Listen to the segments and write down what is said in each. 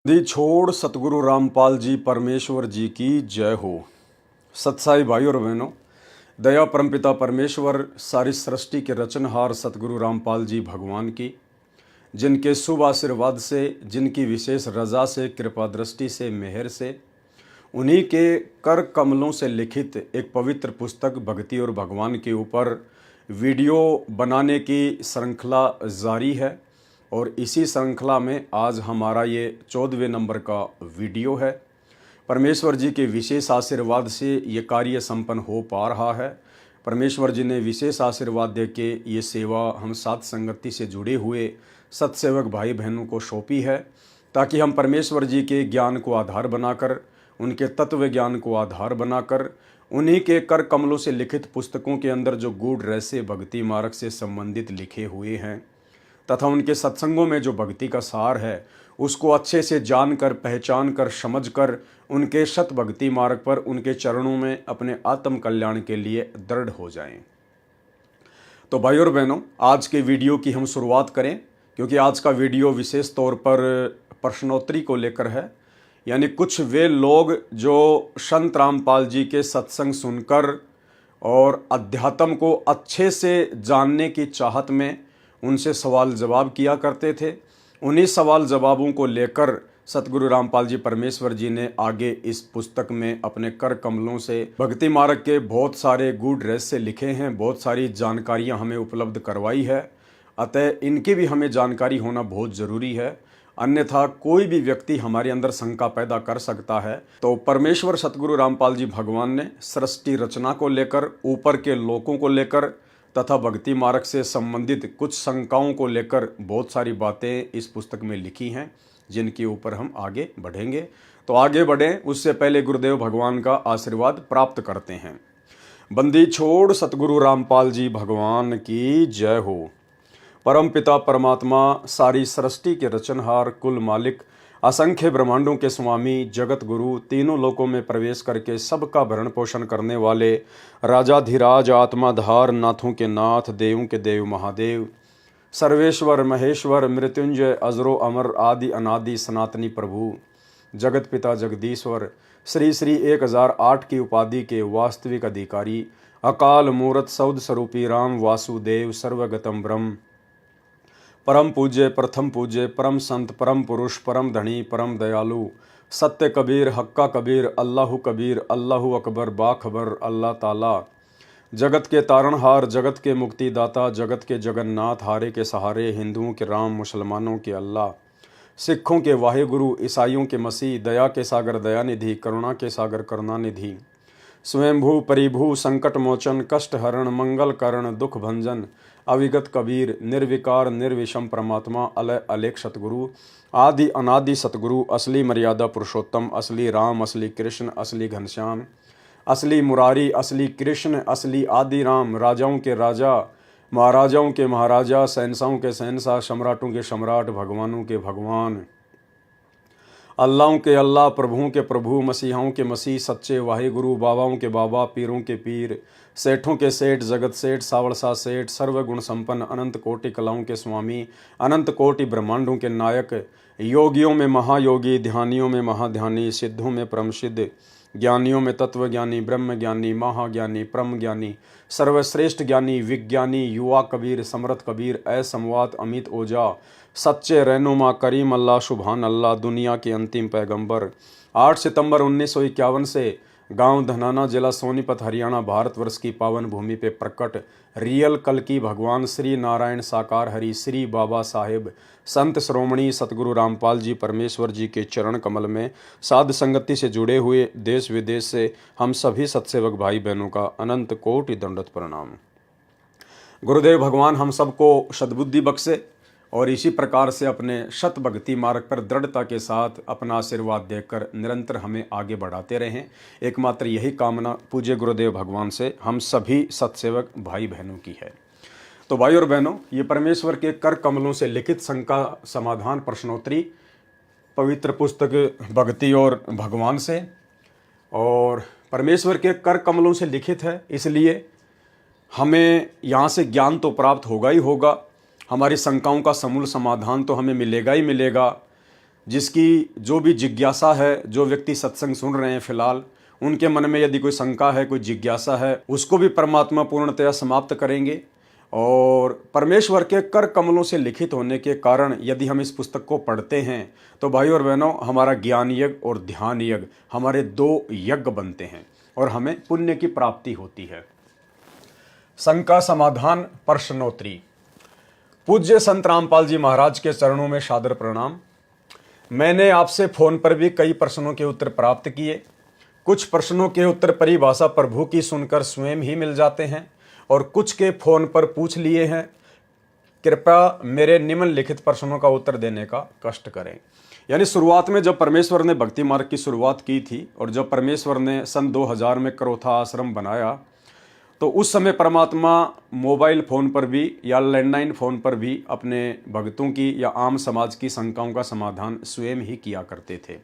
दी छोड़ सतगुरु रामपाल जी परमेश्वर जी की जय हो। सत्साई भाई और बहनों, दया परमपिता परमेश्वर सारी सृष्टि के रचनहार सतगुरु रामपाल जी भगवान की, जिनके शुभ आशीर्वाद से, जिनकी विशेष रजा से, कृपा दृष्टि से, मेहर से, उन्हीं के कर कमलों से लिखित एक पवित्र पुस्तक भक्ति और भगवान के ऊपर वीडियो बनाने की श्रृंखला जारी है। और इसी श्रृंखला में आज हमारा ये 14वें नंबर का वीडियो है। परमेश्वर जी के विशेष आशीर्वाद से ये कार्य संपन्न हो पा रहा है। परमेश्वर जी ने विशेष आशीर्वाद दे के ये सेवा हम साथ संगति से जुड़े हुए सत्सेवक भाई बहनों को सौंपी है, ताकि हम परमेश्वर जी के ज्ञान को आधार बनाकर, उनके तत्व ज्ञान को आधार बनाकर, उन्हीं के कर कमलों से लिखित पुस्तकों के अंदर जो गूढ़ रहस्य भक्ति मार्ग से संबंधित लिखे हुए हैं तथा उनके सत्संगों में जो भक्ति का सार है उसको अच्छे से जानकर, पहचान कर, समझ कर उनके सत भक्ति मार्ग पर, उनके चरणों में अपने आत्म कल्याण के लिए दृढ़ हो जाएं। तो भाई और बहनों, आज के वीडियो की हम शुरुआत करें, क्योंकि आज का वीडियो विशेष तौर पर प्रश्नोत्तरी को लेकर है। यानी कुछ वे लोग जो संत रामपाल जी के सत्संग सुनकर और अध्यात्म को अच्छे से जानने की चाहत में उनसे सवाल जवाब किया करते थे, उन्हीं सवाल जवाबों को लेकर सतगुरु रामपाल जी परमेश्वर जी ने आगे इस पुस्तक में अपने कर कमलों से भक्ति मार्ग के बहुत सारे गूढ़ रहस्य लिखे हैं, बहुत सारी जानकारियां हमें उपलब्ध करवाई है। अतः इनकी भी हमें जानकारी होना बहुत ज़रूरी है, अन्यथा कोई भी व्यक्ति हमारे अंदर शंका पैदा कर सकता है। तो परमेश्वर सतगुरु रामपाल जी भगवान ने सृष्टि रचना को लेकर, ऊपर के लोकों को लेकर तथा भक्ति मार्ग से संबंधित कुछ शंकाओं को लेकर बहुत सारी बातें इस पुस्तक में लिखी हैं, जिनके ऊपर हम आगे बढ़ेंगे। तो आगे बढ़ें उससे पहले गुरुदेव भगवान का आशीर्वाद प्राप्त करते हैं। बंदी छोड़ सतगुरु रामपाल जी भगवान की जय हो। परम पिता परमात्मा, सारी सृष्टि के रचनहार, कुल मालिक, असंख्य ब्रह्मांडों के स्वामी, जगत गुरु, तीनों लोकों में प्रवेश करके सबका भरण पोषण करने वाले राजाधिराज, आत्माधार, नाथों के नाथ, देवों के देव महादेव, सर्वेश्वर महेश्वर, मृत्युंजय, अजरो अमर, आदि अनादि सनातनी प्रभु, जगत पिता जगदीश्वर, श्री श्री 1008 की उपाधि के वास्तविक अधिकारी, अकाल मूरत सौद स्वरूपी राम वासुदेव, सर्वगतम ब्रह्म, परम पूज्य, प्रथम पूज्य, परम संत, परम पुरुष, परम धनी, परम दयालु, सत्य कबीर, हक्का कबीर, अल्लाहु कबीर, अल्लाहु अकबर, बाखबर, अल्लाह ताला, जगत के तारणहार, जगत के मुक्तिदाता, जगत के जगन्नाथ, हारे के सहारे, हिंदुओं के राम, मुसलमानों के अल्लाह, सिखों के वाहेगुरु, ईसाइयों के मसीह, दया के सागर दयानिधि, करुणा के सागर करुणानिधि, स्वयंभू परिभू, संकट मोचन, कष्ट हरण, मंगल करण, दुख भंजन, अविगत कबीर, निर्विकार निर्विषम परमात्मा, अलय अलेख सतगुरु, आदि अनादि सतगुरु, असली मर्यादा पुरुषोत्तम, असली राम, असली कृष्ण, असली घनश्याम, असली मुरारी, असली कृष्ण, असली आदि राम, राजाओं के राजा, महाराजाओं के महाराजा, शहंशाहों के शहंशाह, सम्राटों के सम्राट, भगवानों के भगवान, अल्लाहों के अल्लाह, प्रभुओं के प्रभु, मसीहाओं के मसीह, सच्चे वाहेगुरु, बाबाओं के बाबा, पीरों के पीर, सेठों के सेठ, जगत सेठ, सावड़सा सेठ, सर्वगुण संपन्न, अनंत कोटि कलाओं के स्वामी, अनंत कोटि ब्रह्मांडों के नायक, योगियों में महायोगी, ध्यानियों में महाध्यानी, सिद्धों में परम सिद्ध, ज्ञानियों में तत्वज्ञानी, ब्रह्म ज्ञानी, महाज्ञानी, परम ज्ञानी, सर्वश्रेष्ठ ज्ञानी, विज्ञानी, युवा कबीर, समर्थ कबीर, असमवात, अमित ओझा, सच्चे रहनुमा, करीम अल्लाह, सुभान अल्लाह, दुनिया के अंतिम पैगंबर, 8 सितंबर 1951 से गांव धनाना, जिला सोनीपत, हरियाणा, भारतवर्ष की पावन भूमि पे प्रकट रियल कल्कि भगवान श्री नारायण साकार हरि, श्री बाबा साहेब संत श्रोमणी सतगुरु रामपाल जी परमेश्वर जी के चरण कमल में साध संगति से जुड़े हुए देश विदेश से हम सभी सत्सेवक भाई बहनों का अनंत कोटि दंडवत प्रणाम। गुरुदेव भगवान हम सबको सद्बुद्धि बख्शे और इसी प्रकार से अपने सत भक्ति मार्ग पर दृढ़ता के साथ अपना आशीर्वाद देकर निरंतर हमें आगे बढ़ाते रहें। एकमात्र यही कामना पूज्य गुरुदेव भगवान से हम सभी सत्सेवक भाई बहनों की है। तो भाई और बहनों, ये परमेश्वर के कर कमलों से लिखित शंका समाधान प्रश्नोत्तरी पवित्र पुस्तक भक्ति और भगवान से, और परमेश्वर के कर कमलों से लिखित है, इसलिए हमें यहाँ से ज्ञान तो प्राप्त होगा ही होगा, हमारी शंकाओं का समूल समाधान तो हमें मिलेगा ही मिलेगा, जिसकी जो भी जिज्ञासा है, जो व्यक्ति सत्संग सुन रहे हैं फिलहाल, उनके मन में यदि कोई शंका है, कोई जिज्ञासा है, उसको भी परमात्मा पूर्णतया समाप्त करेंगे। और परमेश्वर के कर कमलों से लिखित होने के कारण यदि हम इस पुस्तक को पढ़ते हैं तो भाई और बहनों, हमारा ज्ञान यज्ञ और ध्यान यज्ञ, हमारे 2 यज्ञ बनते हैं और हमें पुण्य की प्राप्ति होती है। शंका समाधान प्रश्नोत्तरी। पूज्य संत रामपाल जी महाराज के चरणों में सादर प्रणाम। मैंने आपसे फोन पर भी कई प्रश्नों के उत्तर प्राप्त किए। कुछ प्रश्नों के उत्तर परिभाषा प्रभु की सुनकर स्वयं ही मिल जाते हैं और कुछ के फोन पर पूछ लिए हैं। कृपया मेरे निम्नलिखित प्रश्नों का उत्तर देने का कष्ट करें। यानी शुरुआत में जब परमेश्वर ने भक्ति मार्ग की शुरुआत की थी और जब परमेश्वर ने सन 2000 में करोथा आश्रम बनाया, तो उस समय परमात्मा मोबाइल फ़ोन पर भी या लैंडलाइन फ़ोन पर भी अपने भक्तों की या आम समाज की शंकाओं का समाधान स्वयं ही किया करते थे।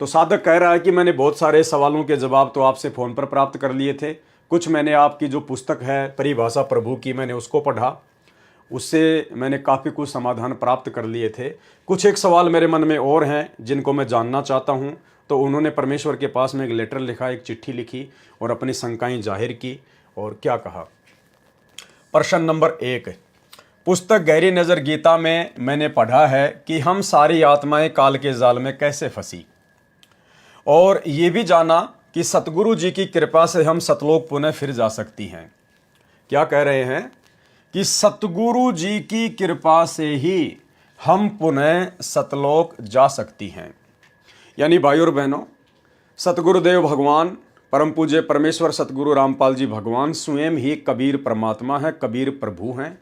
तो साधक कह रहा है कि मैंने बहुत सारे सवालों के जवाब तो आपसे फ़ोन पर प्राप्त कर लिए थे, कुछ मैंने आपकी जो पुस्तक है परिभाषा प्रभु की, मैंने उसको पढ़ा, उससे मैंने काफ़ी कुछ समाधान प्राप्त कर लिए थे। कुछ एक सवाल मेरे मन में और हैं जिनको मैं जानना चाहता हूँ। तो उन्होंने परमेश्वर के पास में एक लेटर लिखा, एक चिट्ठी लिखी और अपनी शंकाएं जाहिर की। और क्या कहा? प्रश्न नंबर 1, पुस्तक गहरी नज़र गीता में मैंने पढ़ा है कि हम सारी आत्माएं काल के जाल में कैसे फंसी, और ये भी जाना कि सतगुरु जी की कृपा से हम सतलोक पुनः फिर जा सकती हैं। क्या कह रहे हैं कि सतगुरु जी की कृपा से ही हम पुनः सतलोक जा सकती हैं। यानी भाई और बहनों, सतगुरुदेव भगवान परम पूज्य परमेश्वर सतगुरु रामपाल जी भगवान स्वयं ही कबीर परमात्मा है, कबीर प्रभु हैं,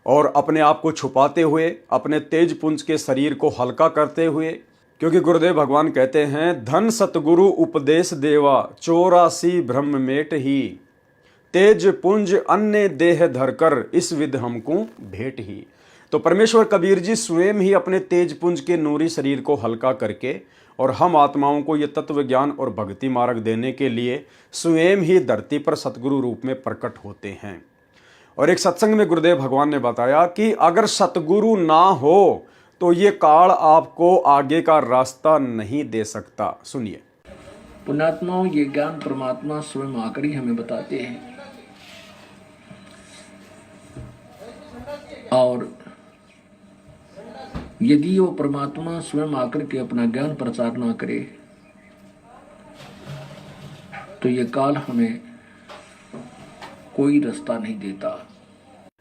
और अपने आप को छुपाते हुए, अपने तेज पुंज के शरीर को हल्का करते हुए, क्योंकि गुरुदेव भगवान कहते हैं, धन सतगुरु उपदेश देवा 84 ब्रह्म मेट ही, तेज पुंज अन्य देह धरकर इस विध हमको भेंट ही। तो परमेश्वर कबीर जी स्वयं ही अपने तेज पुंज के नूरी शरीर को हल्का करके और हम आत्माओं को ये तत्व ज्ञान और भक्ति मार्ग देने के लिए स्वयं ही धरती पर सतगुरु रूप में प्रकट होते हैं। और एक सत्संग में गुरुदेव भगवान ने बताया कि अगर सतगुरु ना हो तो ये काल आपको आगे का रास्ता नहीं दे सकता। सुनिए। पुण्यात्माओं, ये ज्ञान परमात्मा स्वयं आकर ही हमें बताते हैं, और यदि वो परमात्मा स्वयं आकर के अपना ज्ञान प्रचार ना करे तो ये काल हमें कोई रास्ता नहीं देता।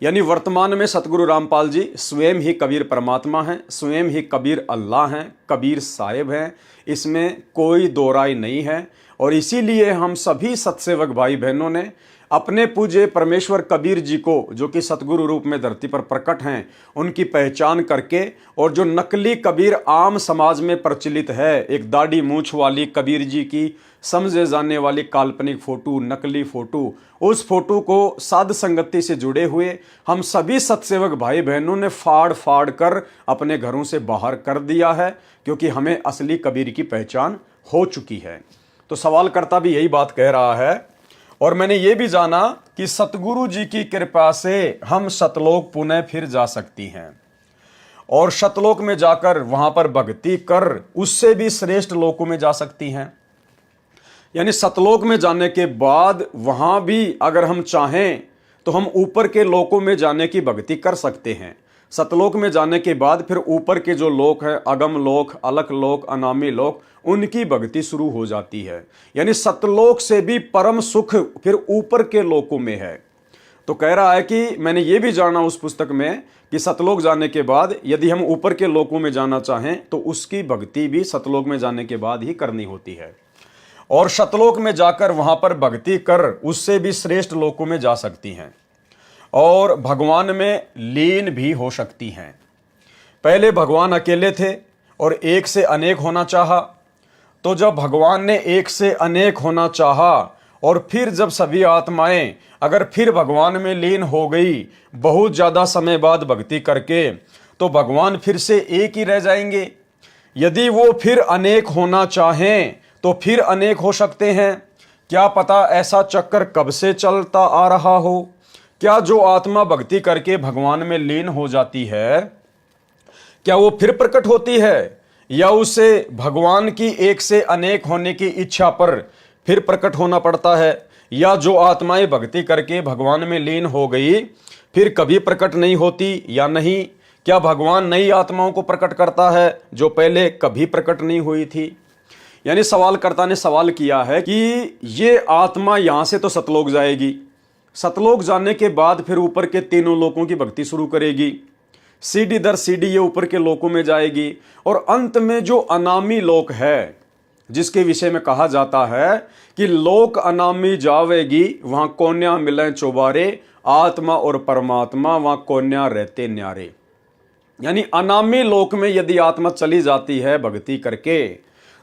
यानी वर्तमान में सतगुरु रामपाल जी स्वयं ही कबीर परमात्मा हैं, स्वयं ही कबीर अल्लाह हैं, कबीर साहिब हैं, इसमें कोई दो राय नहीं है। और इसीलिए हम सभी सत्सेवक भाई बहनों ने अपने पूज्य परमेश्वर कबीर जी को, जो कि सतगुरु रूप में धरती पर प्रकट हैं, उनकी पहचान करके, और जो नकली कबीर आम समाज में प्रचलित है, एक दाढ़ी मूंछ वाली कबीर जी की समझे जाने वाली काल्पनिक फोटो, नकली फोटो, उस फोटो को साध संगति से जुड़े हुए हम सभी सत्सेवक भाई बहनों ने फाड़ फाड़ कर अपने घरों से बाहर कर दिया है, क्योंकि हमें असली कबीर की पहचान हो चुकी है। तो सवालकर्ता भी यही बात कह रहा है, और मैंने ये भी जाना कि सतगुरु जी की कृपा से हम सतलोक पुनः फिर जा सकती हैं, और सतलोक में जाकर वहां पर भक्ति कर उससे भी श्रेष्ठ लोकों में जा सकती हैं। यानी सतलोक में जाने के बाद वहां भी अगर हम चाहें तो हम ऊपर के लोकों में जाने की भक्ति कर सकते हैं। सतलोक में जाने के बाद फिर ऊपर के जो लोक है, अगम लोक, अलक लोक, अनामी लोक, उनकी भक्ति शुरू हो जाती है। यानी सतलोक से भी परम सुख फिर ऊपर के लोकों में है। तो कह रहा है कि मैंने ये भी जाना उस पुस्तक में कि सतलोक जाने के बाद यदि हम ऊपर के लोकों में जाना चाहें तो उसकी भक्ति भी सतलोक में जाने के बाद ही करनी होती है, और सतलोक में जाकर वहां पर भक्ति कर उससे भी श्रेष्ठ लोकों में जा सकती हैं और भगवान में लीन भी हो सकती हैं। पहले भगवान अकेले थे और एक से अनेक होना चाहा, तो जब भगवान ने एक से अनेक होना चाहा और फिर जब सभी आत्माएं अगर फिर भगवान में लीन हो गई बहुत ज़्यादा समय बाद भक्ति करके, तो भगवान फिर से एक ही रह जाएंगे। यदि वो फिर अनेक होना चाहें तो फिर अनेक हो सकते हैं। क्या पता ऐसा चक्कर कब से चलता आ रहा हो। क्या जो आत्मा भक्ति करके भगवान में लीन हो जाती है, क्या वो फिर प्रकट होती है, या उसे भगवान की एक से अनेक होने की इच्छा पर फिर प्रकट होना पड़ता है, या जो आत्माएं भक्ति करके भगवान में लीन हो गई फिर कभी प्रकट नहीं होती या नहीं? क्या भगवान नई आत्माओं को प्रकट करता है जो पहले कभी प्रकट नहीं हुई थी? यानी सवालकर्ता ने सवाल किया है कि ये आत्मा यहां से तो सतलोक जाएगी, सतलोक जाने के बाद फिर ऊपर के तीनों लोकों की भक्ति शुरू करेगी, सीढ़ी दर सीढ़ी ये ऊपर के लोकों में जाएगी, और अंत में जो अनामी लोक है जिसके विषय में कहा जाता है कि लोक अनामी जावेगी, वहां कोन्या मिले चौबारे, आत्मा और परमात्मा वहां कोन्या रहते न्यारे। यानी अनामी लोक में यदि आत्मा चली जाती है भक्ति करके,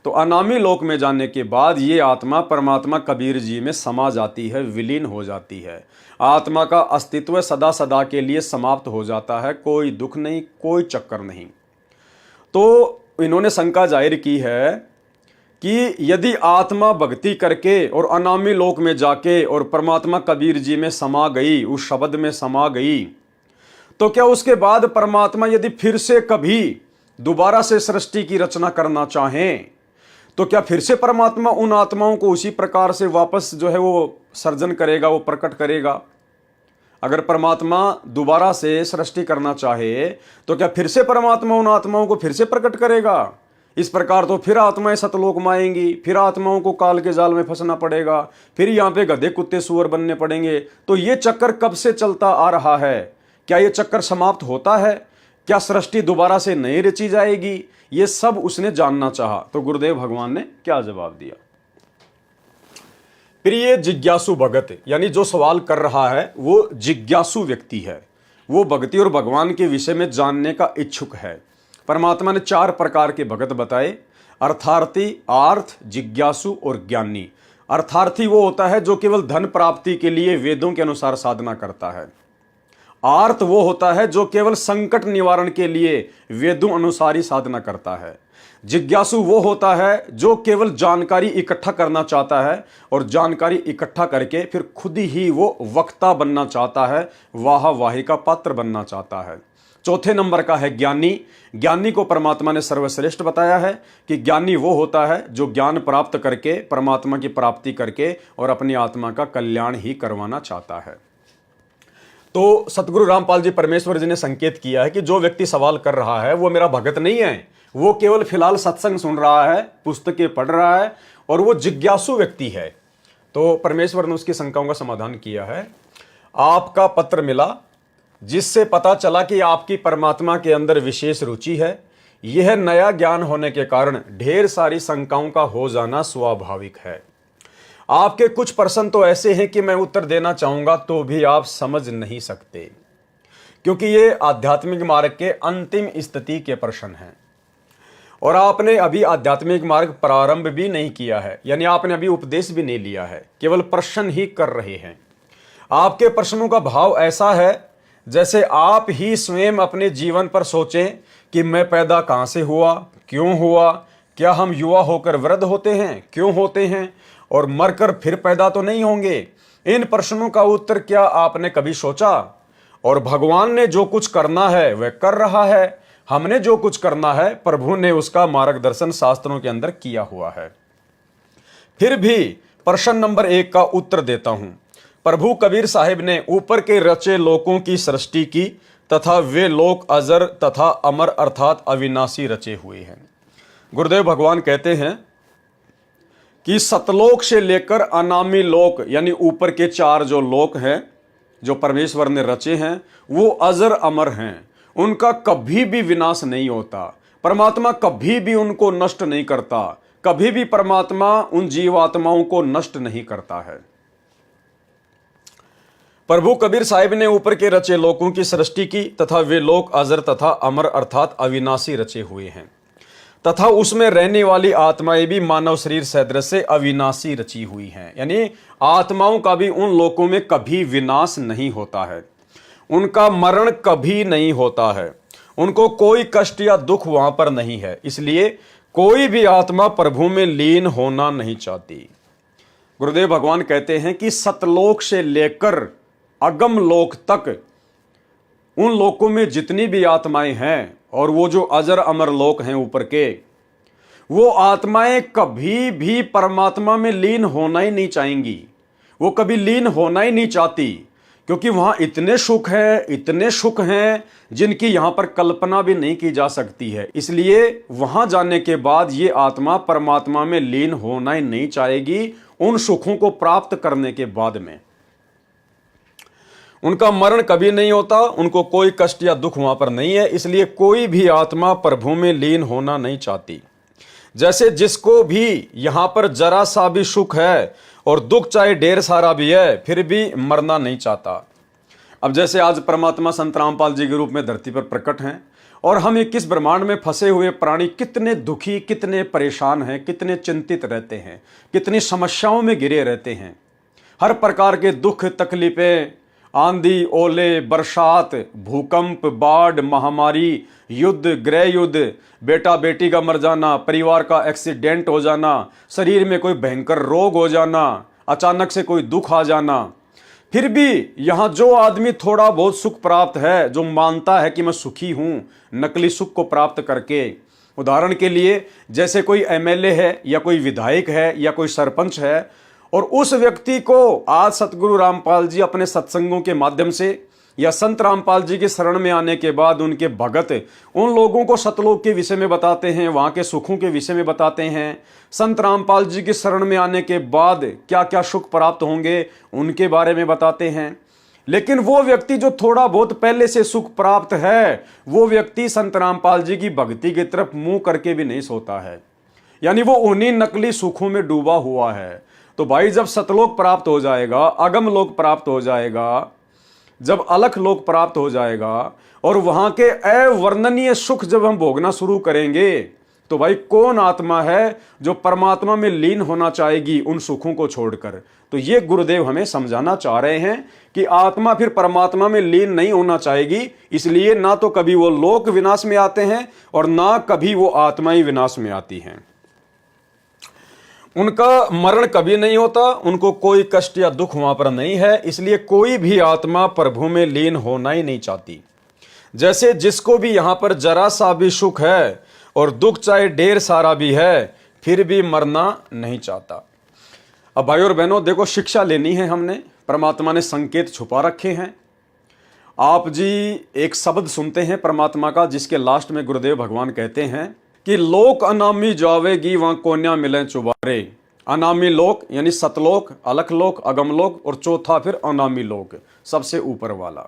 तो अनामी लोक में जाने के बाद ये आत्मा परमात्मा कबीर जी में समा जाती है, विलीन हो जाती है। आत्मा का अस्तित्व सदा सदा के लिए समाप्त हो जाता है, कोई दुख नहीं, कोई चक्कर नहीं। तो इन्होंने शंका जाहिर की है कि यदि आत्मा भक्ति करके और अनामी लोक में जाके और परमात्मा कबीर जी में समा गई, उस शब्द में समा गई, तो क्या उसके बाद परमात्मा यदि फिर से कभी दोबारा से सृष्टि की रचना करना चाहें, तो क्या फिर से परमात्मा उन आत्माओं को उसी प्रकार से वापस जो है वो सर्जन करेगा, वो प्रकट करेगा? अगर परमात्मा दोबारा से सृष्टि करना चाहे तो क्या फिर से परमात्मा उन आत्माओं को फिर से प्रकट करेगा? इस प्रकार तो फिर आत्माएं सतलोक में आएंगी, फिर आत्माओं को काल के जाल में फंसना पड़ेगा, फिर यहाँ पे गधे कुत्ते सुअर बनने पड़ेंगे। तो ये चक्कर कब से चलता आ रहा है? क्या ये चक्कर समाप्त होता है? क्या सृष्टि दोबारा से नहीं रची जाएगी? ये सब उसने जानना चाहा। तो गुरुदेव भगवान ने क्या जवाब दिया? प्रिय जिज्ञासु भगत, यानी जो सवाल कर रहा है वो जिज्ञासु व्यक्ति है, वो भक्ति और भगवान के विषय में जानने का इच्छुक है। परमात्मा ने 4 प्रकार के भगत बताए, अर्थार्थी, आर्थ, जिज्ञासु और ज्ञानी। अर्थार्थी वो होता है जो केवल धन प्राप्ति के लिए वेदों के अनुसार साधना करता है। आर्थ वो होता है जो केवल संकट निवारण के लिए वेदों अनुसार ही साधना करता है। जिज्ञासु वो होता है जो केवल जानकारी इकट्ठा करना चाहता है और जानकारी इकट्ठा करके फिर खुद ही वो वक्ता बनना चाहता है, वाह वाही का पात्र बनना चाहता है। चौथे नंबर का है ज्ञानी। ज्ञानी को परमात्मा ने सर्वश्रेष्ठ बताया है कि ज्ञानी वो होता है जो ज्ञान प्राप्त करके परमात्मा की प्राप्ति करके और अपनी आत्मा का कल्याण ही करवाना चाहता है। तो सतगुरु रामपाल जी परमेश्वर जी ने संकेत किया है कि जो व्यक्ति सवाल कर रहा है वो मेरा भगत नहीं है, वो केवल फिलहाल सत्संग सुन रहा है, पुस्तकें पढ़ रहा है और वो जिज्ञासु व्यक्ति है। तो परमेश्वर ने उसकी शंकाओं का समाधान किया है। आपका पत्र मिला जिससे पता चला कि आपकी परमात्मा के अंदर विशेष रुचि है। यह नया ज्ञान होने के कारण ढेर सारी शंकाओं का हो जाना स्वाभाविक है। आपके कुछ प्रश्न तो ऐसे हैं कि मैं उत्तर देना चाहूंगा तो भी आप समझ नहीं सकते, क्योंकि ये आध्यात्मिक मार्ग के अंतिम स्थिति के प्रश्न हैं और आपने अभी आध्यात्मिक मार्ग प्रारंभ भी नहीं किया है, यानी आपने अभी उपदेश भी नहीं लिया है, केवल प्रश्न ही कर रहे हैं। आपके प्रश्नों का भाव ऐसा है जैसे आप ही स्वयं अपने जीवन पर सोचें कि मैं पैदा कहां से हुआ, क्यों हुआ, क्या हम युवा होकर वृद्ध होते हैं, क्यों होते हैं, और मरकर फिर पैदा तो नहीं होंगे। इन प्रश्नों का उत्तर क्या आपने कभी सोचा? और भगवान ने जो कुछ करना है वह कर रहा है, हमने जो कुछ करना है प्रभु ने उसका मार्गदर्शन शास्त्रों के अंदर किया हुआ है। फिर भी प्रश्न नंबर 1 का उत्तर देता हूं। प्रभु कबीर साहिब ने ऊपर के रचे लोकों की सृष्टि की तथा वे लोक अजर तथा अमर अर्थात अविनाशी रचे हुए हैं। गुरुदेव भगवान कहते हैं कि सतलोक से लेकर अनामी लोक यानी ऊपर के 4 जो लोक हैं जो परमेश्वर ने रचे हैं वो अजर अमर हैं, उनका कभी भी विनाश नहीं होता। परमात्मा कभी भी उनको नष्ट नहीं करता, कभी भी परमात्मा उन जीवात्माओं को नष्ट नहीं करता है। प्रभु कबीर साहिब ने ऊपर के रचे लोकों की सृष्टि की तथा वे लोक अजर तथा अमर अर्थात अविनाशी रचे हुए हैं तथा उसमें रहने वाली आत्माएं भी मानव शरीर सदृश से अविनाशी रची हुई हैं, यानी आत्माओं का भी उन लोकों में कभी विनाश नहीं होता है, उनका मरण कभी नहीं होता है, उनको कोई कष्ट या दुख वहां पर नहीं है। इसलिए कोई भी आत्मा प्रभु में लीन होना नहीं चाहती। गुरुदेव भगवान कहते हैं कि सतलोक से लेकर अगम लोक तक उन लोकों में जितनी भी आत्माएं हैं और वो जो अजर अमर लोक हैं ऊपर के, वो आत्माएं कभी भी परमात्मा में लीन होना ही नहीं चाहेंगी, वो कभी लीन होना ही नहीं चाहती, क्योंकि वहां इतने सुख हैं जिनकी यहां पर कल्पना भी नहीं की जा सकती है। इसलिए वहां जाने के बाद ये आत्मा परमात्मा में लीन होना ही नहीं चाहेगी उन सुखों को प्राप्त करने के बाद में। उनका मरण कभी नहीं होता, उनको कोई कष्ट या दुख वहां पर नहीं है, इसलिए कोई भी आत्मा प्रभु में लीन होना नहीं चाहती। जैसे जिसको भी यहां पर जरा सा भी सुख है और दुख चाहे ढेर सारा भी है, फिर भी मरना नहीं चाहता। अब जैसे आज परमात्मा संत रामपाल जी के रूप में धरती पर प्रकट हैं और हम 21 ब्रह्मांड में फंसे हुए प्राणी कितने दुखी, कितने परेशान हैं, कितने चिंतित रहते हैं, कितनी समस्याओं में घिरे रहते हैं। हर प्रकार के दुख, तकलीफें, आंधी, ओले, बरसात, भूकंप, बाढ़, महामारी, युद्ध, गृह युद्ध, बेटा बेटी का मर जाना, परिवार का एक्सीडेंट हो जाना, शरीर में कोई भयंकर रोग हो जाना, अचानक से कोई दुख आ जाना। फिर भी यहां जो आदमी थोड़ा बहुत सुख प्राप्त है, जो मानता है कि मैं सुखी हूं नकली सुख को प्राप्त करके, उदाहरण के लिए जैसे कोई एमएलए है या कोई विधायक है या कोई सरपंच है, और उस व्यक्ति को आज सतगुरु रामपाल जी अपने सत्संगों के माध्यम से या संत रामपाल जी के शरण में आने के बाद उनके भगत उन लोगों को सतलोक के विषय में बताते हैं, वहाँ के सुखों के विषय में बताते हैं। संत रामपाल जी की शरण में आने के बाद क्या क्या सुख प्राप्त होंगे उनके बारे में बताते हैं। लेकिन वो व्यक्ति जो थोड़ा बहुत पहले से सुख प्राप्त है, वो व्यक्ति संत रामपाल जी की भक्ति की तरफ मुंह करके भी नहीं सोता है, यानी वो उन्हीं नकली सुखों में डूबा हुआ है। तो भाई जब सतलोक प्राप्त हो जाएगा, अगम लोक प्राप्त हो जाएगा, जब अलख लोक प्राप्त हो जाएगा और वहां के अवर्णनीय सुख जब हम भोगना शुरू करेंगे, तो भाई कौन आत्मा है जो परमात्मा में लीन होना चाहेगी उन सुखों को छोड़कर। तो ये गुरुदेव हमें समझाना चाह रहे हैं कि आत्मा फिर परमात्मा में लीन नहीं होना चाहेगी, इसलिए ना तो कभी वो लोक विनाश में आते हैं और ना कभी वो आत्मा ही विनाश में आती हैं। उनका मरण कभी नहीं होता, उनको कोई कष्ट या दुख वहां पर नहीं है, इसलिए कोई भी आत्मा प्रभु में लीन होना ही नहीं चाहती। जैसे जिसको भी यहां पर जरा सा भी सुख है और दुख चाहे ढेर सारा भी है, फिर भी मरना नहीं चाहता। अब भाई और बहनों देखो, शिक्षा लेनी है हमने, परमात्मा ने संकेत छुपा रखे हैं। आप जी एक शब्द सुनते हैं परमात्मा का, जिसके लास्ट में गुरुदेव भगवान कहते हैं कि लोक अनामी जावेगी वहां कोन्या मिले चुबारे। अनामी लोक यानी सतलोक, अलख लोक, अगम लोक, और चौथा फिर अनामी लोक, सबसे ऊपर वाला।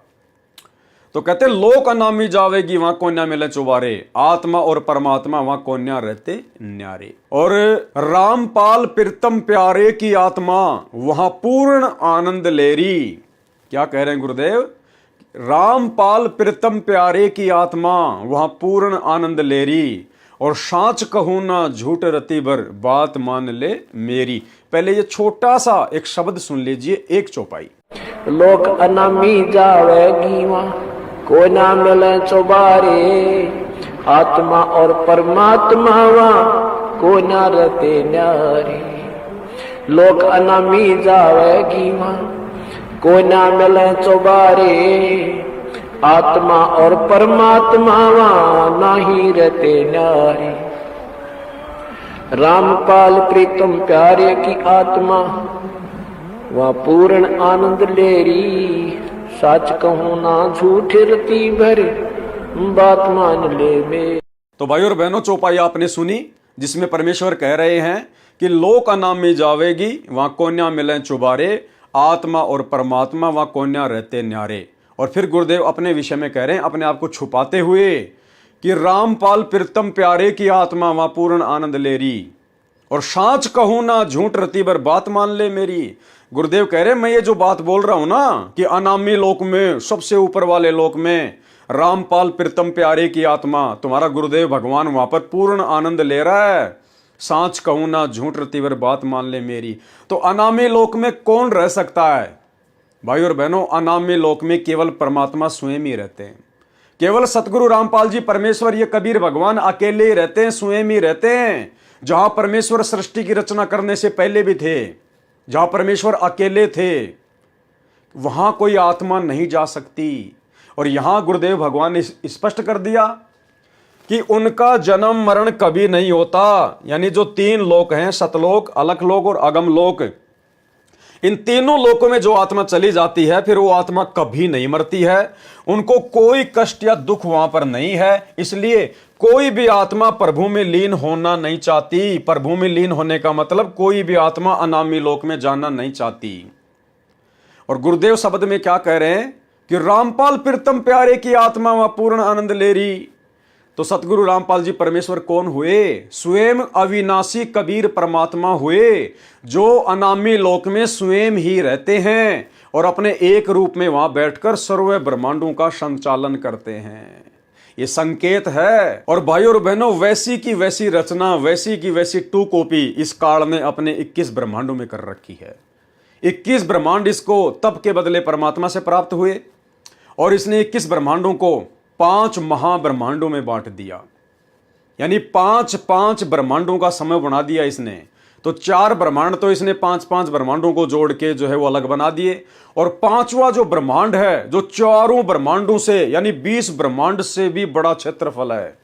तो कहते लोक अनामी जावेगी वहां कोन्या मिले चुबारे, आत्मा और परमात्मा वहां कोन्या रहते न्यारे। और रामपाल प्रीतम प्यारे की आत्मा वहां पूर्ण आनंद लेरी। क्या कह रहे हैं गुरुदेव? रामपाल प्रीतम प्यारे की आत्मा वहां पूर्ण आनंद लेरी, और साच कहूं ना झूठ रति भर बात मान ले मेरी। पहले ये छोटा सा एक शब्द सुन लीजिए, एक चौपाई। लोक अनामी जावेगी वहां को ना मिले चौबारे, आत्मा और परमात्मा वहां को ना रहते न्यारे। लोक अनामी जावेगी वहां को ना मिले चौबारे, आत्मा और परमात्मा वहां नहीं रहते न्यारे। रामपाल प्रीतम प्यारे की आत्मा वहां पूर्ण आनंद लेरी, सच कहूं ना झूठ रति भर बात मान ले मेरी। तो भाई और बहनों, चौपाई आपने सुनी, जिसमें परमेश्वर कह रहे हैं कि लोक अनामी जावेगी वहां कोन्या मिले चुबारे, आत्मा और परमात्मा वहां कोन्या रहते न्यारे। और फिर गुरुदेव अपने विषय में कह रहे हैं, अपने आप को छुपाते हुए, कि रामपाल प्रीतम प्यारे की आत्मा वहां पूर्ण आनंद लेरी, और साच कहूं ना झूठ रति भर बात मान ले मेरी। गुरुदेव कह रहे हैं, मैं ये जो बात बोल रहा हूं ना कि अनामी लोक में, सबसे ऊपर वाले लोक में रामपाल प्रीतम प्यारे की आत्मा, तुम्हारा गुरुदेव भगवान वहां पर पूर्ण आनंद ले रहा है। साच कहूं ना झूठ रति भर बात मान ले मेरी। तो अनामी लोक में कौन रह सकता है? भाई और बहनों, अनामी लोक में केवल परमात्मा स्वयं ही रहते हैं। केवल सतगुरु रामपाल जी परमेश्वर, ये कबीर भगवान अकेले ही रहते हैं, स्वयं ही रहते हैं। जहां परमेश्वर सृष्टि की रचना करने से पहले भी थे, जहां परमेश्वर अकेले थे, वहां कोई आत्मा नहीं जा सकती। और यहां गुरुदेव भगवान ने स्पष्ट कर दिया कि उनका जन्म मरण कभी नहीं होता। यानी जो तीन लोक हैं, सतलोक, अलखलोक और अगमलोक, इन तीनों लोकों में जो आत्मा चली जाती है फिर वो आत्मा कभी नहीं मरती है। उनको कोई कष्ट या दुख वहां पर नहीं है। इसलिए कोई भी आत्मा प्रभु में लीन होना नहीं चाहती। प्रभु में लीन होने का मतलब कोई भी आत्मा अनामी लोक में जाना नहीं चाहती। और गुरुदेव शब्द में क्या कह रहे हैं कि रामपाल प्रीतम प्यारे की आत्मा वह पूर्ण आनंद ले रही। तो सतगुरु रामपाल जी परमेश्वर कौन हुए? स्वयं अविनाशी कबीर परमात्मा हुए, जो अनामी लोक में स्वयं ही रहते हैं और अपने एक रूप में वहां बैठकर सर्व ब्रह्मांडों का संचालन करते हैं। ये संकेत है। और भाइयों और बहनों, वैसी की वैसी रचना, वैसी की वैसी टू कॉपी इस काल ने अपने 21 ब्रह्मांडों में कर रखी है। 21 ब्रह्मांड इसको तप के बदले परमात्मा से प्राप्त हुए और इसने 21 ब्रह्मांडों को 5 महाब्रह्मांडों में बांट दिया। यानी 5 ब्रह्मांडों का समय बना दिया इसने। तो 4 ब्रह्मांड तो इसने 5 ब्रह्मांडों को जोड़ के जो है वो अलग बना दिए। और 5वां जो ब्रह्मांड है, जो चारों ब्रह्मांडों से यानी 20 ब्रह्मांड से भी बड़ा क्षेत्रफल है,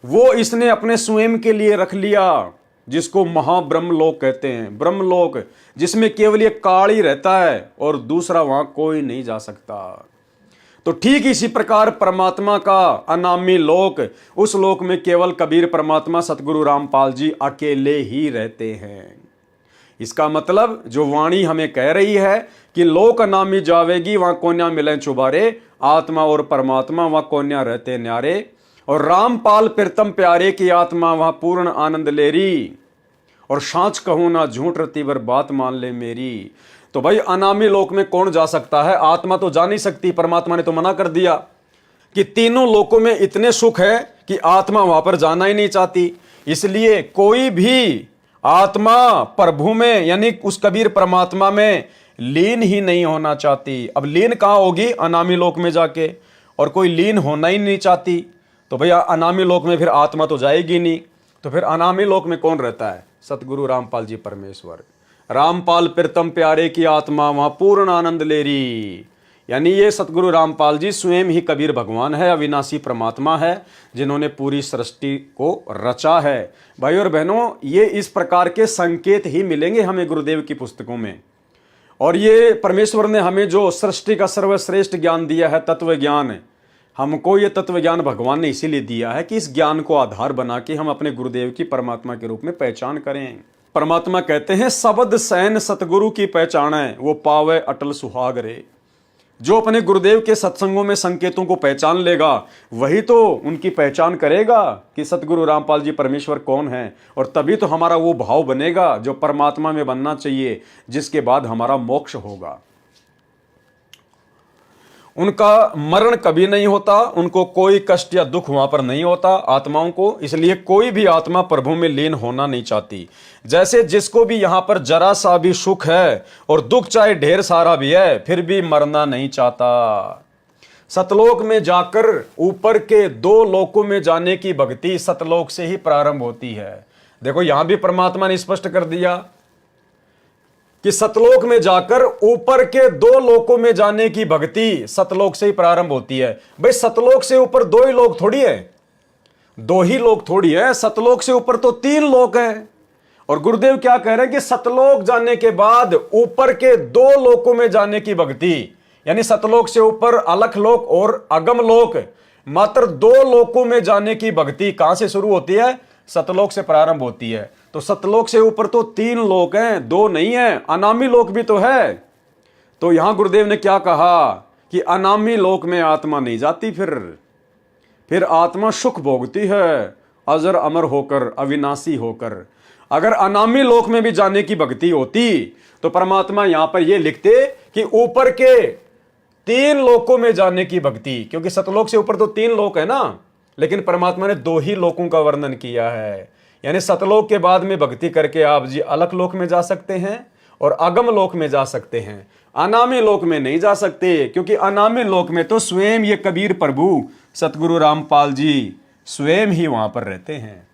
वो इसने अपने स्वयं के लिए रख लिया, जिसको महाब्रह्मलोक कहते हैं। ब्रह्मलोक जिसमें केवल ये काल ही रहता है और दूसरा वहां कोई नहीं जा सकता। तो ठीक इसी प्रकार परमात्मा का अनामी लोक, उस लोक में केवल कबीर परमात्मा सतगुरु रामपाल जी अकेले ही रहते हैं। इसका मतलब जो वाणी हमें कह रही है कि लोक अनामी जावेगी वहां कोन्या मिले चुबारे, आत्मा और परमात्मा वहां कोन्या रहते न्यारे। और रामपाल प्रीतम प्यारे की आत्मा वहां पूर्ण आनंद ले रही। और सांच कहूं ना झूठ रती बर बात मान ले मेरी। तो भाई अनामी लोक में कौन जा सकता है? आत्मा तो जा नहीं सकती। परमात्मा ने तो मना कर दिया कि तीनों लोकों में इतने सुख है कि आत्मा वहां पर जाना ही नहीं चाहती। इसलिए कोई भी आत्मा प्रभु में यानी उस कबीर परमात्मा में लीन ही नहीं होना चाहती। अब लीन कहां होगी? अनामी लोक में जाके। और कोई लीन होना ही नहीं चाहती तो भैया अनामी लोक में फिर आत्मा तो जाएगी नहीं। तो फिर अनामी लोक में कौन रहता है? सतगुरु रामपाल जी परमेश्वर। रामपाल प्रीतम प्यारे की आत्मा वहां पूर्ण आनंद ले रही। यानी ये सतगुरु रामपाल जी स्वयं ही कबीर भगवान है, अविनाशी परमात्मा है, जिन्होंने पूरी सृष्टि को रचा है। भाई और बहनों, ये इस प्रकार के संकेत ही मिलेंगे हमें गुरुदेव की पुस्तकों में। और ये परमेश्वर ने हमें जो सृष्टि का सर्वश्रेष्ठ ज्ञान दिया है, तत्व ज्ञान, हमको ये तत्व ज्ञान भगवान ने इसीलिए दिया है कि इस ज्ञान को आधार बना के हम अपने गुरुदेव की परमात्मा के रूप में पहचान करें। परमात्मा कहते हैं शब्द सैन सतगुरु की पहचान है, वो पावे अटल सुहाग रे। जो अपने गुरुदेव के सत्संगों में संकेतों को पहचान लेगा वही तो उनकी पहचान करेगा कि सतगुरु रामपाल जी परमेश्वर कौन है। और तभी तो हमारा वो भाव बनेगा जो परमात्मा में बनना चाहिए, जिसके बाद हमारा मोक्ष होगा। उनका मरण कभी नहीं होता, उनको कोई कष्ट या दुख वहां पर नहीं होता आत्माओं को। इसलिए कोई भी आत्मा प्रभु में लीन होना नहीं चाहती। जैसे जिसको भी यहां पर जरा सा भी सुख है और दुख चाहे ढेर सारा भी है, फिर भी मरना नहीं चाहता। सतलोक में जाकर ऊपर के 2 लोकों में जाने की भक्ति सतलोक से ही प्रारंभ होती है। देखो यहां भी परमात्मा ने स्पष्ट कर दिया कि सतलोक में जाकर ऊपर के 2 लोकों में जाने की भक्ति सतलोक से ही प्रारंभ होती है। भाई सतलोक से ऊपर 2 ही लोग थोड़ी है, 2 ही लोग थोड़ी है, सतलोक से ऊपर तो 3 लोक हैं। और गुरुदेव क्या कह रहे हैं कि सतलोक जाने के बाद ऊपर के 2 लोकों में जाने की भक्ति, यानी सतलोक से ऊपर अलखलोक और अगमलोक, मात्र 2 लोकों में जाने की भक्ति कहां से शुरू होती है? सतलोक से प्रारंभ होती है। तो सतलोक से ऊपर तो 3 लोक हैं, 2 नहीं है, अनामी लोक भी तो है। तो यहां गुरुदेव ने क्या कहा कि अनामी लोक में आत्मा नहीं जाती, फिर आत्मा सुख भोगती है अजर अमर होकर, अविनाशी होकर। अगर अनामी लोक में भी जाने की भक्ति होती तो परमात्मा यहां पर यह लिखते कि ऊपर के 3 लोकों में जाने की भक्ति, क्योंकि सतलोक से ऊपर तो 3 लोक है ना, लेकिन परमात्मा ने 2 ही लोकों का वर्णन किया है। यानी सतलोक के बाद में भक्ति करके आप जी अलख लोक में जा सकते हैं और अगम लोक में जा सकते हैं, अनामी लोक में नहीं जा सकते। क्योंकि अनामी लोक में तो स्वयं ये कबीर प्रभु सतगुरु रामपाल जी स्वयं ही वहां पर रहते हैं।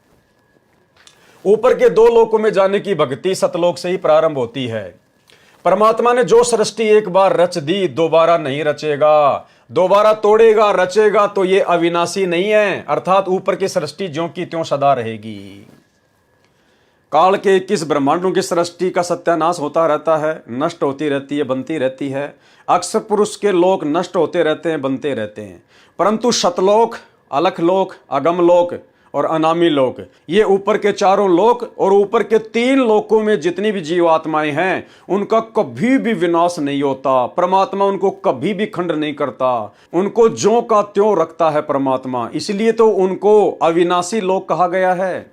ऊपर के 2 लोकों में जाने की भक्ति सतलोक से ही प्रारंभ होती है। परमात्मा ने जो सृष्टि एक बार रच दी दोबारा नहीं रचेगा, दोबारा तोड़ेगा रचेगा तो ये अविनाशी नहीं है, अर्थात ऊपर की सृष्टि ज्यों की त्यों सदा रहेगी। काल के 21 ब्रह्मांडों की सृष्टि का सत्यानाश होता रहता है, नष्ट होती रहती है, बनती रहती है। अक्षर पुरुष के लोक नष्ट होते रहते हैं, बनते रहते हैं, परंतु शतलोक, अलख लोक, अगम लोक और अनामी लोक, ये ऊपर के चारों लोक और ऊपर के 3 लोकों में जितनी भी जीवात्माएं हैं उनका कभी भी विनाश नहीं होता। परमात्मा उनको कभी भी खंड नहीं करता, उनको ज्यों का त्यों रखता है परमात्मा। इसलिए तो उनको अविनाशी लोक कहा गया है।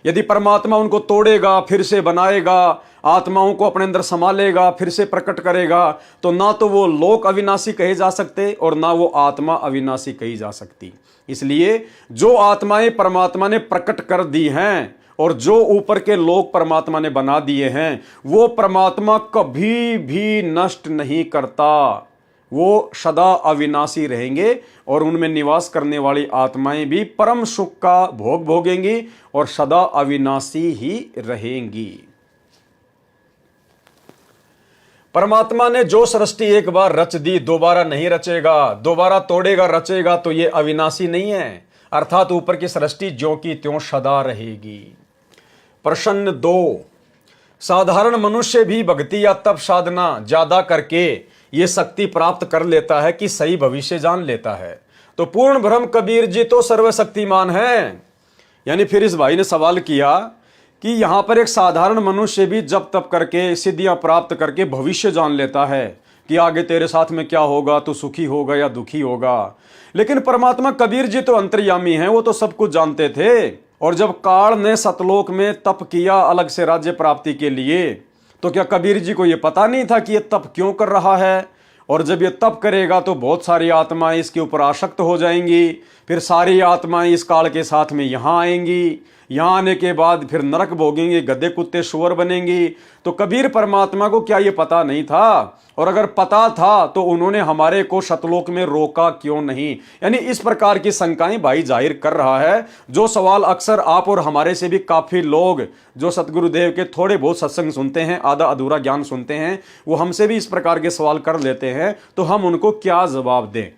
यदि परमात्मा उनको तोड़ेगा, फिर से बनाएगा, आत्माओं को अपने अंदर संभालेगा, फिर से प्रकट करेगा, तो ना तो वो लोक अविनाशी कहे जा सकते और ना वो आत्मा अविनाशी कही जा सकती। इसलिए जो आत्माएं परमात्मा ने प्रकट कर दी हैं और जो ऊपर के लोक परमात्मा ने बना दिए हैं, वो परमात्मा कभी भी नष्ट नहीं करता, वो सदा अविनाशी रहेंगे और उनमें निवास करने वाली आत्माएं भी परम सुख का भोग भोगेंगी और सदा अविनाशी ही रहेंगी। परमात्मा ने जो सृष्टि एक बार रच दी दोबारा नहीं रचेगा, दोबारा तोड़ेगा रचेगा तो ये अविनाशी नहीं है, अर्थात ऊपर की सृष्टि ज्यों की त्यों सदा रहेगी। प्रश्न 2, साधारण मनुष्य भी भक्ति या तप साधना ज्यादा करके ये शक्ति प्राप्त कर लेता है कि सही भविष्य जान लेता है। तो पूर्ण ब्रह्म कबीर जी तो सर्वशक्तिमान है। यानी फिर इस भाई ने सवाल किया कि यहां पर एक साधारण मनुष्य भी जब तप करके सिद्धियां प्राप्त करके भविष्य जान लेता है कि आगे तेरे साथ में क्या होगा, तू सुखी होगा या दुखी होगा। लेकिन परमात्मा कबीर जी तो अंतर्यामी हैं, वो तो सब कुछ जानते थे। और जब काल ने सतलोक में तप किया अलग से राज्य प्राप्ति के लिए, तो क्या कबीर जी को यह पता नहीं था कि यह तप क्यों कर रहा है? और जब ये तप करेगा तो बहुत सारी आत्माएं इसके ऊपर आसक्त हो जाएंगी, फिर सारी आत्माएं इस काल के साथ में यहां आएंगी, यहां आने के बाद फिर नरक भोगेंगे, गधे कुत्ते सुअर बनेंगी। तो कबीर परमात्मा को क्या ये पता नहीं था? और अगर पता था तो उन्होंने हमारे को सतलोक में रोका क्यों नहीं? यानी इस प्रकार की शंकाएं भाई जाहिर कर रहा है, जो सवाल अक्सर आप और हमारे से भी काफी लोग जो सतगुरुदेव के थोड़े बहुत सत्संग सुनते हैं, आधा अधूरा ज्ञान सुनते हैं, वो हमसे भी इस प्रकार के सवाल कर लेते हैं। तो हम उनको क्या जवाब दें?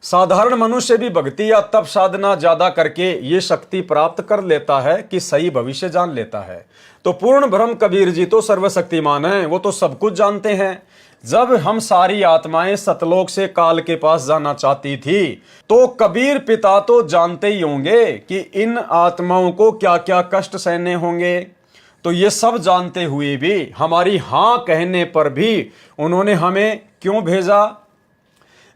साधारण मनुष्य भी भक्ति या तप साधना ज्यादा करके ये शक्ति प्राप्त कर लेता है कि सही भविष्य जान लेता है। तो पूर्ण ब्रह्म कबीर जी तो सर्वशक्तिमान हैं, वो तो सब कुछ जानते हैं। जब हम सारी आत्माएं सतलोक से काल के पास जाना चाहती थी, तो कबीर पिता तो जानते ही होंगे कि इन आत्माओं को क्या क्या कष्ट सहने होंगे। तो ये सब जानते हुए भी हमारी हां कहने पर भी उन्होंने हमें क्यों भेजा?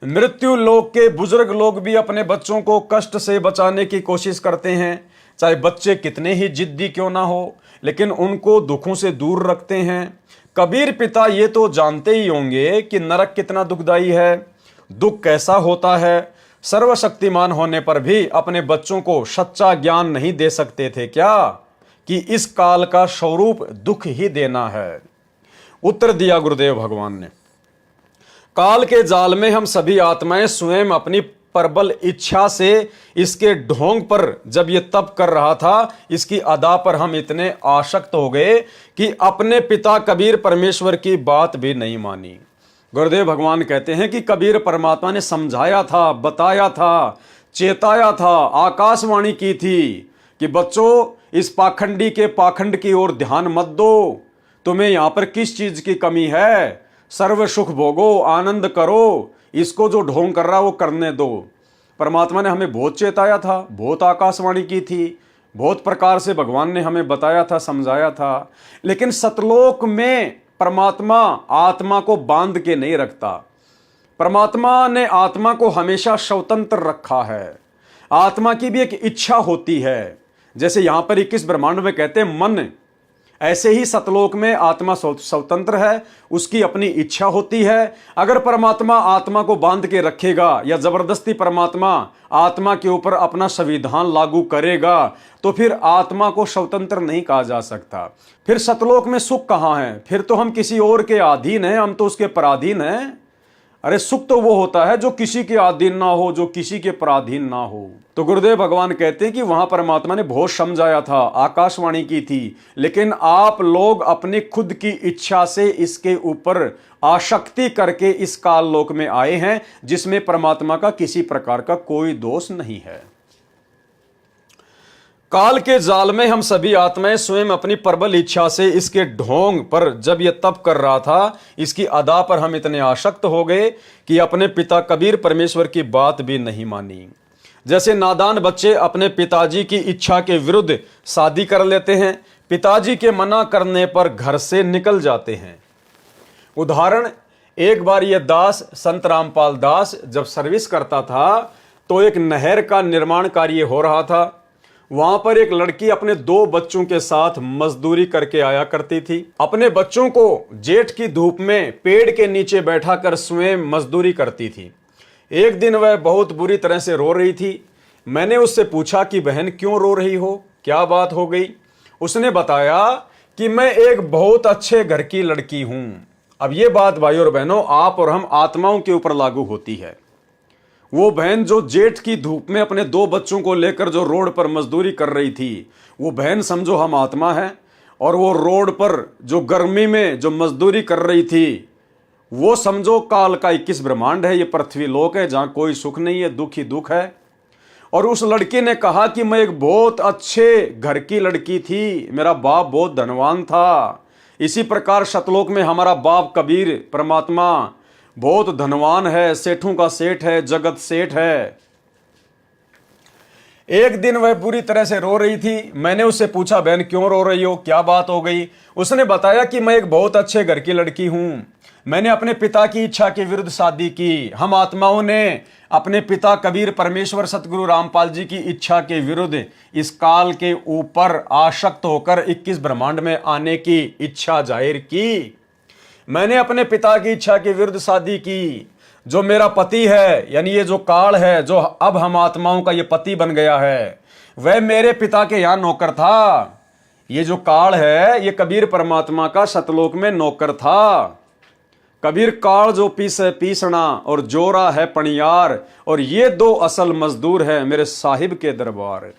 मृत्यु लोक के बुजुर्ग लोग भी अपने बच्चों को कष्ट से बचाने की कोशिश करते हैं, चाहे बच्चे कितने ही जिद्दी क्यों ना हो, लेकिन उनको दुखों से दूर रखते हैं। कबीर पिता ये तो जानते ही होंगे कि नरक कितना दुखदाई है, दुख कैसा होता है। सर्वशक्तिमान होने पर भी अपने बच्चों को सच्चा ज्ञान नहीं दे सकते थे क्या कि इस काल का स्वरूप दुख ही देना है? उत्तर दिया गुरुदेव भगवान ने, काल के जाल में हम सभी आत्माएं स्वयं अपनी प्रबल इच्छा से इसके ढोंग पर जब ये तप कर रहा था, इसकी अदा पर हम इतने आसक्त हो गए कि अपने पिता कबीर परमेश्वर की बात भी नहीं मानी। गुरुदेव भगवान कहते हैं कि कबीर परमात्मा ने समझाया था, बताया था, चेताया था, आकाशवाणी की थी कि बच्चों इस पाखंडी के पाखंड की ओर ध्यान मत दो, तुम्हें यहां पर किस चीज की कमी है, सर्व सुख भोगो, आनंद करो, इसको जो ढोंग कर रहा वो करने दो। परमात्मा ने हमें बहुत चेताया था, बहुत आकाशवाणी की थी, बहुत प्रकार से भगवान ने हमें बताया था, समझाया था। लेकिन सतलोक में परमात्मा आत्मा को बांध के नहीं रखता। परमात्मा ने आत्मा को हमेशा स्वतंत्र रखा है। आत्मा की भी एक इच्छा होती है, जैसे यहां पर 21 ब्रह्मांड में कहते हैं मन, ऐसे ही सतलोक में आत्मा स्वतंत्र है, उसकी अपनी इच्छा होती है। अगर परमात्मा आत्मा को बांध के रखेगा या जबरदस्ती परमात्मा आत्मा के ऊपर अपना संविधान लागू करेगा, तो फिर आत्मा को स्वतंत्र नहीं कहा जा सकता। फिर सतलोक में सुख कहां है? फिर तो हम किसी और के अधीन हैं, हम तो उसके पराधीन हैं। अरे सुख तो वो होता है जो किसी के अधीन ना हो, जो किसी के पराधीन ना हो। तो गुरुदेव भगवान कहते हैं कि वहां परमात्मा ने बहुत समझाया था, आकाशवाणी की थी, लेकिन आप लोग अपनी खुद की इच्छा से इसके ऊपर आसक्ति करके इस काल लोक में आए हैं, जिसमें परमात्मा का किसी प्रकार का कोई दोष नहीं है। काल के जाल में हम सभी आत्माएं स्वयं अपनी प्रबल इच्छा से इसके ढोंग पर जब यह तप कर रहा था, इसकी अदा पर हम इतने आसक्त हो गए कि अपने पिता कबीर परमेश्वर की बात भी नहीं मानी। जैसे नादान बच्चे अपने पिताजी की इच्छा के विरुद्ध शादी कर लेते हैं, पिताजी के मना करने पर घर से निकल जाते हैं। उदाहरण, एक बार यह दास संत रामपाल दास जब सर्विस करता था तो एक नहर का निर्माण कार्य हो रहा था। वहां पर एक लड़की अपने 2 बच्चों के साथ मजदूरी करके आया करती थी। अपने बच्चों को जेठ की धूप में पेड़ के नीचे बैठाकर स्वयं मजदूरी करती थी। एक दिन वह बहुत बुरी तरह से रो रही थी। मैंने उससे पूछा कि बहन क्यों रो रही हो, क्या बात हो गई? उसने बताया कि मैं एक बहुत अच्छे घर की लड़की हूं। अब ये बात भाइयों और बहनों, आप और हम आत्माओं के ऊपर लागू होती है। वो बहन जो जेठ की धूप में अपने 2 बच्चों को लेकर जो रोड पर मजदूरी कर रही थी, वो बहन समझो हम आत्मा है। और वो रोड पर जो गर्मी में जो मजदूरी कर रही थी, वो समझो काल का 21 ब्रह्मांड है। ये पृथ्वी लोक है जहां कोई सुख नहीं है, दुख ही दुख है। और उस लड़की ने कहा कि मैं एक बहुत अच्छे घर की लड़की थी, मेरा बाप बहुत धनवान था। इसी प्रकार सतलोक में हमारा बाप कबीर परमात्मा बहुत धनवान है, सेठों का सेठ है, जगत सेठ है। एक दिन वह बुरी तरह से रो रही थी। मैंने उससे पूछा, बहन क्यों रो रही हो, क्या बात हो गई? उसने बताया कि मैं एक बहुत अच्छे घर की लड़की हूं, मैंने अपने पिता की इच्छा के विरुद्ध शादी की। हम आत्माओं ने अपने पिता कबीर परमेश्वर सतगुरु रामपाल जी की इच्छा के विरुद्ध इस काल के ऊपर आसक्त होकर 21 ब्रह्मांड में आने की इच्छा जाहिर की। मैंने अपने पिता की इच्छा के विरुद्ध शादी की। जो मेरा पति है, यानी ये जो काल है, जो अब हम आत्माओं का ये पति बन गया है, वह मेरे पिता के यहां नौकर था। ये जो काल है, ये कबीर परमात्मा का सतलोक में नौकर था। कबीर काल जो पीसे पीसना और जोरा है पणियार, और ये 2 असल मजदूर है मेरे साहिब के दरबार।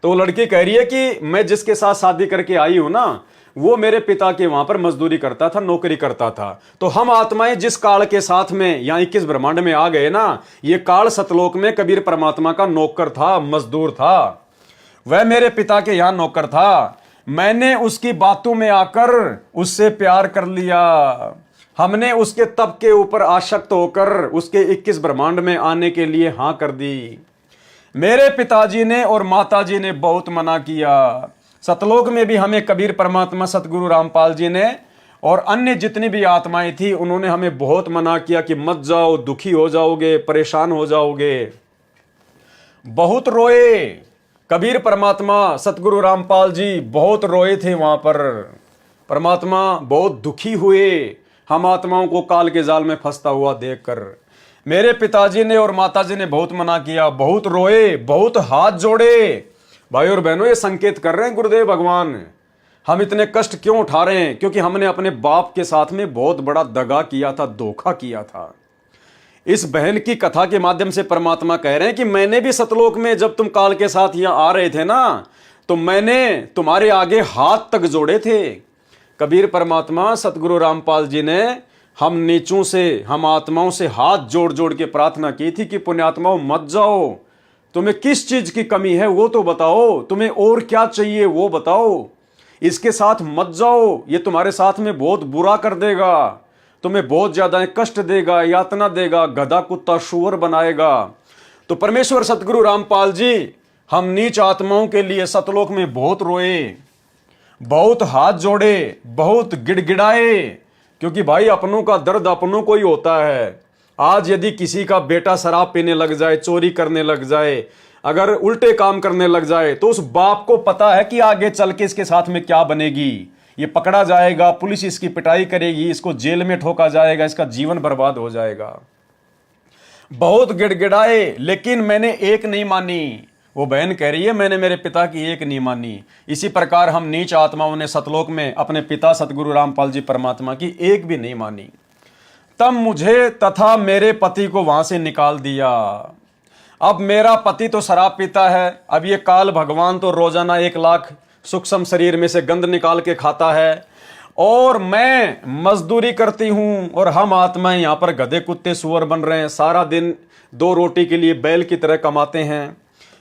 तो वो लड़की कह रही है कि मैं जिसके साथ शादी करके आई हूं ना, वो मेरे पिता के वहां पर मजदूरी करता था, नौकरी करता था। तो हम आत्माएं जिस काल के साथ में यहां 21 ब्रह्मांड में आ गए ना, ये काल सतलोक में कबीर परमात्मा का नौकर था, मजदूर था। वह मेरे पिता के यहां नौकर था। मैंने उसकी बातों में आकर उससे प्यार कर लिया। हमने उसके तप के ऊपर आसक्त होकर उसके 21 ब्रह्मांड में आने के लिए हां कर दी। मेरे पिताजी ने और माताजी ने बहुत मना किया। सतलोक में भी हमें कबीर परमात्मा सतगुरु रामपाल जी ने और अन्य जितनी भी आत्माएं थी, उन्होंने हमें बहुत मना किया कि मत जाओ, दुखी हो जाओगे, परेशान हो जाओगे। बहुत रोए कबीर परमात्मा सतगुरु रामपाल जी, बहुत रोए थे वहां पर। परमात्मा बहुत दुखी हुए हम आत्माओं को काल के जाल में फंसता हुआ देखकर। मेरे पिताजी ने और माताजी ने बहुत मना किया, बहुत रोए, बहुत हाथ जोड़े। भाई और बहनों, ये संकेत कर रहे हैं गुरुदेव भगवान, हम इतने कष्ट क्यों उठा रहे हैं? क्योंकि हमने अपने बाप के साथ में बहुत बड़ा दगा किया था, धोखा किया था। इस बहन की कथा के माध्यम से परमात्मा कह रहे हैं कि मैंने भी सतलोक में जब तुम काल के साथ यहां आ रहे थे ना, तो मैंने तुम्हारे आगे हाथ तक जोड़े थे। कबीर परमात्मा सतगुरु रामपाल जी ने हम नीचों से, हम आत्माओं से हाथ जोड़ जोड़ के प्रार्थना की थी कि पुण्यात्माओं मत जाओ, तुम्हें किस चीज की कमी है वो तो बताओ, तुम्हें और क्या चाहिए वो बताओ, इसके साथ मत जाओ, ये तुम्हारे साथ में बहुत बुरा कर देगा, तुम्हें बहुत ज्यादा कष्ट देगा, यातना देगा, गधा कुत्ता शुअर बनाएगा। तो परमेश्वर सतगुरु रामपाल जी हम नीच आत्माओं के लिए सतलोक में बहुत रोए, बहुत हाथ जोड़े, बहुत गिड़गिड़ाए, क्योंकि भाई अपनों का दर्द अपनों को ही होता है। आज यदि किसी का बेटा शराब पीने लग जाए, चोरी करने लग जाए, अगर उल्टे काम करने लग जाए, तो उस बाप को पता है कि आगे चल के इसके साथ में क्या बनेगी। ये पकड़ा जाएगा, पुलिस इसकी पिटाई करेगी, इसको जेल में ठोका जाएगा, इसका जीवन बर्बाद हो जाएगा। बहुत गिड़गिड़ाए, लेकिन मैंने एक नहीं मानी। वो बहन कह रही है मैंने मेरे पिता की एक नहीं मानी। इसी प्रकार हम नीच आत्माओं ने सतलोक में अपने पिता सतगुरु रामपाल जी परमात्मा की एक भी नहीं मानी। तब मुझे तथा मेरे पति को वहां से निकाल दिया। अब मेरा पति तो शराब पीता है, अब ये काल भगवान तो रोजाना 1 लाख सूक्ष्म शरीर में से गंध निकाल के खाता है, और मैं मजदूरी करती हूं, और हम आत्माएं यहां पर गधे कुत्ते सुअर बन रहे हैं, सारा दिन 2 रोटी के लिए बैल की तरह कमाते हैं।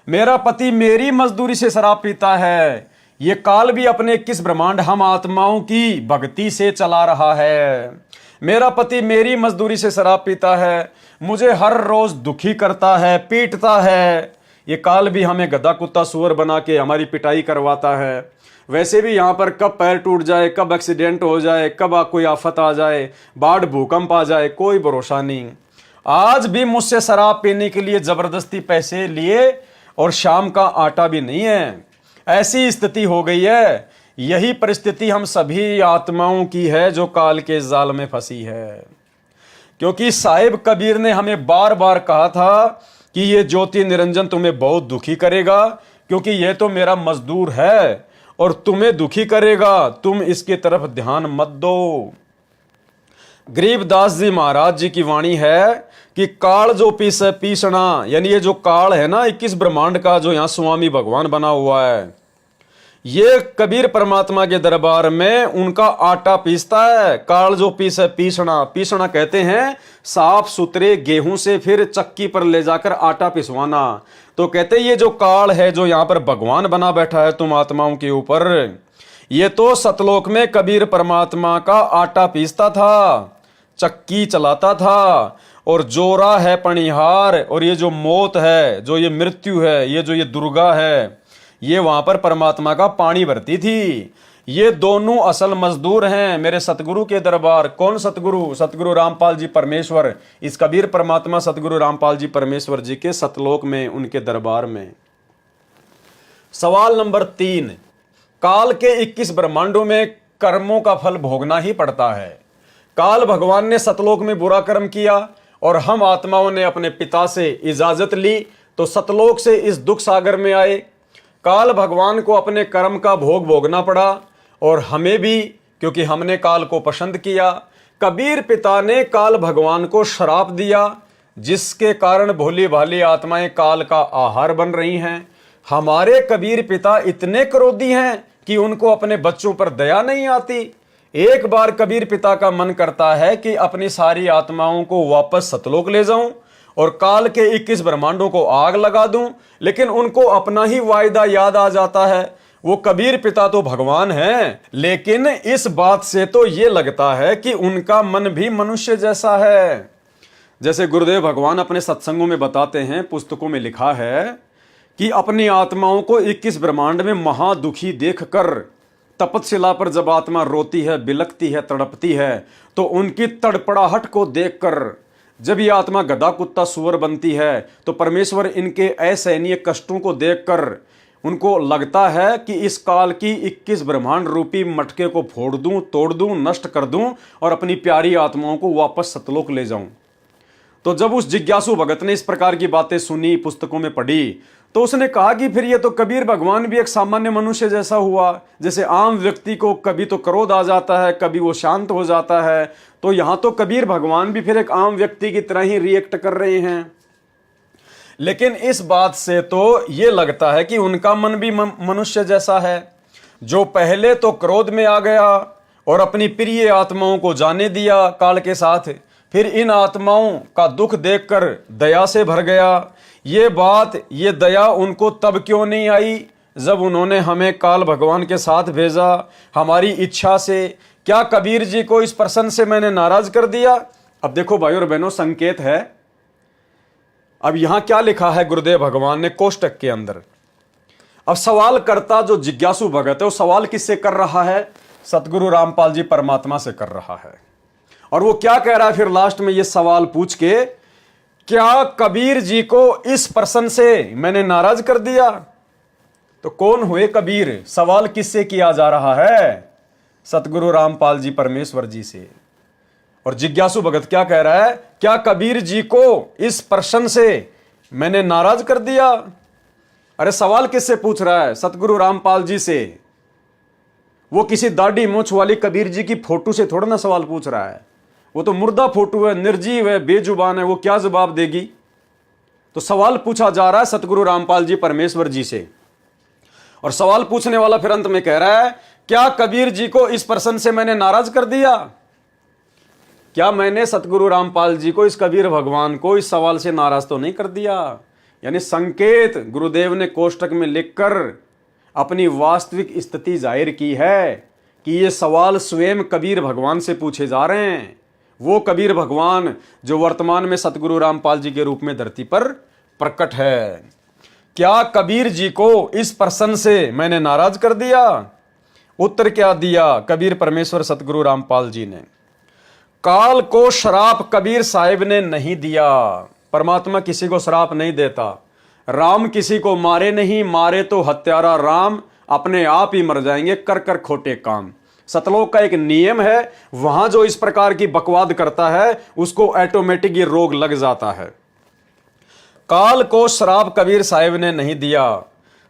मेरा पति मेरी मजदूरी से शराब पीता है। ये काल भी अपने 21 ब्रह्मांड हम आत्माओं की भक्ति से चला रहा है। मेरा पति मेरी मजदूरी से शराब पीता है, मुझे हर रोज दुखी करता है, पीटता है। ये काल भी हमें गधा कुत्ता सुअर बना के हमारी पिटाई करवाता है। वैसे भी यहाँ पर कब पैर टूट जाए, कब एक्सीडेंट हो जाए, कब कोई आफत आ जाए, बाढ़ भूकंप आ जाए, कोई भरोसा नहीं। आज भी मुझसे शराब पीने के लिए जबरदस्ती पैसे लिए और शाम का आटा भी नहीं है। ऐसी स्थिति हो गई है। यही परिस्थिति हम सभी आत्माओं की है जो काल के जाल में फंसी है। क्योंकि साहिब कबीर ने हमें बार बार कहा था कि ये ज्योति निरंजन तुम्हें बहुत दुखी करेगा, क्योंकि ये तो मेरा मजदूर है और तुम्हें दुखी करेगा, तुम इसकी तरफ ध्यान मत दो। गरीबदास जी महाराज जी की वाणी है कि काल जो पीस पीसना, यानी ये जो काल है ना 21 ब्रह्मांड का जो यहाँ स्वामी भगवान बना हुआ है, ये कबीर परमात्मा के दरबार में उनका आटा पीसता है। काल जो पीसना, पीसना कहते हैं साफ सुथरे गेहूं से फिर चक्की पर ले जाकर आटा पिसवाना। तो कहते हैं ये जो काल है जो यहाँ पर भगवान बना बैठा है तुम आत्माओं के ऊपर, ये तो सतलोक में कबीर परमात्मा का आटा पीसता था, चक्की चलाता था, और जोरा है पणिहार, और ये जो मौत है, जो ये मृत्यु है, ये जो ये दुर्गा है, ये वहां पर परमात्मा का पानी भरती थी। ये दोनों असल मजदूर हैं मेरे सतगुरु के दरबार। कौन सतगुरु? सतगुरु रामपाल जी परमेश्वर। इस कबीर परमात्मा सतगुरु रामपाल जी परमेश्वर जी के सतलोक में, उनके दरबार में। सवाल नंबर 3, काल के 21 ब्रह्मांडों में कर्मों का फल भोगना ही पड़ता है। काल भगवान ने सतलोक में बुरा कर्म किया और हम आत्माओं ने अपने पिता से इजाजत ली तो सतलोक से इस दुख सागर में आए। काल भगवान को अपने कर्म का भोग भोगना पड़ा और हमें भी, क्योंकि हमने काल को पसंद किया। कबीर पिता ने काल भगवान को श्राप दिया, जिसके कारण भोली भाली आत्माएं काल का आहार बन रही हैं। हमारे कबीर पिता इतने क्रोधी हैं कि उनको अपने बच्चों पर दया नहीं आती। एक बार कबीर पिता का मन करता है कि अपनी सारी आत्माओं को वापस सतलोक ले जाऊं और काल के 21 ब्रह्मांडों को आग लगा दूं, लेकिन उनको अपना ही वायदा याद आ जाता है। वो कबीर पिता तो भगवान हैं, लेकिन इस बात से तो ये लगता है कि उनका मन भी मनुष्य जैसा है। जैसे गुरुदेव भगवान अपने सत्संगों में बताते हैं, पुस्तकों में लिखा है कि अपनी आत्माओं को 21 ब्रह्मांड में महादुखी देखकर तपतशिला पर जब आत्मा रोती है, बिलखती है, तड़पती है, तो उनकी तड़पड़ाहट को देखकर जब ये आत्मा गधा कुत्ता सुअर बनती है तो परमेश्वर इनके असहनीय कष्टों को देखकर उनको लगता है कि इस काल की 21 ब्रह्मांड रूपी मटके को फोड़ दूं, तोड़ दूं, नष्ट कर दूं और अपनी प्यारी आत्माओं को वापस सतलोक ले जाऊं। तो जब उस जिज्ञासु भगत ने इस प्रकार की बातें सुनी, पुस्तकों में पढ़ी, तो उसने कहा कि फिर ये तो कबीर भगवान भी एक सामान्य मनुष्य जैसा हुआ। जैसे आम व्यक्ति को कभी तो क्रोध आ जाता है, कभी वो शांत हो जाता है, तो यहाँ तो कबीर भगवान भी फिर एक आम व्यक्ति की तरह ही रिएक्ट कर रहे हैं। लेकिन इस बात से तो ये लगता है कि उनका मन भी मनुष्य जैसा है, जो पहले तो क्रोध में आ गया और अपनी प्रिय आत्माओं को जाने दिया काल के साथ, फिर इन आत्माओं का दुख देखकर दया से भर गया। ये बात, ये दया उनको तब क्यों नहीं आई जब उन्होंने हमें काल भगवान के साथ भेजा हमारी इच्छा से? क्या कबीर जी को इस प्रश्न से मैंने नाराज कर दिया? अब देखो भाई और बहनों, संकेत है। अब यहां क्या लिखा है गुरुदेव भगवान ने कोष्टक के अंदर। अब सवाल करता जो जिज्ञासु भगत है वो सवाल किससे कर रहा है? सतगुरु रामपाल जी परमात्मा से कर रहा है। और वो क्या कह रहा है फिर लास्ट में ये सवाल पूछ के, क्या कबीर जी को इस प्रश्न से मैंने नाराज कर दिया? तो कौन हुए कबीर? सवाल किससे किया जा रहा है? सतगुरु रामपाल जी परमेश्वर जी से। और जिज्ञासु भगत क्या कह रहा है? क्या कबीर जी को इस प्रश्न से मैंने नाराज कर दिया? अरे सवाल किससे पूछ रहा है? सतगुरु रामपाल जी से। वो किसी दाढ़ी मूंछ वाली कबीर जी की फोटो से थोड़ा ना सवाल पूछ रहा है। वो तो मुर्दा फोटो है, निर्जीव है, बेजुबान है, वो क्या जवाब देगी। तो सवाल पूछा जा रहा है सतगुरु रामपाल जी परमेश्वर जी से, और सवाल पूछने वाला फिर अंत में कह रहा है, क्या कबीर जी को इस प्रश्न से मैंने नाराज कर दिया? क्या मैंने सतगुरु रामपाल जी को, इस कबीर भगवान को इस सवाल से नाराज तो नहीं कर दिया? यानी संकेत गुरुदेव ने कोष्टक में लिखकर अपनी वास्तविक स्थिति जाहिर की है कि ये सवाल स्वयं कबीर भगवान से पूछे जा रहे हैं। वो कबीर भगवान जो वर्तमान में सतगुरु रामपाल जी के रूप में धरती पर प्रकट है। क्या कबीर जी को इस प्रश्न से मैंने नाराज कर दिया? उत्तर क्या दिया कबीर परमेश्वर सतगुरु रामपाल जी ने? काल को श्राप कबीर साहिब ने नहीं दिया। परमात्मा किसी को श्राप नहीं देता। राम किसी को मारे नहीं, मारे तो हत्यारा राम अपने आप ही मर जाएंगे कर कर खोटे काम। सतलोक का एक नियम है, वहां जो इस प्रकार की बकवाद करता है उसको ऑटोमेटिक ये रोग लग जाता है। काल को श्राप कबीर साहिब ने नहीं दिया।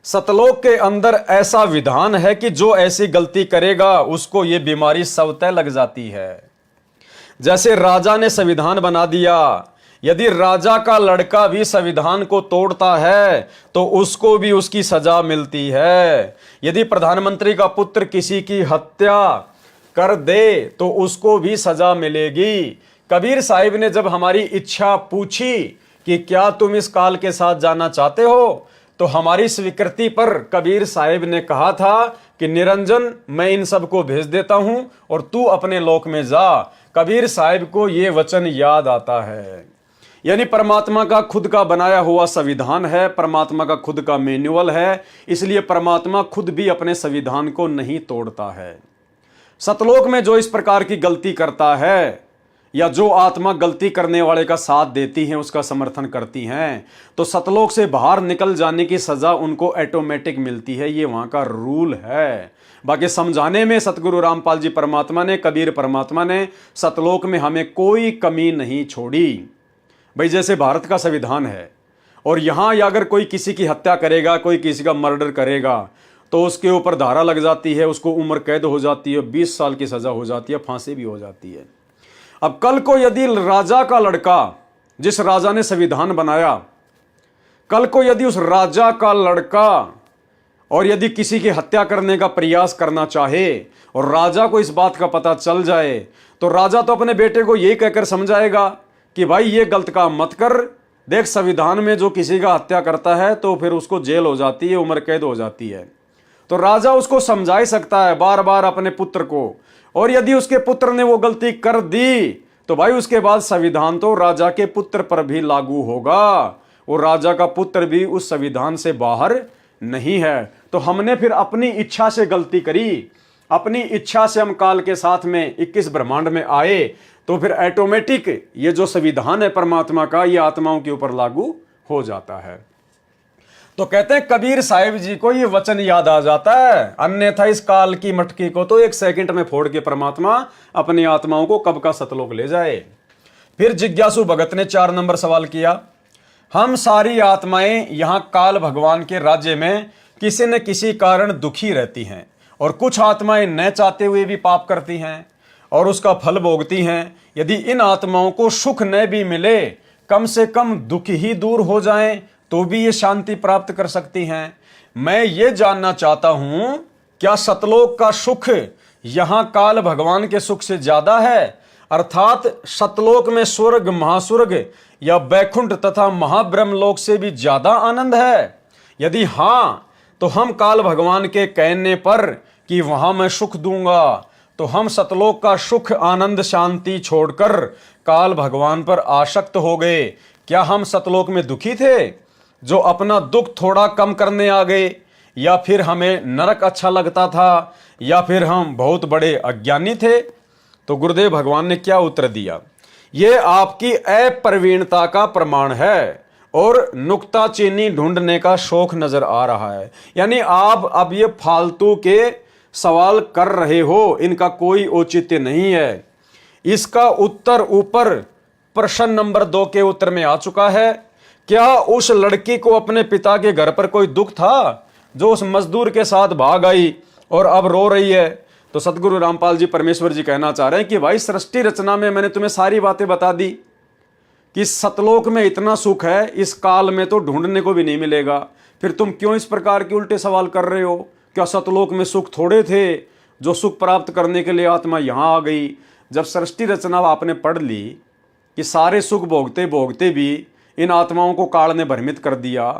सतलोक के अंदर ऐसा विधान है कि जो ऐसी गलती करेगा उसको ये बीमारी स्वतः लग जाती है। जैसे राजा ने संविधान बना दिया, यदि राजा का लड़का भी संविधान को तोड़ता है तो उसको भी उसकी सजा मिलती है। यदि प्रधानमंत्री का पुत्र किसी की हत्या कर दे तो उसको भी सजा मिलेगी। कबीर साहिब ने जब हमारी इच्छा पूछी कि क्या तुम इस काल के साथ जाना चाहते हो, तो हमारी स्वीकृति पर कबीर साहिब ने कहा था कि निरंजन मैं इन सबको भेज देता हूं और तू अपने लोक में जा। कबीर साहिब को यह वचन याद आता है। यानी परमात्मा का खुद का बनाया हुआ संविधान है, परमात्मा का खुद का मैन्युअल है, इसलिए परमात्मा खुद भी अपने संविधान को नहीं तोड़ता है। सतलोक में जो इस प्रकार की गलती करता है या जो आत्मा गलती करने वाले का साथ देती है, उसका समर्थन करती हैं, तो सतलोक से बाहर निकल जाने की सजा उनको ऑटोमेटिक मिलती है। ये वहां का रूल है। बाकी समझाने में सतगुरु रामपाल जी परमात्मा ने, कबीर परमात्मा ने सतलोक में हमें कोई कमी नहीं छोड़ी। भाई जैसे भारत का संविधान है और यहां अगर कोई किसी की हत्या करेगा, कोई किसी का मर्डर करेगा तो उसके ऊपर धारा लग जाती है, उसको उम्र कैद हो जाती है, 20 साल की सजा हो जाती है, फांसी भी हो जाती है। अब कल को यदि राजा का लड़का, जिस राजा ने संविधान बनाया, कल को यदि उस राजा का लड़का और यदि किसी की हत्या करने का प्रयास करना चाहे और राजा को इस बात का पता चल जाए, तो राजा तो अपने बेटे को यही कहकर समझाएगा कि भाई ये गलत काम मत कर। देख संविधान में जो किसी का हत्या करता है तो फिर उसको जेल हो जाती है, उम्र कैद हो जाती है। तो राजा उसको समझा ही सकता है बार बार अपने पुत्र को, और यदि उसके पुत्र ने वो गलती कर दी तो भाई उसके बाद संविधान तो राजा के पुत्र पर भी लागू होगा और राजा का पुत्र भी उस संविधान से बाहर नहीं है। तो हमने फिर अपनी इच्छा से गलती करी, अपनी इच्छा से हम काल के साथ में 21 ब्रह्मांड में आए, तो फिर ऑटोमेटिक ये जो संविधान है परमात्मा का, ये आत्माओं के ऊपर लागू हो जाता है। तो कहते हैं कबीर साहिब जी को ये वचन याद आ जाता है, अन्यथा इस काल की मटकी को तो 1 सेकंड में फोड़ के परमात्मा अपनी आत्माओं को कब का सतलोक ले जाए। फिर जिज्ञासु भगत ने 4 नंबर सवाल किया, हम सारी आत्माएं यहां काल भगवान के राज्य में किसी न किसी कारण दुखी रहती हैं और कुछ आत्माएं न चाहते हुए भी पाप करती हैं और उसका फल भोगती हैं। यदि इन आत्माओं को सुख न भी मिले, कम से कम दुख ही दूर हो जाएं, तो भी ये शांति प्राप्त कर सकती हैं। मैं ये जानना चाहता हूं, क्या सतलोक का सुख यहां काल भगवान के सुख से ज्यादा है? अर्थात सतलोक में स्वर्ग, महास्वर्ग या बैकुंठ तथा महाब्रह्म लोक से भी ज्यादा आनंद है? यदि हां, तो हम काल भगवान के कहने पर कि वहां मैं सुख दूंगा, तो हम सतलोक का सुख, आनंद, शांति छोड़कर काल भगवान पर आसक्त हो गए। क्या हम सतलोक में दुखी थे जो अपना दुख थोड़ा कम करने आ गए, या फिर हमें नरक अच्छा लगता था, या फिर हम बहुत बड़े अज्ञानी थे? तो गुरुदेव भगवान ने क्या उत्तर दिया, ये आपकी अप्रवीणता का प्रमाण है और नुक्ताचीनी ढूंढने का शौक नजर आ रहा है। यानी आप अब ये फालतू के सवाल कर रहे हो, इनका कोई औचित्य नहीं है। इसका उत्तर ऊपर प्रश्न नंबर 2 के उत्तर में आ चुका है। क्या उस लड़की को अपने पिता के घर पर कोई दुख था जो उस मजदूर के साथ भाग आई और अब रो रही है? तो सतगुरु रामपाल जी परमेश्वर जी कहना चाह रहे हैं कि भाई सृष्टि रचना में मैंने तुम्हें सारी बातें बता दी कि सतलोक में इतना सुख है, इस काल में तो ढूंढने को भी नहीं मिलेगा। फिर तुम क्यों इस प्रकार के उल्टे सवाल कर रहे हो? क्या सतलोक में सुख थोड़े थे जो सुख प्राप्त करने के लिए आत्मा यहाँ आ गई? जब सृष्टि रचना आपने पढ़ ली कि सारे सुख भोगते भोगते भी इन आत्माओं को काल ने भ्रमित कर दिया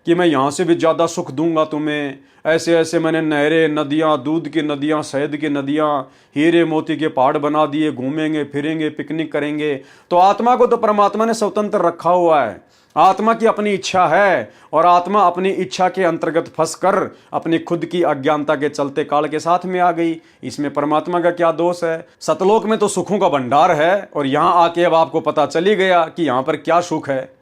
कि मैं यहाँ से भी ज़्यादा सुख दूंगा तुम्हें, ऐसे ऐसे मैंने नहरें, नदियाँ, दूध की नदियाँ, शहद की नदियाँ, हीरे मोती के पहाड़ बना दिए, घूमेंगे फिरेंगे पिकनिक करेंगे। तो आत्मा को तो परमात्मा ने स्वतंत्र रखा हुआ है, आत्मा की अपनी इच्छा है, और आत्मा अपनी इच्छा के अंतर्गत फंसकर अपनी खुद की अज्ञानता के चलते काल के साथ में आ गई। इसमें परमात्मा का क्या दोष है? सतलोक में तो सुखों का भंडार है, और यहाँ आके अब आपको पता चली गया कि यहाँ पर क्या सुख है।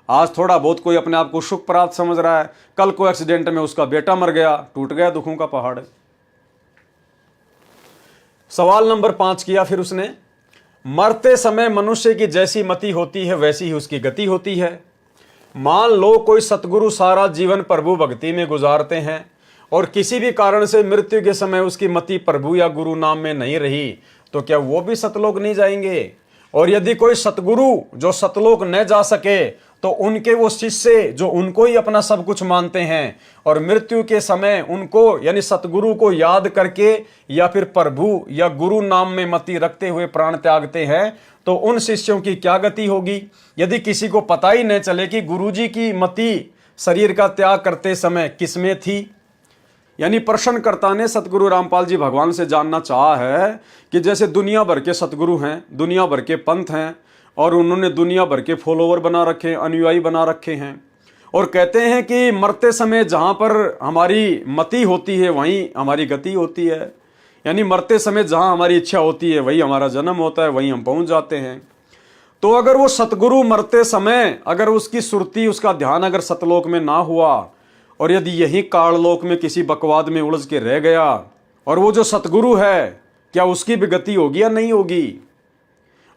आज थोड़ा बहुत कोई अपने आप को सुख प्राप्त समझ रहा है, कल को एक्सीडेंट में उसका बेटा मर गया, टूट गया दुखों का पहाड़। सवाल नंबर 5 किया फिर उसने, मरते समय मनुष्य की जैसी मति होती है वैसी ही उसकी गति होती है। मान लो कोई सतगुरु सारा जीवन प्रभु भक्ति में गुजारते हैं और किसी भी कारण से मृत्यु के समय उसकी मति प्रभु या गुरु नाम में नहीं रही, तो क्या वो भी सतलोक नहीं जाएंगे? और यदि कोई सतगुरु जो सतलोक न जा सके तो उनके वो शिष्य जो उनको ही अपना सब कुछ मानते हैं और मृत्यु के समय उनको यानी सतगुरु को याद करके या फिर प्रभु या गुरु नाम में मति रखते हुए प्राण त्यागते हैं, तो उन शिष्यों की क्या गति होगी? यदि किसी को पता ही न चले कि गुरुजी की मति शरीर का त्याग करते समय किसमें थी। यानी प्रश्नकर्ता ने सतगुरु रामपाल जी भगवान से जानना चाहा है कि जैसे दुनिया भर के सतगुरु हैं, दुनिया भर के पंथ हैं, और उन्होंने दुनिया भर के फॉलोवर बना रखे हैं, अनुयायी बना रखे हैं, और कहते हैं कि मरते समय जहाँ पर हमारी मति होती है वहीं हमारी गति होती है। यानी मरते समय जहाँ हमारी इच्छा होती है वही हमारा जन्म होता है, वहीं हम पहुँच जाते हैं। तो अगर वो सतगुरु मरते समय अगर उसकी सुरती उसका ध्यान अगर सतलोक में ना हुआ और यदि यही काललोक में किसी बकवाद में उलझ के रह गया, और वो जो सतगुरु है क्या उसकी भी गति होगी या नहीं होगी?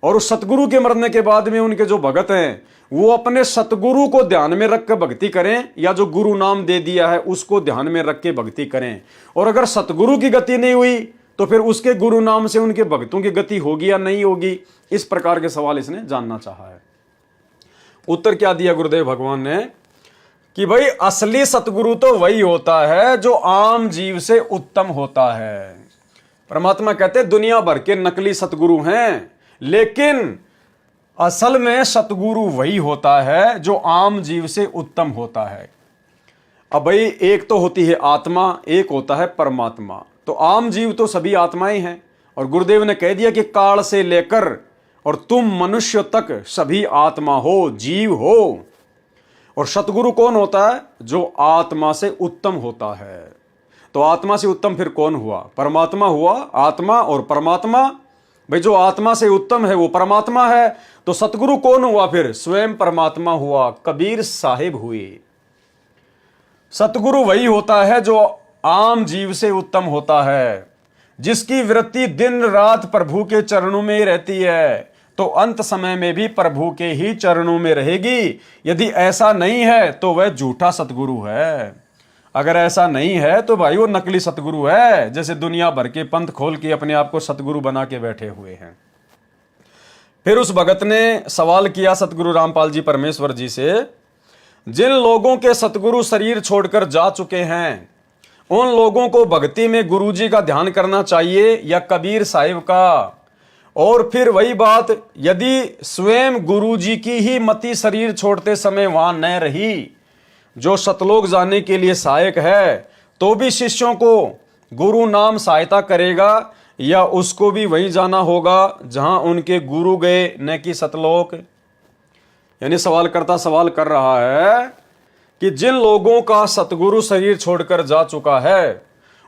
और उस सतगुरु के मरने के बाद में उनके जो भगत हैं वो अपने सतगुरु को ध्यान में रख कर भक्ति करें या जो गुरु नाम दे दिया है उसको ध्यान में रख के भक्ति करें। और अगर सतगुरु की गति नहीं हुई तो फिर उसके गुरु नाम से उनके भक्तों की गति होगी या नहीं होगी? इस प्रकार के सवाल इसने जानना चाहा है। उत्तर क्या दिया गुरुदेव भगवान ने कि भाई असली सतगुरु तो वही होता है जो आम जीव से उत्तम होता है। परमात्मा कहते दुनिया भर के नकली सतगुरु हैं, लेकिन असल में सतगुरु वही होता है जो आम जीव से उत्तम होता है। अब भाई एक तो होती है आत्मा, एक होता है परमात्मा। तो आम जीव तो सभी आत्माएं हैं, और गुरुदेव ने कह दिया कि काल से लेकर और तुम मनुष्य तक सभी आत्मा हो, जीव हो। और सतगुरु कौन होता है? जो आत्मा से उत्तम होता है। तो आत्मा से उत्तम फिर कौन हुआ? परमात्मा हुआ। आत्मा और परमात्मा, भाई जो आत्मा से उत्तम है वो परमात्मा है। तो सतगुरु कौन हुआ? फिर स्वयं परमात्मा हुआ, कबीर साहिब हुए। सतगुरु वही होता है जो आम जीव से उत्तम होता है, जिसकी वृत्ति दिन रात प्रभु के चरणों में ही रहती है, तो अंत समय में भी प्रभु के ही चरणों में रहेगी। यदि ऐसा नहीं है तो वह झूठा सतगुरु है। अगर ऐसा नहीं है तो भाई वो नकली सतगुरु है, जैसे दुनिया भर के पंथ खोल के अपने आप को सतगुरु बना के बैठे हुए हैं। फिर उस भगत ने सवाल किया सतगुरु रामपाल जी परमेश्वर जी से, जिन लोगों के सतगुरु शरीर छोड़कर जा चुके हैं उन लोगों को भक्ति में गुरुजी का ध्यान करना चाहिए या कबीर साहिब का? और फिर वही बात, यदि स्वयं गुरुजी की ही मति शरीर छोड़ते समय वहां न रही जो सतलोक जाने के लिए सहायक है, तो भी शिष्यों को गुरु नाम सहायता करेगा या उसको भी वहीं जाना होगा जहां उनके गुरु गए, न कि सतलोक? यानी सवालकर्ता सवाल कर रहा है कि जिन लोगों का सतगुरु शरीर छोड़कर जा चुका है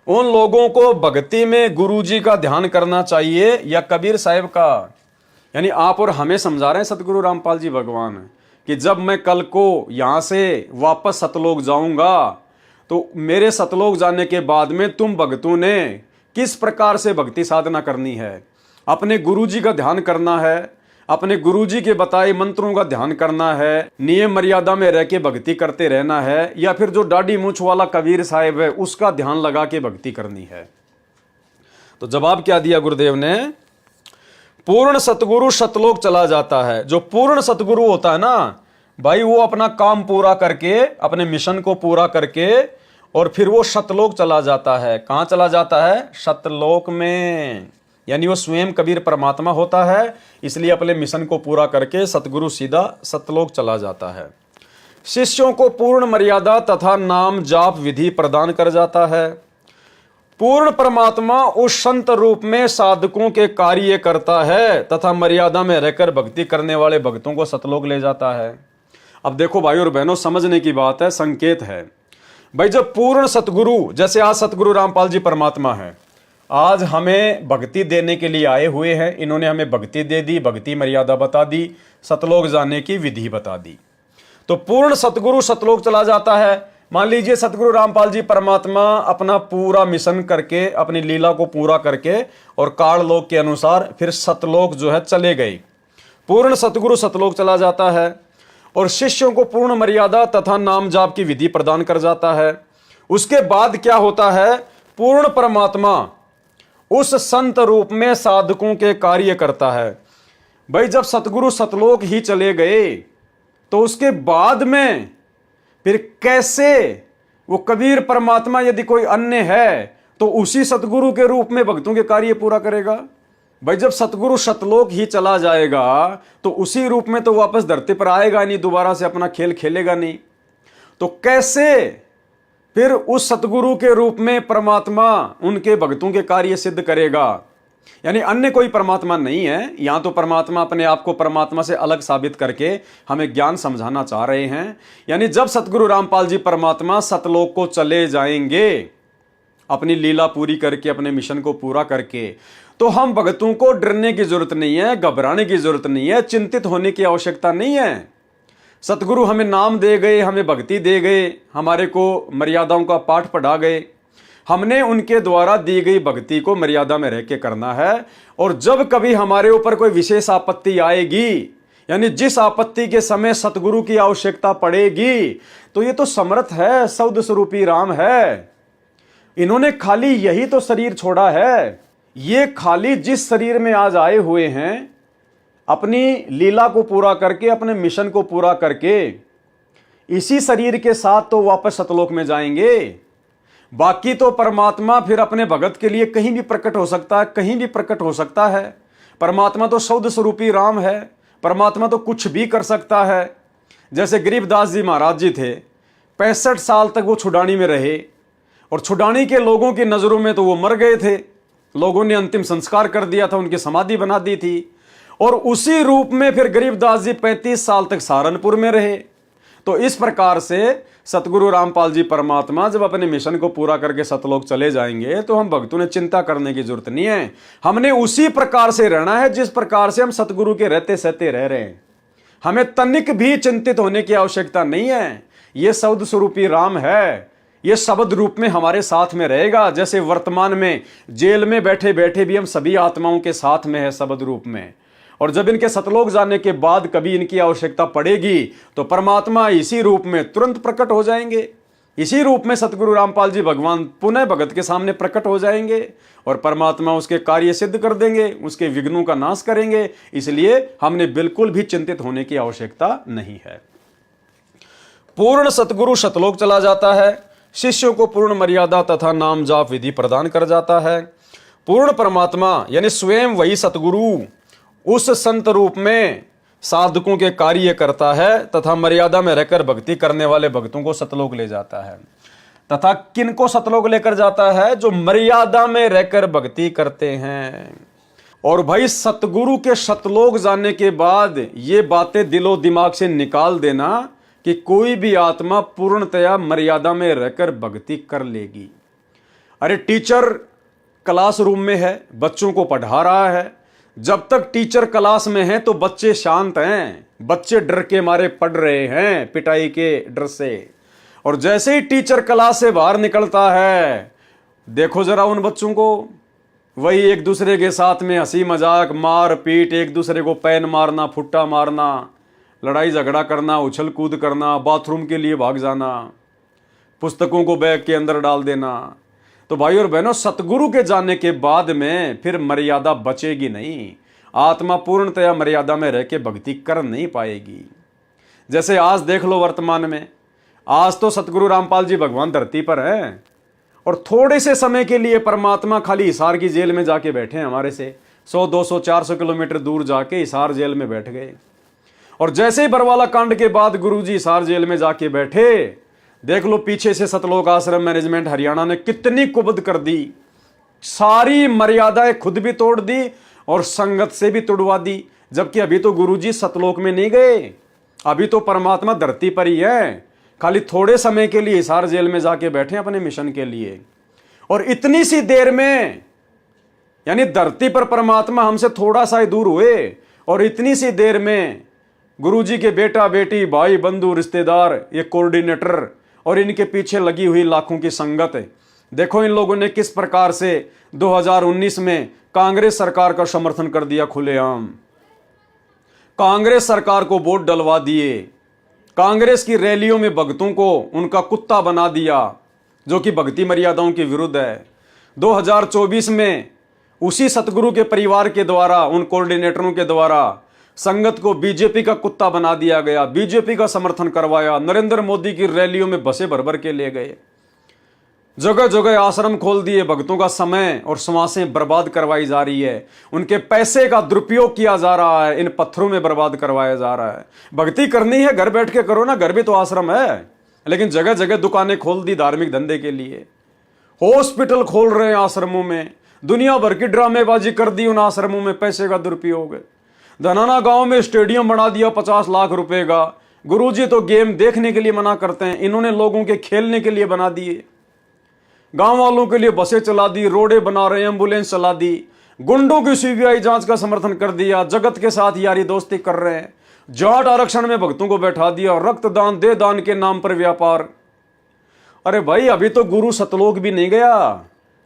उन लोगों को भक्ति में गुरुजी का ध्यान करना चाहिए या कबीर साहिब का? यानी आप और हमें समझा रहे हैं सतगुरु रामपाल जी भगवान कि जब मैं कल को यहाँ से वापस सतलोक जाऊंगा तो मेरे सतलोक जाने के बाद में तुम भक्तों ने किस प्रकार से भक्ति साधना करनी है। अपने गुरुजी का ध्यान करना है, अपने गुरुजी के बताए मंत्रों का ध्यान करना है, नियम मर्यादा में रह के भक्ति करते रहना है, या फिर जो दाढ़ी मूछ वाला कबीर साहिब है उसका ध्यान लगा के भक्ति करनी है। तो तो जवाब क्या दिया गुरुदेव ने? पूर्ण सतगुरु सतलोक चला जाता है। जो पूर्ण सतगुरु होता है ना भाई, वो अपना काम पूरा करके, अपने मिशन को पूरा करके और फिर वो सतलोक चला जाता है। कहां चला जाता है? सतलोक में। यानी वो स्वयं कबीर परमात्मा होता है, इसलिए अपने मिशन को पूरा करके सतगुरु सीधा सतलोक चला जाता है। शिष्यों को पूर्ण मर्यादा तथा नाम जाप विधि प्रदान कर जाता है। पूर्ण परमात्मा उस संत रूप में साधकों के कार्य करता है तथा मर्यादा में रहकर भक्ति करने वाले भक्तों को सतलोक ले जाता है। अब देखो भाई और बहनों, समझने की बात है, संकेत है भाई। जब पूर्ण सतगुरु, जैसे आज सतगुरु रामपाल जी परमात्मा है, आज हमें भक्ति देने के लिए आए हुए हैं। इन्होंने हमें भक्ति दे दी, भक्ति मर्यादा बता दी, सतलोक जाने की विधि बता दी। तो पूर्ण सतगुरु सतलोक चला जाता है। मान लीजिए सतगुरु रामपाल जी परमात्मा अपना पूरा मिशन करके, अपनी लीला को पूरा करके और काल लोक के अनुसार फिर सतलोक जो है चले गए। पूर्ण सतगुरु सतलोक चला जाता है और शिष्यों को पूर्ण मर्यादा तथा नाम जाप की विधि प्रदान कर जाता है। उसके बाद क्या होता है? पूर्ण परमात्मा उस संत रूप में साधकों के कार्य करता है। भाई जब सतगुरु सतलोक ही चले गए तो उसके बाद में फिर कैसे वो कबीर परमात्मा, यदि कोई अन्य है तो उसी सतगुरु के रूप में भक्तों के कार्य पूरा करेगा? भाई जब सतगुरु सतलोक ही चला जाएगा तो उसी रूप में तो वापस धरती पर आएगा नहीं, दोबारा से अपना खेल खेलेगा नहीं। तो कैसे फिर उस सतगुरु के रूप में परमात्मा उनके भक्तों के कार्य सिद्ध करेगा? यानी अन्य कोई परमात्मा नहीं है। यहां तो परमात्मा अपने आप को परमात्मा से अलग साबित करके हमें ज्ञान समझाना चाह रहे हैं। यानी जब सतगुरु रामपाल जी परमात्मा सतलोक को चले जाएंगे अपनी लीला पूरी करके, अपने मिशन को पूरा करके, तो हम भक्तों को डरने की जरूरत नहीं है, घबराने की जरूरत नहीं है, चिंतित होने की आवश्यकता नहीं है। सतगुरु हमें नाम दे गए, हमें भक्ति दे गए, हमारे को मर्यादाओं का पाठ पढ़ा गए। हमने उनके द्वारा दी गई भक्ति को मर्यादा में रह के करना है। और जब कभी हमारे ऊपर कोई विशेष आपत्ति आएगी, यानी जिस आपत्ति के समय सतगुरु की आवश्यकता पड़ेगी, तो ये तो समर्थ है, सौद स्वरूपी राम है। इन्होंने खाली यही तो शरीर छोड़ा है। ये खाली जिस शरीर में आज आए हुए हैं, अपनी लीला को पूरा करके, अपने मिशन को पूरा करके, इसी शरीर के साथ तो वापस सतलोक में जाएंगे। बाकी तो परमात्मा फिर अपने भगत के लिए कहीं भी प्रकट हो सकता है, कहीं भी प्रकट हो सकता है। परमात्मा तो सौद स्वरूपी राम है, परमात्मा तो कुछ भी कर सकता है। जैसे गरीबदास जी महाराज जी थे, 65 साल तक वो छुडानी में रहे और छुडानी के लोगों की नजरों में तो वो मर गए थे। लोगों ने अंतिम संस्कार कर दिया था, उनकी समाधि बना दी थी। और उसी रूप में फिर गरीबदास जी 35 साल तक सहारनपुर में रहे। तो इस प्रकार से सतगुरु रामपाल जी परमात्मा जब अपने मिशन को पूरा करके सतलोक चले जाएंगे तो हम भक्तों ने चिंता करने की जरूरत नहीं है। हमने उसी प्रकार से रहना है जिस प्रकार से हम सतगुरु के रहते सहते रह रहे हैं। हमें तनिक भी चिंतित होने की आवश्यकता नहीं है। यह सौद स्वरूपी राम है, यह शब्द रूप में हमारे साथ में रहेगा। जैसे वर्तमान में जेल में बैठे बैठे भी हम सभी आत्माओं के साथ में है शब्द रूप में, और जब इनके सतलोक जाने के बाद कभी इनकी आवश्यकता पड़ेगी तो परमात्मा इसी रूप में तुरंत प्रकट हो जाएंगे। इसी रूप में सतगुरु रामपाल जी भगवान पुनः भगत के सामने प्रकट हो जाएंगे और परमात्मा उसके कार्य सिद्ध कर देंगे, उसके विघ्नों का नाश करेंगे। इसलिए हमने बिल्कुल भी चिंतित होने की आवश्यकता नहीं है। पूर्ण सतगुरु सतलोक चला जाता है, शिष्यों को पूर्ण मर्यादा तथा नाम जाप विधि प्रदान कर जाता है। पूर्ण परमात्मा यानी स्वयं वही सतगुरु उस संत रूप में साधकों के कार्य करता है तथा मर्यादा में रहकर भक्ति करने वाले भक्तों को सतलोक ले जाता है। तथा किनको सतलोक लेकर जाता है? जो मर्यादा में रहकर भक्ति करते हैं। और भाई सतगुरु के सतलोक जाने के बाद ये बातें दिलो दिमाग से निकाल देना कि कोई भी आत्मा पूर्णतया मर्यादा में रहकर भक्ति कर लेगी। अरे टीचर क्लासरूम में है, बच्चों को पढ़ा रहा है। जब तक टीचर क्लास में है तो बच्चे शांत हैं, बच्चे डर के मारे पढ़ रहे हैं, पिटाई के डर से। और जैसे ही टीचर क्लास से बाहर निकलता है, देखो जरा उन बच्चों को, वही एक दूसरे के साथ में हंसी मजाक, मार पीट, एक दूसरे को पैन मारना, फुट्टा मारना, लड़ाई झगड़ा करना, उछल कूद करना, बाथरूम के लिए भाग जाना, पुस्तकों को बैग के अंदर डाल देना। तो भाई और बहनों, सतगुरु के जाने के बाद में फिर मर्यादा बचेगी नहीं। आत्मा पूर्णतया मर्यादा में रह के भक्ति कर नहीं पाएगी। जैसे आज देख लो वर्तमान में, आज तो सतगुरु रामपाल जी भगवान धरती पर हैं और थोड़े से समय के लिए परमात्मा खाली हिसार की जेल में जाके बैठे हैं। हमारे से 100, 200, 400 किलोमीटर दूर जाके हिसार जेल में बैठ गए। और जैसे ही बरवाला कांड के बाद गुरुजी हिसार जेल में जाके बैठे, देख लो पीछे से सतलोक आश्रम मैनेजमेंट हरियाणा ने कितनी कुबद कर दी। सारी मर्यादाएं खुद भी तोड़ दी और संगत से भी तुड़वा दी। जबकि अभी तो गुरुजी सतलोक में नहीं गए, अभी तो परमात्मा धरती पर ही है। खाली थोड़े समय के लिए हिसार जेल में जाके बैठे अपने मिशन के लिए। और इतनी सी देर में, यानी धरती पर परमात्मा हमसे थोड़ा सा ही दूर हुए और इतनी सी देर में गुरुजी के बेटा बेटी भाई बंधु रिश्तेदार, ये कोऑर्डिनेटर और इनके पीछे लगी हुई लाखों की संगत, देखो इन लोगों ने किस प्रकार से 2019 में कांग्रेस सरकार का समर्थन कर दिया खुलेआम। कांग्रेस सरकार को वोट डलवा दिए, कांग्रेस की रैलियों में भक्तों को उनका कुत्ता बना दिया, जो कि भक्ति मर्यादाओं के विरुद्ध है। 2024 में उसी सतगुरु के परिवार के द्वारा, उन कोऑर्डिनेटरों के द्वारा संगत को बीजेपी का कुत्ता बना दिया गया, बीजेपी का समर्थन करवाया, नरेंद्र मोदी की रैलियों में बसें भर भर के ले गए, जगह जगह आश्रम खोल दिए, भक्तों का समय और श्वासें बर्बाद करवाई जा रही है, उनके पैसे का दुरुपयोग किया जा रहा है, इन पत्थरों में बर्बाद करवाया जा रहा है। भक्ति करनी है घर बैठ के करो ना, घर भी तो आश्रम है, लेकिन जगह जगह दुकानें खोल दी धार्मिक धंधे के लिए, हॉस्पिटल खोल रहे हैं आश्रमों में, दुनिया भर की ड्रामेबाजी कर दी उन आश्रमों में, पैसे का दुरुपयोग। धनाना गांव में स्टेडियम बना दिया 50 लाख रुपए का। गुरुजी तो गेम देखने के लिए मना करते हैं, इन्होंने लोगों के खेलने के लिए बना दिए। गांव वालों के लिए बसें चला दी, रोडें बना रहे, एम्बुलेंस चला दी, गुंडों की सीबीआई जांच का समर्थन कर दिया, जगत के साथ यारी दोस्ती कर रहे हैं, जाट आरक्षण में भक्तों को बैठा दिया, रक्तदान दे दान के नाम पर व्यापार। अरे भाई, अभी तो गुरु सतलोक भी नहीं गया,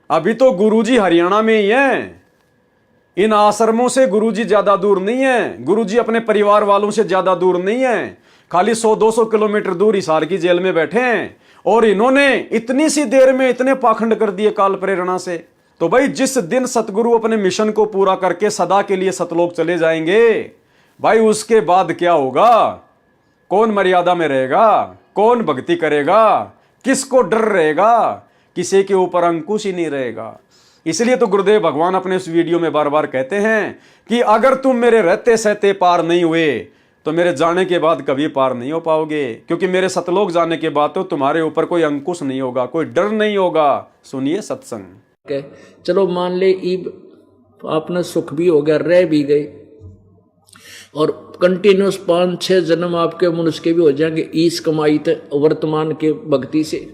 अभी तो गुरुजी हरियाणा में ही है। इन आश्रमों से गुरुजी ज्यादा दूर नहीं है, गुरुजी अपने परिवार वालों से ज्यादा दूर नहीं है, खाली 100-200 किलोमीटर दूर हिसार की जेल में बैठे हैं। और इन्होंने इतनी सी देर में इतने पाखंड कर दिए काल प्रेरणा से। तो भाई, जिस दिन सतगुरु अपने मिशन को पूरा करके सदा के लिए सतलोक चले जाएंगे, भाई उसके बाद क्या होगा? कौन मर्यादा में रहेगा? कौन भक्ति करेगा? किसको डर रहेगा? किसी के ऊपर अंकुश ही नहीं रहेगा। इसलिए तो गुरुदेव भगवान अपने इस वीडियो में बार बार कहते हैं कि अगर तुम मेरे रहते सहते पार नहीं हुए तो मेरे जाने के बाद कभी पार नहीं हो पाओगे, क्योंकि मेरे सतलोक जाने के बाद तो तुम्हारे ऊपर कोई अंकुश नहीं होगा, कोई डर नहीं होगा। सुनिए सत्संग। चलो मान ले ईब आपने सुख भी हो गया, रह भी गए, और कंटिन्यूस 5-6 जन्म आपके मनुष्य के भी हो जाएंगे ईस कमाई तक वर्तमान के भक्ति से।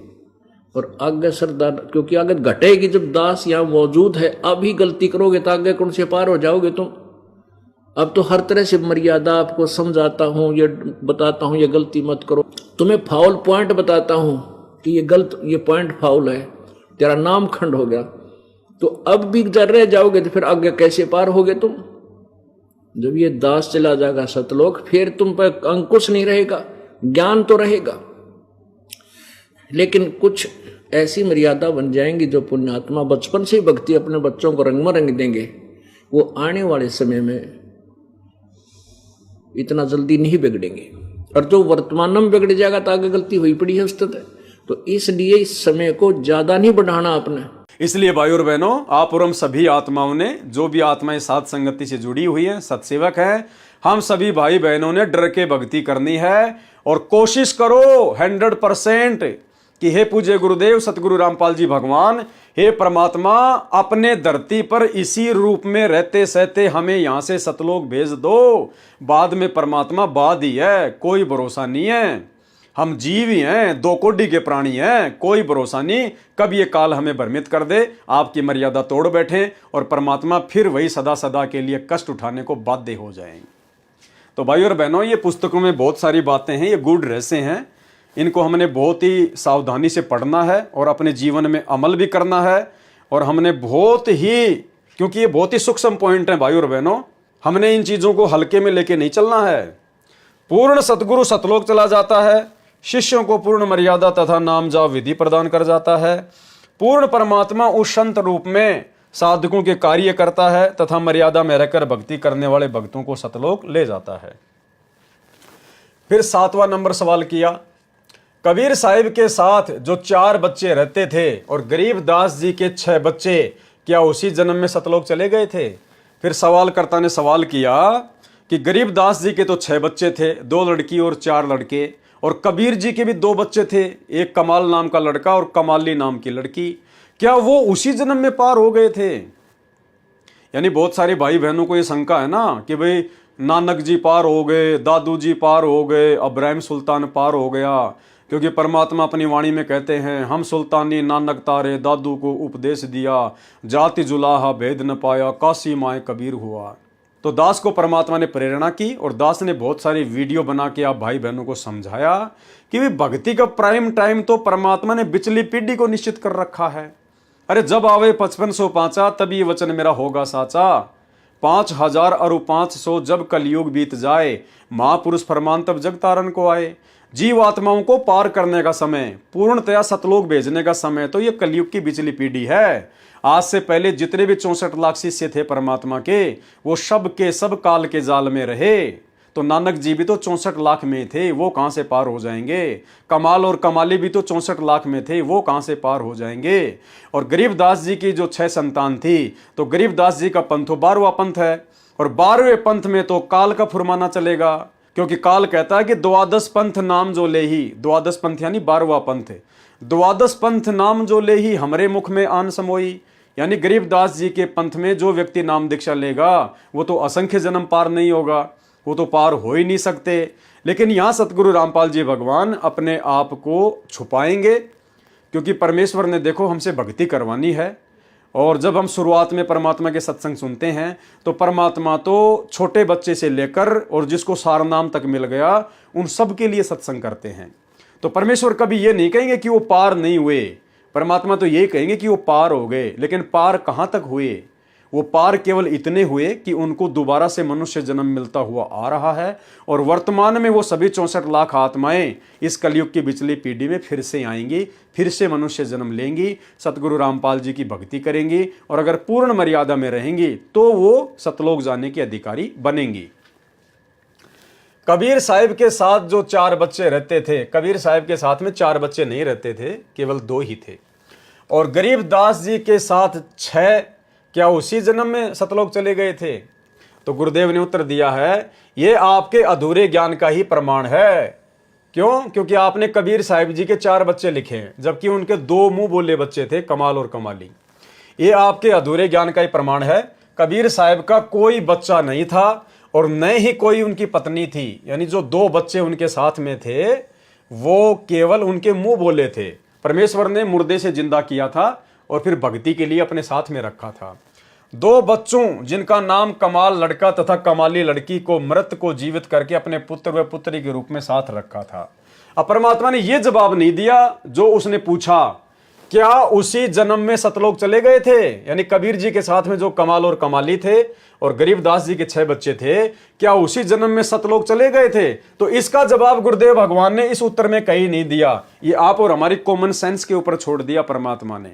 और आगे सरदार, क्योंकि आगे घटेगी जब दास यहाँ मौजूद है, अभी गलती करोगे तो आगे कौन से पार हो जाओगे तुम। अब तो हर तरह से मर्यादा आपको समझाता हूँ, ये बताता हूँ ये गलती मत करो, तुम्हें फाउल पॉइंट बताता हूँ कि ये गलत, ये पॉइंट फाउल है, तेरा नाम खंड हो गया। तो अब भी जर रह जाओगे तो फिर आगे कैसे पार होगे तुम। जब ये दास चला जाएगा सतलोक, फिर तुम पर अंकुश नहीं रहेगा, ज्ञान तो रहेगा, लेकिन कुछ ऐसी मर्यादा बन जाएंगी जो पुण्यात्मा बचपन से ही भक्ति अपने बच्चों को रंग में रंग देंगे, वो आने वाले समय में इतना जल्दी नहीं बिगड़ेंगे। और जो वर्तमान में बिगड़ जाएगा तो आगे गलती हुई पड़ी है उससे। तो इसलिए इस समय को ज्यादा नहीं बढ़ाना आपने। इसलिए भाई और बहनों, आप और हम सभी आत्माओं ने, जो भी आत्माएं साथ संगति से जुड़ी हुई हैं, सत्सेवक हैं, हम सभी भाई बहनों ने डर के भक्ति करनी है। और कोशिश करो 100% कि हे पूज्य गुरुदेव सतगुरु रामपाल जी भगवान, हे परमात्मा, अपने धरती पर इसी रूप में रहते सहते हमें यहां से सतलोक भेज दो। बाद में परमात्मा बाद ही है, कोई भरोसा नहीं है। हम जीव ही हैं, 2 कोटि के प्राणी हैं, कोई भरोसा नहीं कब ये काल हमें भ्रमित कर दे, आपकी मर्यादा तोड़ बैठे और परमात्मा फिर वही सदा सदा के लिए कष्ट उठाने को बाध्य हो जाएंगे। तो भाई और बहनों, ये पुस्तकों में बहुत सारी बातें हैं, ये गूढ़ रहस्य हैं, इनको हमने बहुत ही सावधानी से पढ़ना है और अपने जीवन में अमल भी करना है। और हमने बहुत ही, क्योंकि ये बहुत ही सूक्ष्म पॉइंट हैं भाई और बहनों, हमने इन चीज़ों को हल्के में लेके नहीं चलना है। पूर्ण सतगुरु सतलोक चला जाता है, शिष्यों को पूर्ण मर्यादा तथा नाम जाप विधि प्रदान कर जाता है, पूर्ण परमात्मा उस संत रूप में साधकों के कार्य करता है तथा मर्यादा में रहकर भक्ति करने वाले भक्तों को सतलोक ले जाता है। फिर 7वां नंबर सवाल किया, कबीर साहिब के साथ जो 4 बच्चे रहते थे और गरीबदास जी के 6 बच्चे क्या उसी जन्म में सतलोक चले गए थे? फिर सवालकर्ता ने सवाल किया कि गरीबदास जी के तो 6 बच्चे थे, 2 लड़की और 4 लड़के, और कबीर जी के भी 2 बच्चे थे, एक कमाल नाम का लड़का और कमाली नाम की लड़की, क्या वो उसी जन्म में पार हो गए थे? यानी बहुत सारे भाई बहनों को ये शंका है ना कि भाई नानक जी पार हो गए, दादू जी पार हो गए, इब्राहिम सुल्तान पार हो गया, क्योंकि परमात्मा अपनी वाणी में कहते हैं, हम सुल्तानी नानक तारे दादू को उपदेश दिया, जाति जुलाहा भेद न पाया, काशी माए कबीर हुआ। तो दास को परमात्मा ने प्रेरणा की और दास ने बहुत सारी वीडियो बना के आप भाई बहनों को समझाया कि भी भक्ति का प्राइम टाइम तो परमात्मा ने बिचली पीढ़ी को निश्चित कर रखा है। अरे जब आवे 5505 तभी ये वचन मेरा होगा साचा, 5000 और 500 जब कलयुग बीत जाए, महापुरुष फरमान तब जग तारन को आए। जीव आत्माओं को पार करने का समय, पूर्णतया सतलोक भेजने का समय तो ये कलयुग की बिचली पीढ़ी है। आज से पहले जितने भी 64 लाख शिष्य थे परमात्मा के, वो सब के सब काल के जाल में रहे। तो नानक जी भी तो 64 लाख में थे, वो कहां से पार हो जाएंगे? कमाल और कमाली भी तो 64 लाख में थे, वो कहां से पार हो जाएंगे? और गरीबदास जी की जो 6 संतान थी, तो गरीबदास जी का पंथ 12वां पंथ है, और 12वें पंथ में तो काल का फुरमाना चलेगा, क्योंकि काल कहता है कि द्वादश पंथ नाम जो ले ही, द्वादश पंथ यानी 12वां पंथ, द्वादश पंथ नाम जो ले ही हमरे मुख में आन समोई। यानी गरीबदास जी के पंथ में जो व्यक्ति नाम दीक्षा लेगा वो तो असंख्य जन्म पार नहीं होगा, वो तो पार हो ही नहीं सकते। लेकिन यहाँ सतगुरु रामपाल जी भगवान अपने आप को छुपाएंगे, क्योंकि परमेश्वर ने देखो हमसे भक्ति करवानी है। और जब हम शुरुआत में परमात्मा के सत्संग सुनते हैं तो परमात्मा तो छोटे बच्चे से लेकर और जिसको सार नाम तक मिल गया उन सब के लिए सत्संग करते हैं। तो परमेश्वर कभी ये नहीं कहेंगे कि वो पार नहीं हुए, परमात्मा तो यही कहेंगे कि वो पार हो गए। लेकिन पार कहाँ तक हुए? वो पार केवल इतने हुए कि उनको दोबारा से मनुष्य जन्म मिलता हुआ आ रहा है, और वर्तमान में वो सभी 64 लाख आत्माएं इस कलयुग की बिचली पीढ़ी में फिर से आएंगी, फिर से मनुष्य जन्म लेंगी, सतगुरु रामपाल जी की भक्ति करेंगी, और अगर पूर्ण मर्यादा में रहेंगी तो वो सतलोक जाने की अधिकारी बनेंगी। कबीर साहिब के साथ जो 4 बच्चे रहते थे, कबीर साहिब के साथ में 4 बच्चे नहीं रहते थे, केवल 2 ही थे। और गरीबदास जी के साथ 6 क्या उसी जन्म में सतलोक चले गए थे? तो गुरुदेव ने उत्तर दिया है, ये आपके अधूरे ज्ञान का ही प्रमाण है। क्यों? क्योंकि आपने कबीर साहिब जी के 4 बच्चे लिखे हैं, जबकि उनके 2 मुंह बोले बच्चे थे, कमाल और कमाली। ये आपके अधूरे ज्ञान का ही प्रमाण है। कबीर साहिब का कोई बच्चा नहीं था और न ही कोई उनकी पत्नी थी। यानी जो 2 बच्चे उनके साथ में थे वो केवल उनके मुंह बोले थे। परमेश्वर ने मुर्दे से जिंदा किया था और फिर भक्ति के लिए अपने साथ में रखा था। 2 बच्चों जिनका नाम कमाल लड़का तथा कमाली लड़की को मृत को जीवित करके अपने पुत्र व पुत्री के रूप में साथ रखा था। अब परमात्मा ने यह जवाब नहीं दिया जो उसने पूछा, क्या उसी जन्म में सतलोक चले गए थे? यानी कबीर जी के साथ में जो कमाल और कमाली थे और गरीबदास जी के 6 बच्चे थे, क्या उसी जन्म में सतलोक चले गए थे? तो इसका जवाब गुरुदेव भगवान ने इस उत्तर में कहीं नहीं दिया। ये आप और हमारी कॉमन सेंस के ऊपर छोड़ दिया परमात्मा ने।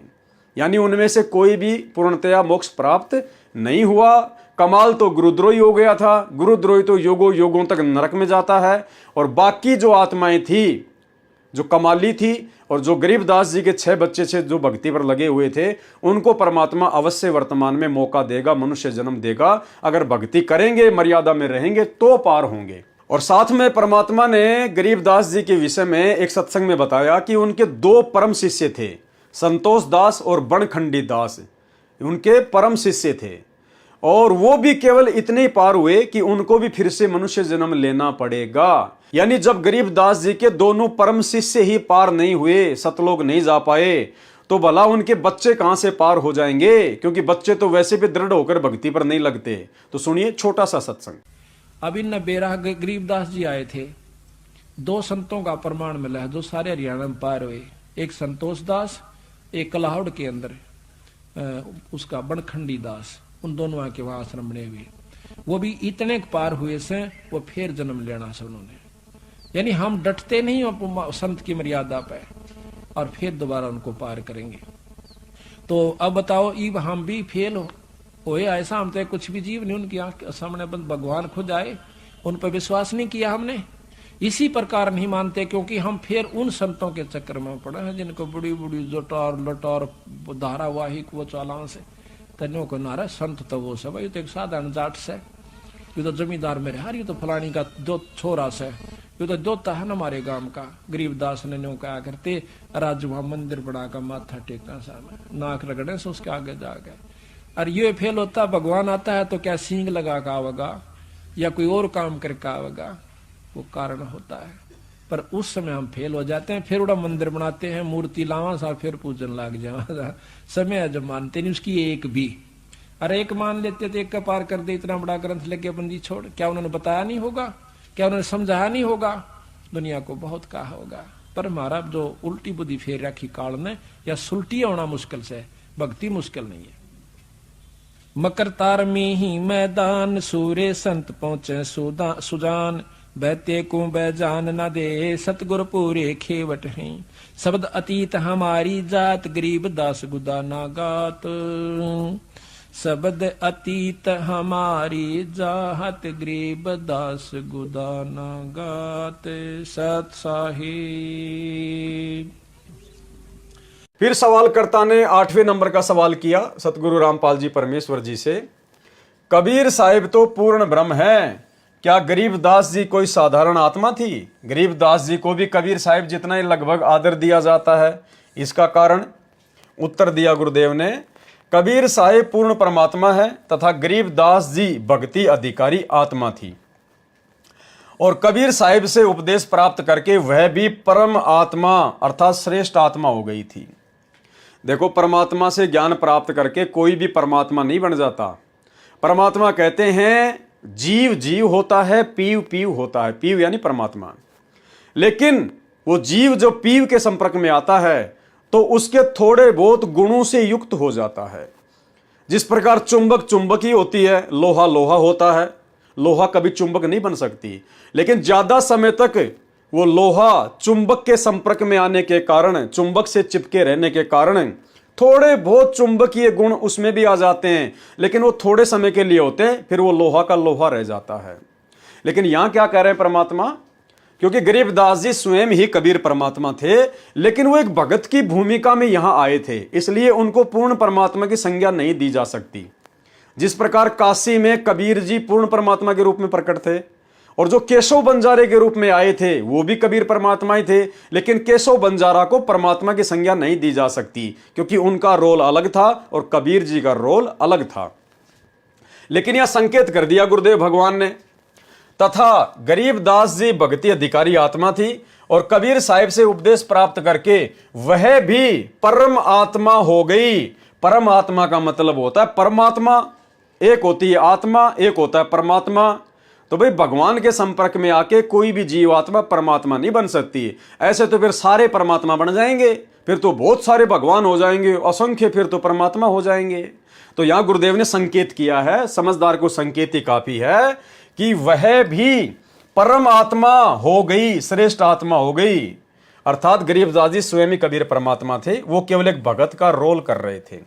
यानी उनमें से कोई भी पूर्णतया मोक्ष प्राप्त नहीं हुआ। कमाल तो गुरुद्रोही हो गया था, गुरुद्रोही तो योगों योगों तक नरक में जाता है, और बाकी जो आत्माएं थी, जो कमाली थी और जो गरीबदास जी के 6 बच्चे से जो भक्ति पर लगे हुए थे, उनको परमात्मा अवश्य वर्तमान में मौका देगा, मनुष्य जन्म देगा। अगर भक्ति करेंगे, मर्यादा में रहेंगे तो पार होंगे। और साथ में परमात्मा ने गरीबदास जी के विषय में एक सत्संग में बताया कि उनके 2 परम शिष्य थे, संतोष दास और बनखंडी दास, उनके परम शिष्य थे। और वो भी केवल इतने ही पार हुए कि उनको भी फिर से मनुष्य जन्म लेना पड़ेगा। यानी जब गरीबदास जी के दोनों परम शिष्य ही पार नहीं हुए, सतलोक नहीं जा पाए, तो भला उनके बच्चे कहां से पार हो जाएंगे? क्योंकि बच्चे तो वैसे भी दृढ़ होकर भक्ति पर नहीं लगते। तो सुनिए छोटा सा सत्संग। अब इन बेरा गरीबदास जी आए थे, 2 संतों का प्रमाण मिला है जो सारे हरियाणा में पार हुए। एक संतोष दास, एक कलाहौड़ के अंदर उसका बनखंडी दास, उन दोनों के वहां आश्रम बने हुए। वो भी इतने पार हुए से वो फिर जन्म लेना से उन्होंने। यानी हम डटते नहीं संत की मर्यादा पे और फिर दोबारा उनको पार करेंगे। तो अब बताओ ईब हम भी फेल होए ऐसा, हम तो कुछ भी जीव नहीं उनकी आंख के सामने बंद भगवान खुद आए, उन पर विश्वास नहीं किया हमने, इसी प्रकार नहीं मानते क्योंकि हम फिर उन संतों के चक्कर में पड़े हैं जिनको बड़ी बड़ी जटार लटार धारावाहिक वो चालान से तन्यों को नारा संत तो वो सब, ये तो एक साधारण जाट से, ये तो जमींदार मेरे हार, ये तो फलानी का दो छोरा से, ये तो दोता है ना हमारे गांव का। गरीबदास ने न्यों कहा करते राज वहां मंदिर बड़ा का माथा टेकना सामने नाक रगड़े से उसके आगे जा गए। और ये फेल होता भगवान आता है तो क्या सींग लगा का आवेगा या कोई और काम करके आवेगा, वो कारण होता है। पर उस समय हम फेल हो जाते हैं, फिर उड़ा मंदिर बनाते हैं, मूर्ति लावा सा फिर पूजन लग जावा, समय जब मानते नहीं उसकी एक भी। अरे एक मान लेते तो एक का पार कर दे, इतना बड़ा ग्रंथ लेके अपन जी छोड़, क्या उन्होंने बताया नहीं होगा, क्या उन्होंने समझाया नहीं होगा, दुनिया को बहुत कहा होगा। पर हमारा जो उल्टी बुद्धि फेर रखी काल ने, या सुलटी होना मुश्किल से, भक्ति मुश्किल नहीं है। मकर तार में ही मैदान सूरे संत पहुंचे सुजान, बैते को बैजान न दे सतगुर पूरे खेवट हैं, शब्द अतीत हमारी जात गरीब दास गुदा ना गात, शब्द अतीत हमारी जात गरीब दास गुदा ना गात। सत साहिब। फिर सवालकर्ता ने 8वें नंबर का सवाल किया सतगुरु रामपाल जी परमेश्वर जी से, कबीर साहिब तो पूर्ण ब्रह्म है, क्या गरीबदास जी कोई साधारण आत्मा थी? गरीबदास जी को भी कबीर साहिब जितना ही लगभग आदर दिया जाता है, इसका कारण? उत्तर दिया गुरुदेव ने, कबीर साहिब पूर्ण परमात्मा है तथा गरीबदास जी भक्ति अधिकारी आत्मा थी, और कबीर साहिब से उपदेश प्राप्त करके वह भी परम आत्मा अर्थात श्रेष्ठ आत्मा हो गई थी। देखो, परमात्मा से ज्ञान प्राप्त करके कोई भी परमात्मा नहीं बन जाता। परमात्मा कहते हैं जीव जीव होता है, पीव पीव होता है, पीव यानी परमात्मा। लेकिन वो जीव जो पीव के संपर्क में आता है तो उसके थोड़े बहुत गुणों से युक्त हो जाता है। जिस प्रकार चुंबक चुंबक ही होती है, लोहा लोहा होता है, लोहा कभी चुंबक नहीं बन सकती, लेकिन ज्यादा समय तक वो लोहा चुंबक के संपर्क में आने के कारण, चुंबक से चिपके रहने के कारण थोड़े बहुत चुंबकीय गुण उसमें भी आ जाते हैं, लेकिन वो थोड़े समय के लिए होते हैं, फिर वो लोहा का लोहा रह जाता है। लेकिन यहां क्या कह रहे हैं परमात्मा? क्योंकि गरीबदास जी स्वयं ही कबीर परमात्मा थे, लेकिन वो एक भगत की भूमिका में यहां आए थे, इसलिए उनको पूर्ण परमात्मा की संज्ञा नहीं दी जा सकती। जिस प्रकार काशी में कबीर जी पूर्ण परमात्मा के रूप में प्रकट थे, और जो केशव बंजारे के रूप में आए थे वो भी कबीर परमात्मा ही थे, लेकिन केशव बंजारा को परमात्मा की संज्ञा नहीं दी जा सकती क्योंकि उनका रोल अलग था और कबीर जी का रोल अलग था। लेकिन यह संकेत कर दिया गुरुदेव भगवान ने, तथा गरीबदास जी भक्ति अधिकारी आत्मा थी और कबीर साहिब से उपदेश प्राप्त करके वह भी परम आत्मा हो गई। परम आत्मा का मतलब होता है परमात्मा, एक होती है आत्मा, एक होता है परमात्मा। तो भाई भगवान के संपर्क में आके कोई भी जीवात्मा परमात्मा नहीं बन सकती। ऐसे तो फिर सारे परमात्मा बन जाएंगे, फिर तो बहुत सारे भगवान हो जाएंगे, असंख्य फिर तो परमात्मा हो जाएंगे। तो यहां गुरुदेव ने संकेत किया है, समझदार को संकेत ही काफी है कि वह भी परम आत्मा हो गई, श्रेष्ठ आत्मा हो गई। अर्थात गरीबदास जी स्वयं ही कबीर परमात्मा थे, वो केवल एक भगत का रोल कर रहे थे।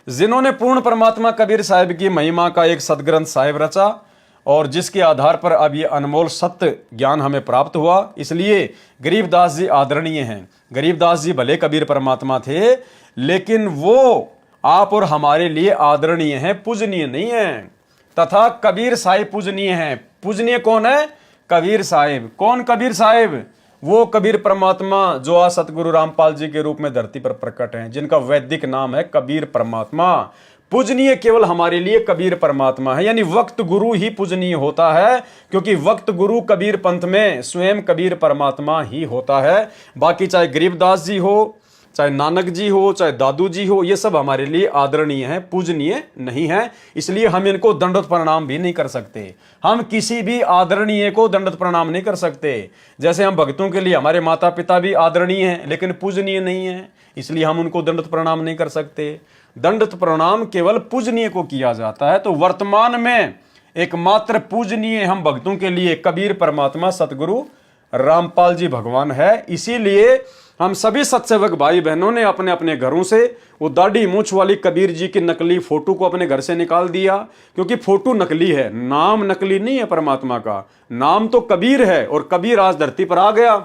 जिन्होंने पूर्ण परमात्मा कबीर साहिब की महिमा का एक सदग्रंथ साहिब रचा और जिसके आधार पर अब ये अनमोल सत्य ज्ञान हमें प्राप्त हुआ, इसलिए गरीबदास जी आदरणीय हैं। गरीबदास जी भले कबीर परमात्मा थे, लेकिन वो आप और हमारे लिए आदरणीय हैं, पूजनीय नहीं हैं। तथा कबीर साहिब पूजनीय हैं। पूजनीय कौन है? कबीर साहिब। कौन कबीर साहिब? वो कबीर परमात्मा जो आज सतगुरु रामपाल जी के रूप में धरती पर प्रकट हैं, जिनका वैदिक नाम है कबीर परमात्मा। पूजनीय केवल हमारे लिए कबीर परमात्मा है, यानी वक्त गुरु ही पूजनीय होता है, क्योंकि वक्त गुरु कबीर पंथ में स्वयं कबीर परमात्मा ही होता है। बाकी चाहे गरीबदास जी हो, चाहे नानक जी हो, चाहे दादू जी हो, ये सब हमारे लिए आदरणीय हैं, पूजनीय नहीं है। इसलिए हम इनको दंडवत प्रणाम भी नहीं कर सकते। हम किसी भी आदरणीय को दंडवत प्रणाम नहीं कर सकते। जैसे हम भक्तों के लिए हमारे माता पिता भी आदरणीय हैं, लेकिन पूजनीय नहीं है, इसलिए हम उनको दंडवत प्रणाम नहीं कर सकते। दंडवत प्रणाम केवल पूजनीय को किया जाता है। तो वर्तमान में एकमात्र पूजनीय हम भक्तों के लिए कबीर परमात्मा सतगुरु रामपाल जी भगवान है। इसीलिए हम सभी सत्सेवक भाई बहनों ने अपने अपने घरों से वो दाढ़ी मूंछ वाली कबीर जी की नकली फोटो को अपने घर से निकाल दिया, क्योंकि फोटो नकली है, नाम नकली नहीं है परमात्मा का। नाम तो कबीर है और कबीर आज धरती पर आ गया,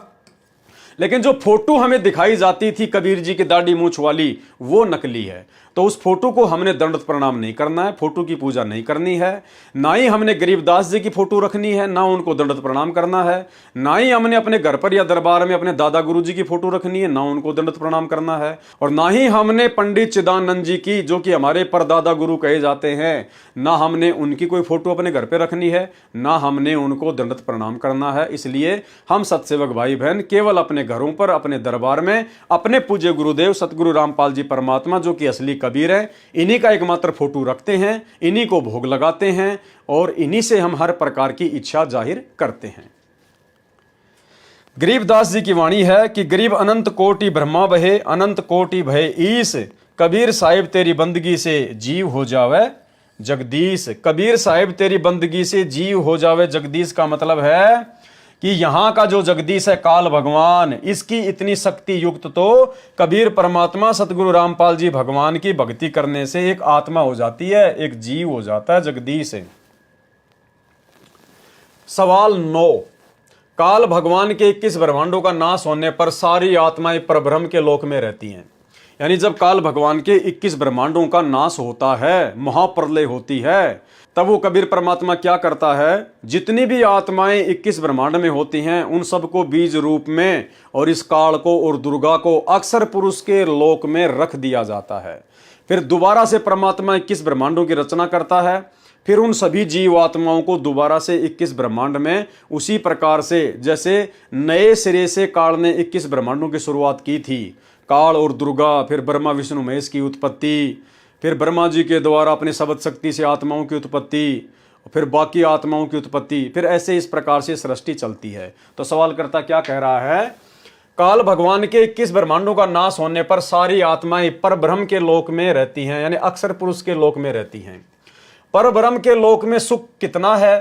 लेकिन जो फोटो हमें दिखाई जाती थी कबीर जी की दाढ़ी मूंछ वाली, वो नकली है। तो उस फोटो को हमने दंडवत प्रणाम नहीं करना है, फोटो की पूजा नहीं करनी है। ना ही हमने गरीबदास जी की फोटो रखनी है, ना उनको दंडवत प्रणाम करना है। ना ही हमने अपने घर पर या दरबार में अपने दादा गुरु जी की फोटो रखनी है, ना उनको दंडवत प्रणाम करना है। और ना ही हमने पंडित चिदानंद जी की, जो कि हमारे परदादा गुरु कहे जाते हैं, ना हमने उनकी कोई फोटो अपने घर पर रखनी है, ना हमने उनको दंडवत प्रणाम करना है। इसलिए हम सत्सेवक भाई बहन केवल अपने घरों पर, अपने दरबार में अपने पूज्य गुरुदेव सतगुरु रामपाल जी परमात्मा, जो कि असली कबीर है, इन्हीं का एकमात्र फोटो रखते हैं, इन्हीं को भोग लगाते हैं और इन्हीं से हम हर प्रकार की इच्छा जाहिर करते हैं। गरीबदास जी की वाणी है कि गरीब अनंत कोटि ब्रह्मा बहे, अनंत कोटि भय ईस, कबीर साहिब तेरी बंदगी से जीव हो जावे जगदीश। कबीर साहिब तेरी बंदगी से जीव हो जावे जगदीश का मतलब है कि यहां का जो जगदीश है काल भगवान, इसकी इतनी शक्ति युक्त तो कबीर परमात्मा सतगुरु रामपाल जी भगवान की भक्ति करने से एक आत्मा हो जाती है, एक जीव हो जाता है जगदीश। सवाल 9, काल भगवान के 21 ब्रह्मांडों का नाश होने पर सारी आत्माएं परब्रह्म के लोक में रहती हैं। यानी जब काल भगवान के 21 ब्रह्मांडों का नाश होता है, महाप्रलय होती है, तब वो कबीर परमात्मा क्या करता है, जितनी भी आत्माएं 21 ब्रह्मांड में होती हैं उन सबको बीज रूप में और इस काल को और दुर्गा को अक्षर पुरुष के लोक में रख दिया जाता है। फिर दोबारा से परमात्मा 21 ब्रह्मांडों की रचना करता है, फिर उन सभी जीव आत्माओं को दोबारा से 21 ब्रह्मांड में उसी प्रकार से जैसे नए सिरे से काल ने 21 ब्रह्मांडों की शुरुआत की थी, काल और दुर्गा, फिर ब्रह्मा विष्णु महेश की उत्पत्ति, फिर ब्रह्मा जी के द्वारा अपने शब्द शक्ति से आत्माओं की उत्पत्ति, फिर बाकी आत्माओं की उत्पत्ति, फिर ऐसे इस प्रकार से सृष्टि चलती है। तो सवालकर्ता क्या कह रहा है, काल भगवान के 21 ब्रह्मांडों का नाश होने पर सारी आत्माएं परब्रह्म के लोक में रहती हैं, यानी अक्षर पुरुष के लोक में रहती हैं। परब्रह्म के लोक में सुख कितना है,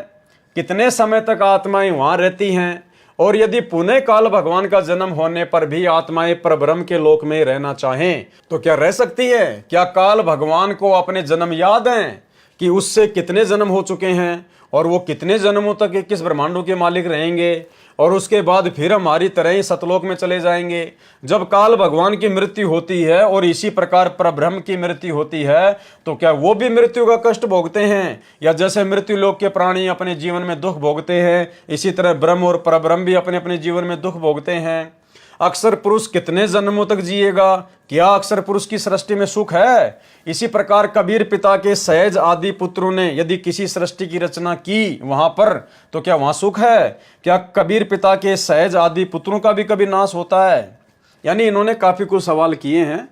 कितने समय तक आत्माएं वहां रहती हैं, और यदि पुनः काल भगवान का जन्म होने पर भी आत्माएं परब्रह्म के लोक में रहना चाहें तो क्या रह सकती है? क्या काल भगवान को अपने जन्म याद हैं कि उससे कितने जन्म हो चुके हैं और वो कितने जन्मों तक 21 ब्रह्मांडों के मालिक रहेंगे और उसके बाद फिर हमारी तरह ही सतलोक में चले जाएंगे? जब काल भगवान की मृत्यु होती है और इसी प्रकार परब्रह्म की मृत्यु होती है तो क्या वो भी मृत्यु का कष्ट भोगते हैं? या जैसे मृत्यु लोक के प्राणी अपने जीवन में दुख भोगते हैं, इसी तरह ब्रह्म और परब्रह्म भी अपने अपने जीवन में दुख भोगते हैं। अक्षर पुरुष कितने जन्मों तक जिएगा? क्या अक्षर पुरुष की सृष्टि में सुख है? इसी प्रकार कबीर पिता के सहज आदि पुत्रों ने यदि किसी सृष्टि की रचना की वहां पर तो क्या वहां सुख है? क्या कबीर पिता के सहज आदि पुत्रों का भी कभी नाश होता है? यानी इन्होंने काफी कुछ सवाल किए हैं।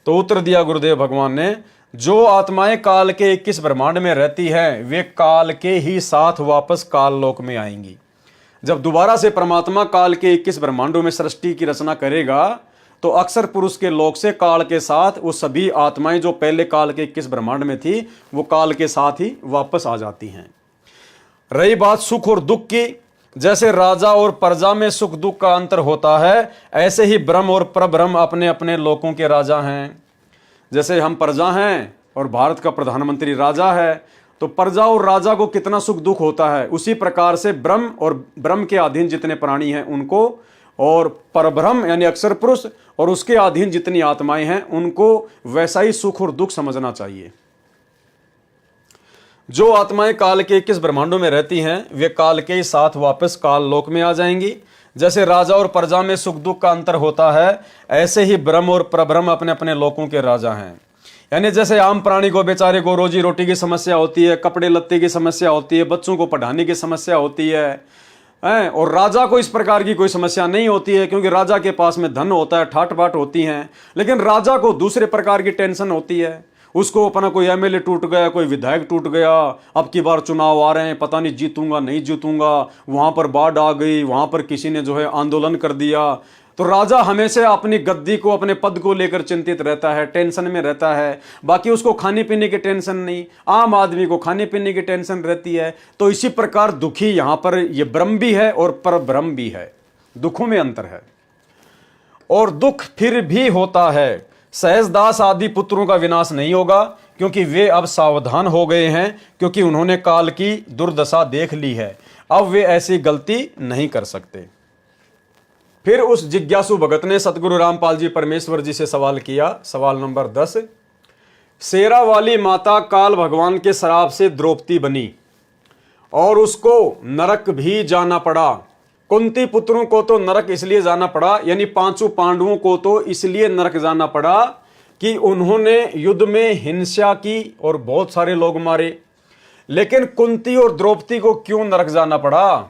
तो उत्तर दिया गुरुदेव भगवान ने, जो आत्माएं काल के 21 ब्रह्मांड में रहती हैं वे काल के ही साथ वापस काल लोक में आएंगी। जब दोबारा से परमात्मा काल के 21 ब्रह्मांडों में सृष्टि की रचना करेगा तो अक्षर पुरुष के लोक से काल के साथ वो सभी आत्माएं जो पहले काल के 21 ब्रह्मांड में थी वो काल के साथ ही वापस आ जाती हैं। रही बात सुख और दुख की, जैसे राजा और प्रजा में सुख दुख का अंतर होता है ऐसे ही ब्रह्म और परब्रह्म अपने अपने लोकों के राजा हैं। जैसे हम प्रजा हैं और भारत का प्रधानमंत्री राजा है तो प्रजा और राजा को कितना सुख दुख होता है, उसी प्रकार से ब्रह्म और ब्रह्म के अधीन जितने प्राणी हैं उनको और परब्रह्म यानी अक्षर पुरुष और उसके अधीन जितनी आत्माएं हैं उनको वैसा ही सुख और दुख समझना चाहिए। जो आत्माएं काल के 21 ब्रह्मांडों में रहती हैं वे काल के साथ वापस काल लोक में आ जाएंगी। जैसे राजा और प्रजा में सुख दुख का अंतर होता है ऐसे ही ब्रह्म और परब्रह्म अपने अपने लोकों के राजा हैं। यानी जैसे आम प्राणी को बेचारे को रोजी रोटी की समस्या होती है, कपड़े लत्ते की समस्या होती है, बच्चों को पढ़ाने की समस्या होती है, और राजा को इस प्रकार की कोई समस्या नहीं होती है क्योंकि राजा के पास में धन होता है, ठाट बाट होती हैं। लेकिन राजा को दूसरे प्रकार की टेंशन होती है, उसको अपना कोई एमएलए टूट गया, कोई विधायक टूट गया, अब की बार चुनाव आ रहे हैं, पता नहीं जीतूंगा नहीं जीतूंगा, वहां पर बाढ़ आ गई, वहां पर किसी ने जो है आंदोलन कर दिया। तो राजा हमेशा अपनी गद्दी को अपने पद को लेकर चिंतित रहता है, टेंशन में रहता है। बाकी उसको खाने पीने की टेंशन नहीं, आम आदमी को खाने पीने की टेंशन रहती है। तो इसी प्रकार दुखी यहां पर ये ब्रह्म भी है और परब्रह्म भी है, दुखों में अंतर है। और दुख फिर भी होता है। सहजदास आदि पुत्रों का विनाश नहीं होगा, क्योंकि वे अब सावधान हो गए हैं, क्योंकि उन्होंने काल की दुर्दशा देख ली है। अब वे ऐसी गलती नहीं कर सकते। फिर उस जिज्ञासु भगत ने सतगुरु रामपाल जी परमेश्वर जी से सवाल किया। सवाल नंबर 10, शेरा वाली माता काल भगवान के श्राप से द्रौपदी बनी और उसको नरक भी जाना पड़ा। कुंती पुत्रों को तो नरक इसलिए जाना पड़ा, यानी पांचों पांडवों को तो इसलिए नरक जाना पड़ा कि उन्होंने युद्ध में हिंसा की और बहुत सारे लोग मारे। लेकिन कुंती और द्रौपदी को क्यों नरक जाना पड़ा?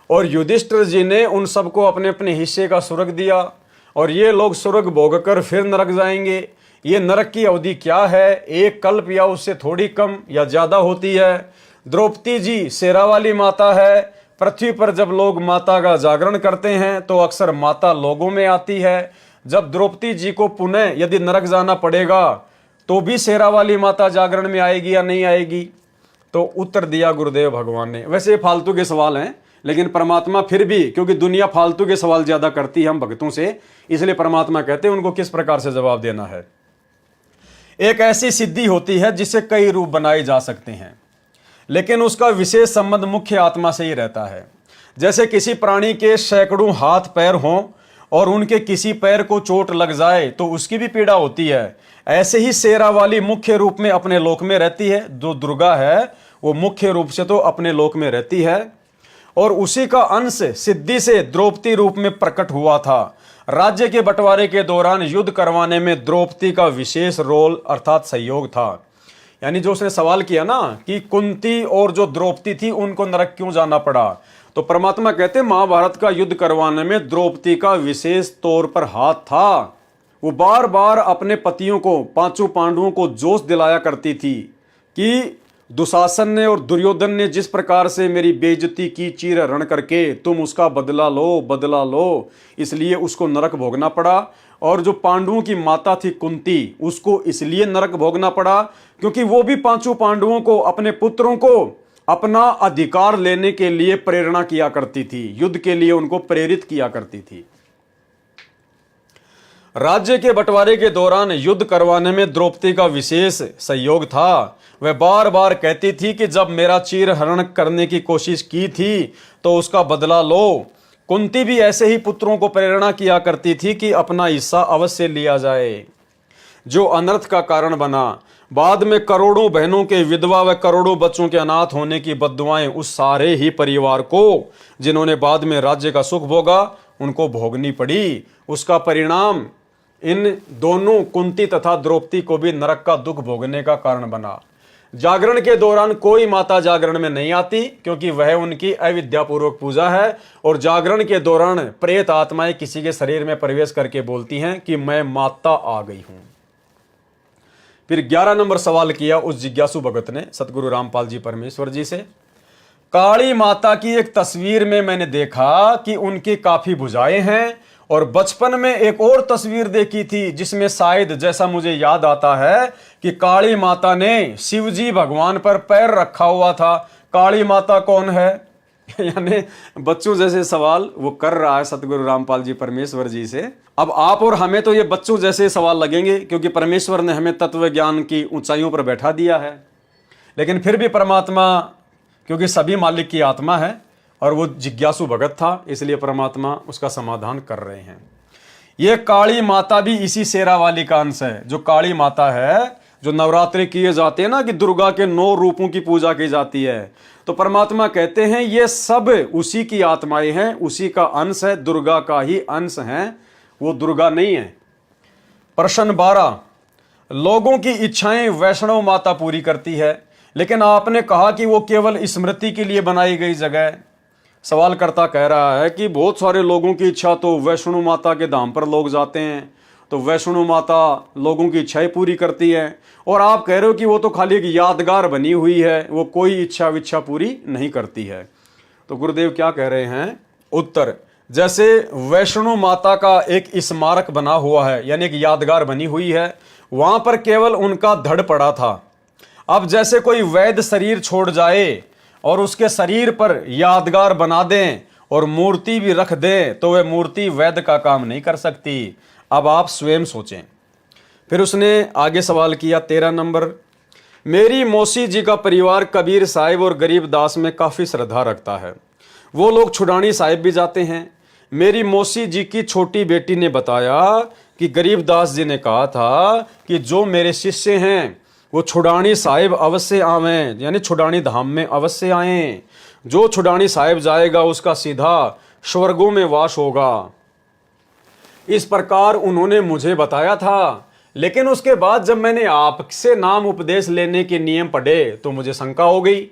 और युधिष्ठिर जी ने उन सबको अपने अपने हिस्से का स्वर्ग दिया, और ये लोग स्वर्ग भोगकर फिर नरक जाएंगे। ये नरक की अवधि क्या है? एक कल्प या उससे थोड़ी कम या ज्यादा होती है। द्रौपदी जी शेरा वाली माता है। पृथ्वी पर जब लोग माता का जागरण करते हैं तो अक्सर माता लोगों में आती है। जब द्रौपदी जी को पुनः यदि नरक जाना पड़ेगा तो भी शेरा वाली माता जागरण में आएगी या नहीं आएगी? तो उत्तर दिया गुरुदेव भगवान ने। वैसे ये फालतू के सवाल हैं, लेकिन परमात्मा फिर भी, क्योंकि दुनिया फालतू के सवाल ज्यादा करती है हम भक्तों से, इसलिए परमात्मा कहते हैं उनको किस प्रकार से जवाब देना है। एक ऐसी सिद्धि होती है जिससे कई रूप बनाए जा सकते हैं, लेकिन उसका विशेष संबंध मुख्य आत्मा से ही रहता है। जैसे किसी प्राणी के सैकड़ों हाथ पैर हों और उनके किसी पैर को चोट लग जाए तो उसकी भी पीड़ा होती है। ऐसे ही शेरा वाली मुख्य रूप में अपने लोक में रहती है। जो दुर्गा है वो मुख्य रूप से तो अपने लोक में रहती है, और उसी का अंश सिद्धि से द्रौपदी रूप में प्रकट हुआ था। राज्य के बंटवारे के दौरान युद्ध करवाने में द्रौपदी का विशेष रोल अर्थात सहयोग था। यानी जो उसने सवाल किया ना कि कुंती और जो द्रौपदी थी उनको नरक क्यों जाना पड़ा, तो परमात्मा कहते महाभारत का युद्ध करवाने में द्रौपदी का विशेष तौर पर हाथ था। वो बार बार अपने पतियों को, पांचों पांडवों को जोश दिलाया करती थी कि दुशासन ने और दुर्योधन ने जिस प्रकार से मेरी बेइज्जती की चीर हरण करके, तुम उसका बदला लो, बदला लो, इसलिए उसको नरक भोगना पड़ा। और जो पांडवों की माता थी कुंती, उसको इसलिए नरक भोगना पड़ा क्योंकि वो भी पांचों पांडवों को, अपने पुत्रों को अपना अधिकार लेने के लिए प्रेरणा किया करती थी, युद्ध के लिए उनको प्रेरित किया करती थी। राज्य के बंटवारे के दौरान युद्ध करवाने में द्रौपदी का विशेष सहयोग था। वह बार बार कहती थी कि जब मेरा चीर हरण करने की कोशिश की थी तो उसका बदला लो। कुंती भी ऐसे ही पुत्रों को प्रेरणा किया करती थी कि अपना हिस्सा अवश्य लिया जाए, जो अनर्थ का कारण बना। बाद में करोड़ों बहनों के विधवा व करोड़ों बच्चों के अनाथ होने की बद्दुआएं उस सारे ही परिवार को, जिन्होंने बाद में राज्य का सुख भोगा, उनको भोगनी पड़ी। उसका परिणाम इन दोनों कुंती तथा द्रौपदी को भी नरक का दुख भोगने का कारण बना। जागरण के दौरान कोई माता जागरण में नहीं आती क्योंकि वह उनकी अविद्यापूर्वक पूजा है, और जागरण के दौरान प्रेत आत्माएं किसी के शरीर में प्रवेश करके बोलती हैं कि मैं माता आ गई हूं। फिर 11 नंबर सवाल किया उस जिज्ञासु भगत ने सतगुरु रामपाल जी परमेश्वर जी से। काली माता की एक तस्वीर में मैंने देखा कि उनकी काफी भुजाएं हैं, और बचपन में एक और तस्वीर देखी थी जिसमें शायद, जैसा मुझे याद आता है, कि काली माता ने शिवजी भगवान पर पैर रखा हुआ था। काली माता कौन है? यानी बच्चों जैसे सवाल वो कर रहा है सतगुरु रामपाल जी परमेश्वर जी से। अब आप और हमें तो ये बच्चों जैसे सवाल लगेंगे, क्योंकि परमेश्वर ने हमें तत्व ज्ञान की ऊंचाइयों पर बैठा दिया है। लेकिन फिर भी परमात्मा, क्योंकि सभी मालिक की आत्मा है और वो जिज्ञासु भगत था, इसलिए परमात्मा उसका समाधान कर रहे हैं। ये काली माता भी इसी शेरा वाली का अंश है। जो काली माता है, जो नवरात्रि किए जाते हैं ना, कि दुर्गा के 9 रूपों की पूजा की जाती है, तो परमात्मा कहते हैं ये सब उसी की आत्माएं हैं, उसी का अंश है, दुर्गा का ही अंश है, वो दुर्गा नहीं है। प्रश्न 12, लोगों की इच्छाएं वैष्णव माता पूरी करती है, लेकिन आपने कहा कि वो केवल स्मृति के लिए बनाई गई जगह है। सवालकर्ता कह रहा है कि बहुत सारे लोगों की इच्छा तो वैष्णो माता के धाम पर लोग जाते हैं, तो वैष्णो माता लोगों की इच्छाएं पूरी करती है, और आप कह रहे हो कि वो तो खाली एक यादगार बनी हुई है, वो कोई इच्छा विच्छा पूरी नहीं करती है। तो गुरुदेव क्या कह रहे हैं? उत्तर, जैसे वैष्णो माता का एक स्मारक बना हुआ है, यानी एक यादगार बनी हुई है, वहां पर केवल उनका धड़ पड़ा था। अब जैसे कोई वैद्य शरीर छोड़ जाए और उसके शरीर पर यादगार बना दें और मूर्ति भी रख दें तो वह मूर्ति वैद्य का काम नहीं कर सकती। अब आप स्वयं सोचें। फिर उसने आगे सवाल किया 13 नंबर, मेरी मौसी जी का परिवार कबीर साहिब और गरीबदास में काफ़ी श्रद्धा रखता है। वो लोग छुड़ानी साहिब भी जाते हैं। मेरी मौसी जी की छोटी बेटी ने बताया कि गरीबदास जी ने कहा था कि जो मेरे शिष्य हैं वो छुड़ानी साहिब अवश्य आवें, यानी छुड़ानी धाम में अवश्य आएं। जो छुड़ानी साहिब जाएगा उसका सीधा स्वर्गों में वास होगा। इस प्रकार उन्होंने मुझे बताया था। लेकिन उसके बाद जब मैंने आपसे नाम उपदेश लेने के नियम पढ़े तो मुझे शंका हो गई।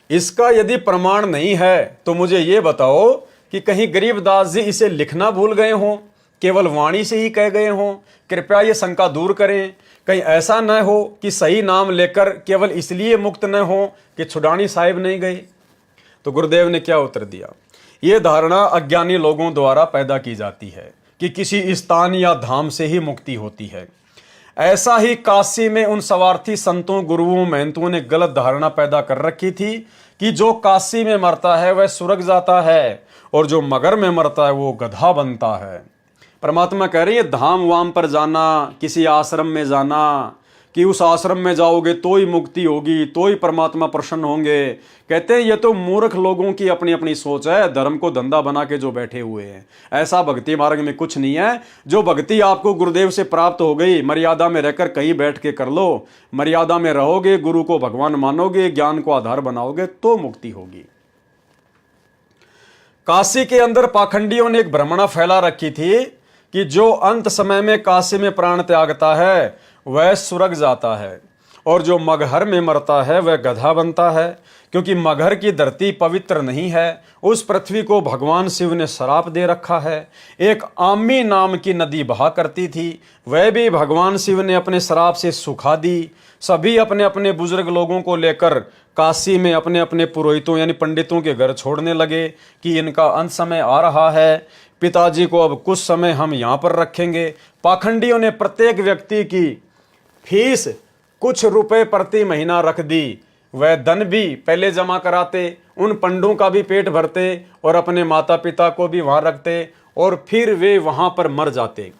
इसका यदि प्रमाण नहीं है तो मुझे ये बताओ कि कहीं गरीबदास जी इसे लिखना भूल गए हों, केवल वाणी से ही कह गए हों। कृपया ये शंका दूर करें। कहीं ऐसा न हो कि सही नाम लेकर केवल इसलिए मुक्त न हो कि छुड़ानी साहिब नहीं गए। तो गुरुदेव ने क्या उत्तर दिया, ये धारणा अज्ञानी लोगों द्वारा पैदा की जाती है कि किसी स्थान या धाम से ही मुक्ति होती है। ऐसा ही काशी में उन स्वार्थी संतों, गुरुओं, महंतों ने गलत धारणा पैदा कर रखी थी कि जो काशी में मरता है वह स्वर्ग जाता है और जो मगर में मरता है वो गधा बनता है। परमात्मा कह रही है धाम वाम पर जाना, किसी आश्रम में जाना कि उस आश्रम में जाओगे तो ही मुक्ति होगी, तो ही परमात्मा प्रसन्न होंगे। कहते हैं ये तो मूर्ख लोगों की अपनी अपनी सोच है, धर्म को धंधा बना के जो बैठे हुए हैं। ऐसा भक्ति मार्ग में कुछ नहीं है। जो भक्ति आपको गुरुदेव से प्राप्त हो गई, मर्यादा में रहकर कहीं बैठ के कर लो, मर्यादा में रहोगे, गुरु को भगवान मानोगे, ज्ञान को आधार बनाओगे तो मुक्ति होगी। काशी के अंदर पाखंडियों ने एक भ्रमणा फैला रखी थी कि जो अंत समय में काशी में प्राण त्यागता है वह स्वर्ग जाता है और जो मगहर में मरता है वह गधा बनता है, क्योंकि मगहर की धरती पवित्र नहीं है। उस पृथ्वी को भगवान शिव ने श्राप दे रखा है। एक आमी नाम की नदी बहा करती थी, वह भी भगवान शिव ने अपने श्राप से सुखा दी। सभी अपने अपने बुजुर्ग लोगों को लेकर काशी में अपने अपने पुरोहितों यानी पंडितों के घर छोड़ने लगे कि इनका अंत समय आ रहा है, पिताजी को अब कुछ समय हम यहाँ पर रखेंगे। पाखंडियों ने प्रत्येक व्यक्ति की फीस कुछ रुपए प्रति महीना रख दी। वह धन भी पहले जमा कराते, उन पंडों का भी पेट भरते और अपने माता पिता को भी वहाँ रखते और फिर वे वहाँ पर मर जाते।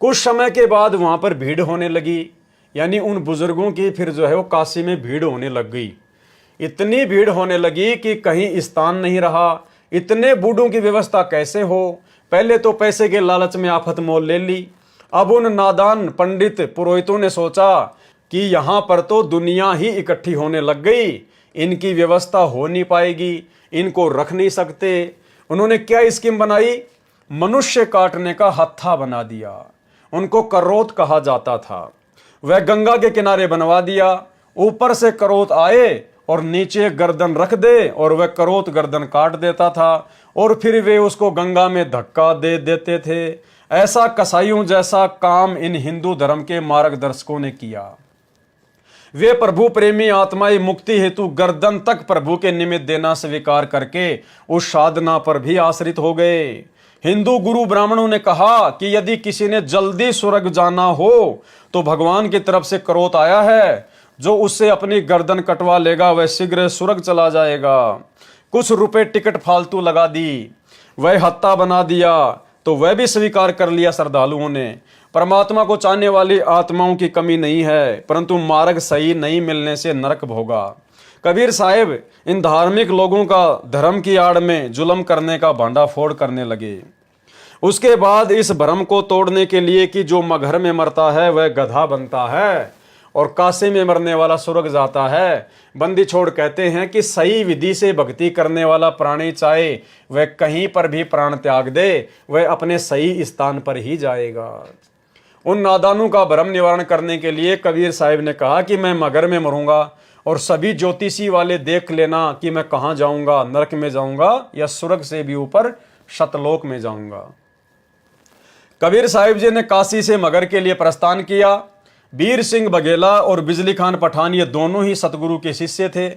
कुछ समय के बाद वहाँ पर भीड़ होने लगी, यानी उन बुजुर्गों की फिर जो है वो काशी में भीड़ होने लग गई। इतनी भीड़ होने लगी कि कहीं स्थान नहीं रहा। इतने बूढ़ों की व्यवस्था कैसे हो? पहले तो पैसे के लालच में आफत मोल ले ली। अब उन नादान पंडित पुरोहितों ने सोचा कि यहाँ पर तो दुनिया ही इकट्ठी होने लग गई, इनकी व्यवस्था हो नहीं पाएगी, इनको रख नहीं सकते। उन्होंने क्या स्कीम बनाई? मनुष्य काटने का हत्था बना दिया। उनको करोत कहा जाता था। वह गंगा के किनारे बनवा दिया। ऊपर से करोत आए और नीचे गर्दन रख दे और वह करोत गर्दन काट देता था और फिर वे उसको गंगा में धक्का दे देते थे। ऐसा कसाईयों जैसा काम इन हिंदू धर्म के मार्गदर्शकों ने किया। वे प्रभु प्रेमी आत्माएं मुक्ति हेतु गर्दन तक प्रभु के निमित्त देना स्वीकार करके उस साधना पर भी आश्रित हो गए। हिंदू गुरु ब्राह्मणों ने कहा कि यदि किसी ने जल्दी स्वर्ग जाना हो तो भगवान की तरफ से करोत आया है, जो उससे अपनी गर्दन कटवा लेगा वह शीघ्र स्वर्ग चला जाएगा। कुछ रुपए टिकट फालतू लगा दी, वह हत्ता बना दिया, तो वह भी स्वीकार कर लिया श्रद्धालुओं ने। परमात्मा को चाहने वाली आत्माओं की कमी नहीं है, परंतु मार्ग सही नहीं मिलने से नरक भोगा। कबीर साहिब इन धार्मिक लोगों का धर्म की आड़ में जुल्म करने का भांडाफोड़ करने लगे। उसके बाद इस भ्रम को तोड़ने के लिए कि जो मगहर में मरता है वह गधा बनता है और काशी में मरने वाला स्वर्ग जाता है, बंदी छोड़ कहते हैं कि सही विधि से भक्ति करने वाला प्राणी चाहे वह कहीं पर भी प्राण त्याग दे, वह अपने सही स्थान पर ही जाएगा। उन नादानों का भ्रम निवारण करने के लिए कबीर साहिब ने कहा कि मैं मगर में मरूंगा और सभी ज्योतिषी वाले देख लेना कि मैं कहाँ जाऊंगा, नरक में जाऊंगा या स्वर्ग से भी ऊपर शतलोक में जाऊंगा। कबीर साहिब जी ने काशी से मगर के लिए प्रस्थान किया। बीर सिंह बघेला और बिजली खान पठान ये दोनों ही सतगुरु के शिष्य थे।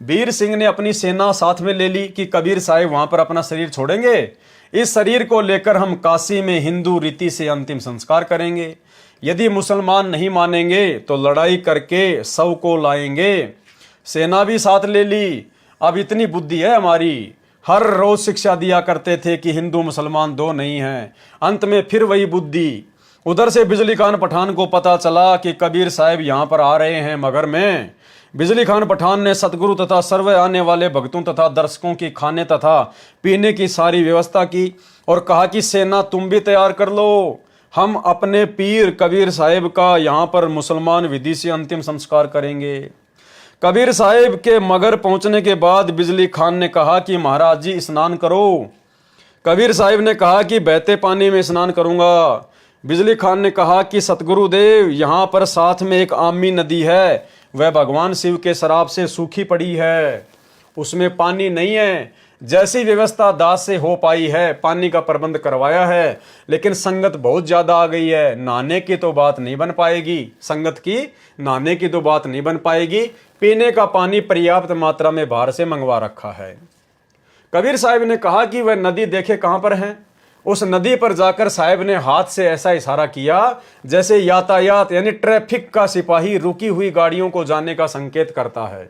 बीर सिंह ने अपनी सेना साथ में ले ली कि कबीर साहिब वहां पर अपना शरीर छोड़ेंगे, इस शरीर को लेकर हम काशी में हिंदू रीति से अंतिम संस्कार करेंगे। यदि मुसलमान नहीं मानेंगे तो लड़ाई करके शव को लाएंगे। सेना भी साथ ले ली। अब इतनी बुद्धि है हमारी, हर रोज शिक्षा दिया करते थे कि हिंदू मुसलमान दो नहीं हैं। अंत में फिर वही बुद्धि। उधर से बिजली खान पठान को पता चला कि कबीर साहब यहाँ पर आ रहे हैं मगर में। बिजली खान पठान ने सतगुरु तथा सर्वे आने वाले भक्तों तथा दर्शकों की खाने तथा पीने की सारी व्यवस्था की और कहा कि सेना तुम भी तैयार कर लो, हम अपने पीर कबीर साहब का यहाँ पर मुसलमान विधि से अंतिम संस्कार करेंगे। कबीर साहब के मगर पहुंचने के बाद बिजली खान ने कहा कि महाराज जी स्नान करो। कबीर साहब ने कहा कि बहते पानी में स्नान करूंगा। बिजली खान ने कहा कि सतगुरुदेव यहाँ पर साथ में एक आमी नदी है, वह भगवान शिव के शराब से सूखी पड़ी है, उसमें पानी नहीं है। जैसी व्यवस्था दास से हो पाई है पानी का प्रबंध करवाया है, लेकिन संगत बहुत ज्यादा आ गई है, नहाने की तो बात नहीं बन पाएगी। संगत की नहाने की तो बात नहीं बन पाएगी। पीने का पानी पर्याप्त मात्रा में बाहर से मंगवा रखा है। कबीर साहब ने कहा कि वह नदी देखे कहां पर है। उस नदी पर जाकर साहब ने हाथ से ऐसा इशारा किया जैसे यातायात यानी ट्रैफिक का सिपाही रुकी हुई गाड़ियों को जाने का संकेत करता है।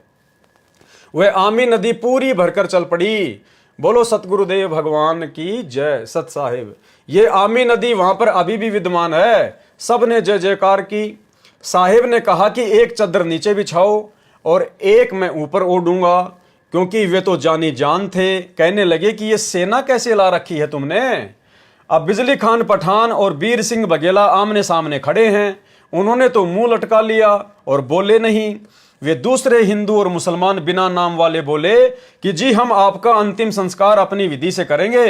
वह आमी नदी पूरी भरकर चल पड़ी। बोलो सतगुरुदेव भगवान की जय। सत साहिब, ये आमी नदी वहां पर अभी भी विद्यमान है। सब ने जय जयकार की। साहिब ने कहा कि एक चद्दर नीचे बिछाओ और एक मैं ऊपर ओढ़ूंगा, क्योंकि वे तो जानी जान थे। कहने लगे कि ये सेना कैसे ला रखी है तुमने। अब बिजली खान पठान और वीर सिंह बघेला आमने सामने खड़े हैं। उन्होंने तो मुंह लटका लिया और बोले नहीं। वे दूसरे हिंदू और मुसलमान बिना नाम वाले बोले कि जी हम आपका अंतिम संस्कार अपनी विधि से करेंगे।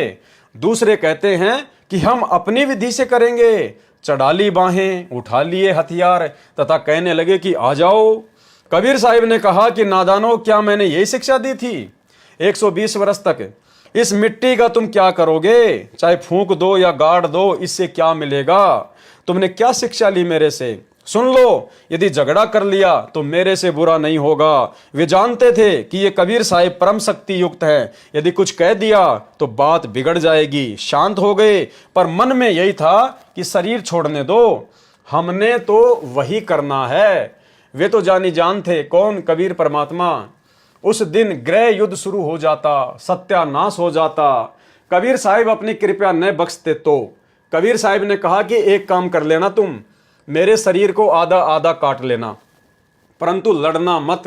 दूसरे कहते हैं कि हम अपनी विधि से करेंगे। चढ़ा ली बाहें, उठा लिए हथियार तथा कहने लगे कि आ जाओ। कबीर साहब ने कहा कि नादानो, क्या मैंने यही शिक्षा दी थी 120 वर्ष तक? इस मिट्टी का तुम क्या करोगे? चाहे फूंक दो या गाड़ दो, इससे क्या मिलेगा? तुमने क्या शिक्षा ली मेरे से? सुन लो, यदि झगड़ा कर लिया तो मेरे से बुरा नहीं होगा। वे जानते थे कि ये कबीर साहब परम शक्ति युक्त है, यदि कुछ कह दिया तो बात बिगड़ जाएगी। शांत हो गए, पर मन में यही था कि शरीर छोड़ने दो, हमने तो वही करना है। वे तो जानी जान थे। कौन? कबीर परमात्मा। उस दिन गृह युद्ध शुरू हो जाता, सत्यानाश हो जाता। कबीर साहब अपनी कृपया न बख्शते तो कबीर साहब ने कहा कि एक काम कर लेना, तुम मेरे शरीर को आधा आधा काट लेना, परंतु लड़ना मत।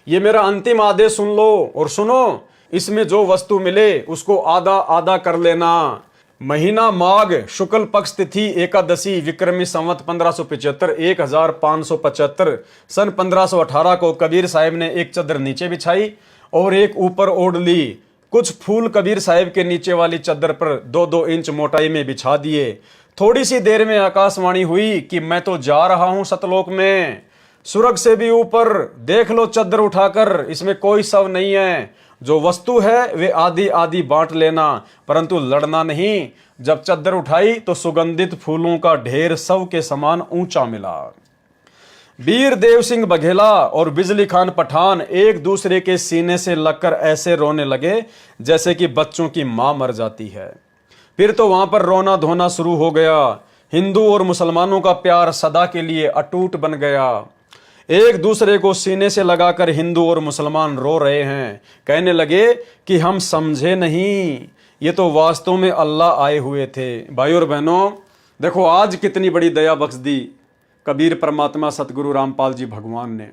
ये मेरा अंतिम आदेश सुन लो और सुनो, इसमें जो वस्तु मिले उसको आधा आधा कर लेना। महीना माघ शुक्ल पक्ष तिथि एकादशी विक्रमी संवत 1575 1575 सन 1518 को कबीर साहब ने एक चद्दर नीचे बिछाई और एक ऊपर ओढ़ ली। कुछ फूल कबीर साहब के नीचे वाली चद्दर पर 2-2 इंच मोटाई में बिछा दिए। थोड़ी सी देर में आकाशवाणी हुई कि मैं तो जा रहा हूं सतलोक में, सुरग से भी ऊपर। देख लो चद्दर उठाकर, इसमें कोई शव नहीं है। जो वस्तु है वे आधी आधी बांट लेना, परंतु लड़ना नहीं। जब चद्दर उठाई तो सुगंधित फूलों का ढेर शव के समान ऊंचा मिला। वीर देव सिंह बघेला और बिजली खान पठान एक दूसरे के सीने से लगकर ऐसे रोने लगे जैसे कि बच्चों की मां मर जाती है। फिर तो वहां पर रोना धोना शुरू हो गया। हिंदू और मुसलमानों का प्यार सदा के लिए अटूट बन गया। एक दूसरे को सीने से लगाकर हिंदू और मुसलमान रो रहे हैं। कहने लगे कि हम समझे नहीं, ये तो वास्तव में अल्लाह आए हुए थे। भाइयों और बहनों, देखो आज कितनी बड़ी दया बख्श दी कबीर परमात्मा सतगुरु रामपाल जी भगवान ने।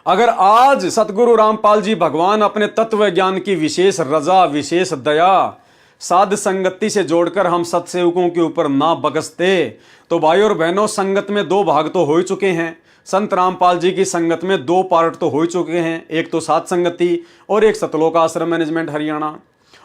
अगर आज सतगुरु रामपाल जी भगवान अपने तत्व ज्ञान की विशेष रजा, विशेष दया, साध संगति से जोड़कर हम सत्सेवकों के ऊपर ना बगसते, तो भाइयों और बहनों संगत में 2 भाग तो हो ही चुके हैं। संत रामपाल जी की संगत में 2 पार्ट तो हो चुके हैं, एक तो साध संगति और एक सतलोक आश्रम मैनेजमेंट हरियाणा।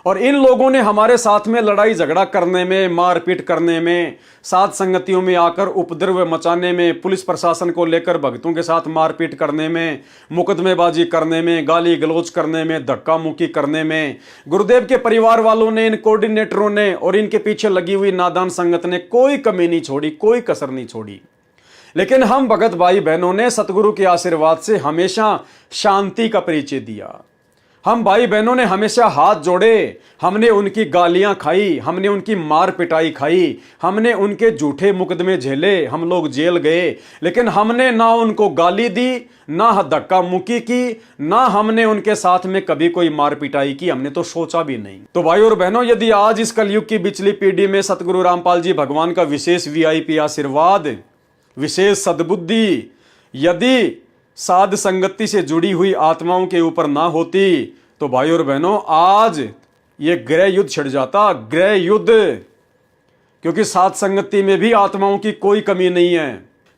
और इन लोगों ने हमारे साथ में लड़ाई झगड़ा करने में, मारपीट करने में, साध संगतियों में आकर उपद्रव मचाने में, पुलिस प्रशासन को लेकर भक्तों के साथ मारपीट करने में, मुकदमेबाजी करने में, गाली गलौज करने में, धक्का मुक्की करने में, गुरुदेव के परिवार वालों ने, इन कोऑर्डिनेटरों ने और इनके पीछे लगी हुई नादान संगत ने कोई कमी नहीं छोड़ी, कोई कसर नहीं छोड़ी। लेकिन हम भगत भाई बहनों ने सतगुरु के आशीर्वाद से हमेशा शांति का परिचय दिया। हम भाई बहनों ने हमेशा हाथ जोड़े, हमने उनकी गालियां खाई, हमने उनकी मार पिटाई खाई, हमने उनके झूठे मुकदमे झेले, हम लोग जेल गए, लेकिन हमने ना उनको गाली दी, ना धक्का मुक्की की, ना हमने उनके साथ में कभी कोई मार पिटाई की, हमने तो सोचा भी नहीं। तो भाई और बहनों, यदि आज इस कलयुग की बिचली पीढ़ी में सतगुरु रामपाल जी भगवान का विशेष VIP आशीर्वाद, विशेष सद्बुद्धि यदि साध संगति से जुड़ी हुई आत्माओं के ऊपर ना होती, तो भाई और बहनों आज ये गृह युद्ध छिड़ जाता, गृह युद्ध। क्योंकि साध संगति में भी आत्माओं की कोई कमी नहीं है,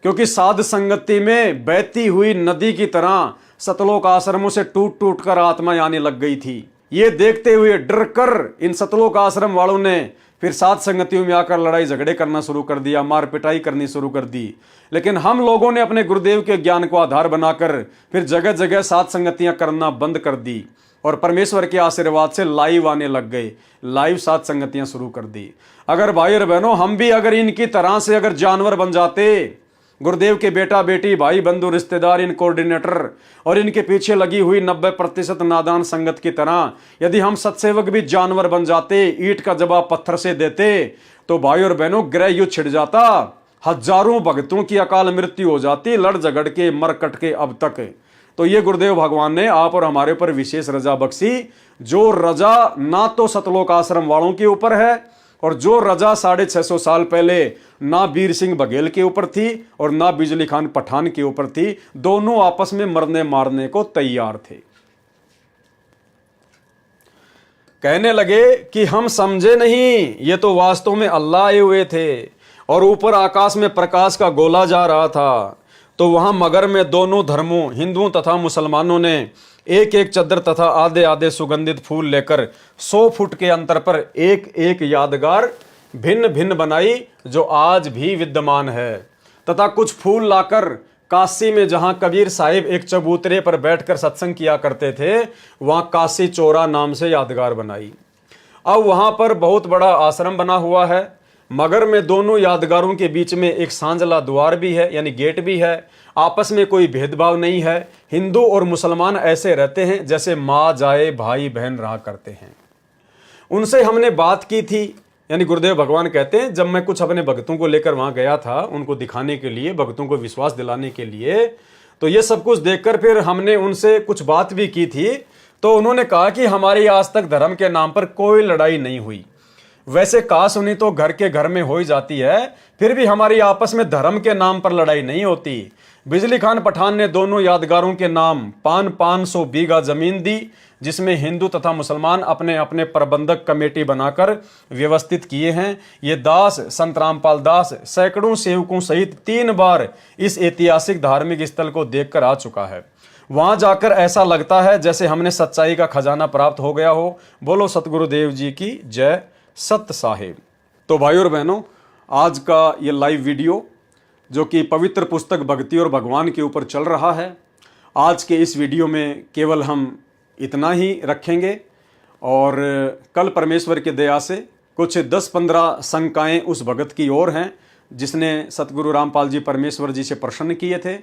क्योंकि साध संगति में बहती हुई नदी की तरह सतलोक आश्रमों से टूट टूट कर आत्माएं आने लग गई थी। ये देखते हुए डर कर इन सतलोक आश्रम वालों ने फिर साध संगतियों में आकर लड़ाई झगड़े करना शुरू कर दिया, मार पिटाई करनी शुरू कर दी। लेकिन हम लोगों ने अपने गुरुदेव के ज्ञान को आधार बनाकर फिर जगह जगह साध संगतियां करना बंद कर दी और परमेश्वर के आशीर्वाद से लाइव आने लग गए, लाइव साध संगतियां शुरू कर दी। अगर भाई और बहनों हम भी अगर इनकी तरह से अगर जानवर बन जाते, गुरुदेव के बेटा बेटी भाई बंधु रिश्तेदार इन कोऑर्डिनेटर और इनके पीछे लगी हुई 90% नादान संगत की तरह यदि हम सत्सेवक भी जानवर बन जाते, ईंट का जवाब पत्थर से देते, तो भाई और बहनों गृह युद्ध छिड़ जाता, हजारों भक्तों की अकाल मृत्यु हो जाती, लड़ झगड़ के मर कट के अब तक। तो ये गुरुदेव भगवान ने आप और हमारे ऊपर विशेष रजा बख्शी, जो रजा ना तो सतलोक आश्रम वालों के ऊपर है और जो रजा 650 साल पहले ना वीर सिंह बघेल के ऊपर थी और ना बिजली खान पठान के ऊपर थी। दोनों आपस में मरने मारने को तैयार थे। कहने लगे कि हम समझे नहीं, ये तो वास्तव में अल्लाह आए हुए थे और ऊपर आकाश में प्रकाश का गोला जा रहा था। तो वहां मगर में दोनों धर्मों हिंदुओं तथा मुसलमानों ने एक एक चद्दर तथा आधे आधे सुगंधित फूल लेकर 100 फुट के अंतर पर एक एक यादगार भिन्न भिन्न बनाई, जो आज भी विद्यमान है। तथा कुछ फूल लाकर काशी में जहां कबीर साहिब एक चबूतरे पर बैठकर सत्संग किया करते थे, वहां काशी चौरा नाम से यादगार बनाई। अब वहां पर बहुत बड़ा आश्रम बना हुआ है। मगर में दोनों यादगारों के बीच में एक सांझला द्वार भी है, यानी गेट भी है। आपस में कोई भेदभाव नहीं है। हिंदू और मुसलमान ऐसे रहते हैं जैसे माँ जाए भाई बहन रहा करते हैं। उनसे हमने बात की थी, यानी गुरुदेव भगवान कहते हैं जब मैं कुछ अपने भक्तों को लेकर वहां गया था, उनको दिखाने के लिए, भक्तों को विश्वास दिलाने के लिए, तो ये सब कुछ देखकर फिर हमने उनसे कुछ बात भी की थी। तो उन्होंने कहा कि हमारी आज तक धर्म के नाम पर कोई लड़ाई नहीं हुई। वैसे कहा सुनी तो घर के घर में हो ही जाती है, फिर भी हमारी आपस में धर्म के नाम पर लड़ाई नहीं होती। बिजली खान पठान ने दोनों यादगारों के नाम 500 बीघा जमीन दी, जिसमें हिंदू तथा मुसलमान अपने अपने प्रबंधक कमेटी बनाकर व्यवस्थित किए हैं। ये दास संत रामपाल दास सैकड़ों सेवकों सहित 3 बार इस ऐतिहासिक धार्मिक स्थल को देखकर आ चुका है। वहां जाकर ऐसा लगता है जैसे हमने सच्चाई का खजाना प्राप्त हो गया हो। बोलो सतगुरुदेव जी की जय सत साहेब। तो भाइयों और बहनों, आज का ये लाइव वीडियो जो कि पवित्र पुस्तक भक्ति और भगवान के ऊपर चल रहा है, आज के इस वीडियो में केवल हम इतना ही रखेंगे और कल परमेश्वर की दया से कुछ 10-15 शंकाएं उस भगत की ओर हैं जिसने सतगुरु रामपाल जी परमेश्वर जी से प्रसन्न किए थे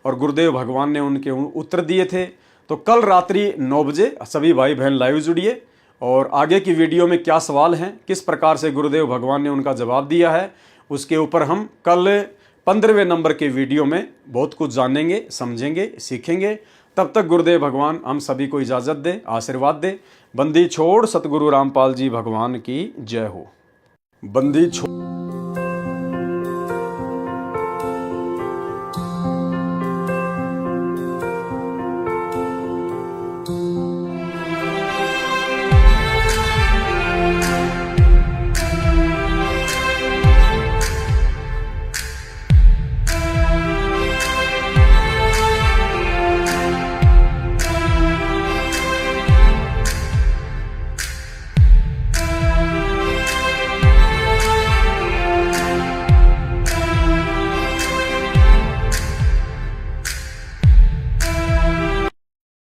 और गुरुदेव भगवान ने उनके उत्तर दिए थे। तो कल रात्रि 9 बजे सभी भाई बहन लाइव जुड़िए और आगे की वीडियो में क्या सवाल हैं, किस प्रकार से गुरुदेव भगवान ने उनका जवाब दिया है, उसके ऊपर हम कल 15वें नंबर के वीडियो में बहुत कुछ जानेंगे, समझेंगे, सीखेंगे। तब तक गुरुदेव भगवान हम सभी को इजाज़त दे, आशीर्वाद दे। बंदी छोड़ सतगुरु रामपाल जी भगवान की जय हो। बंदी छोड़।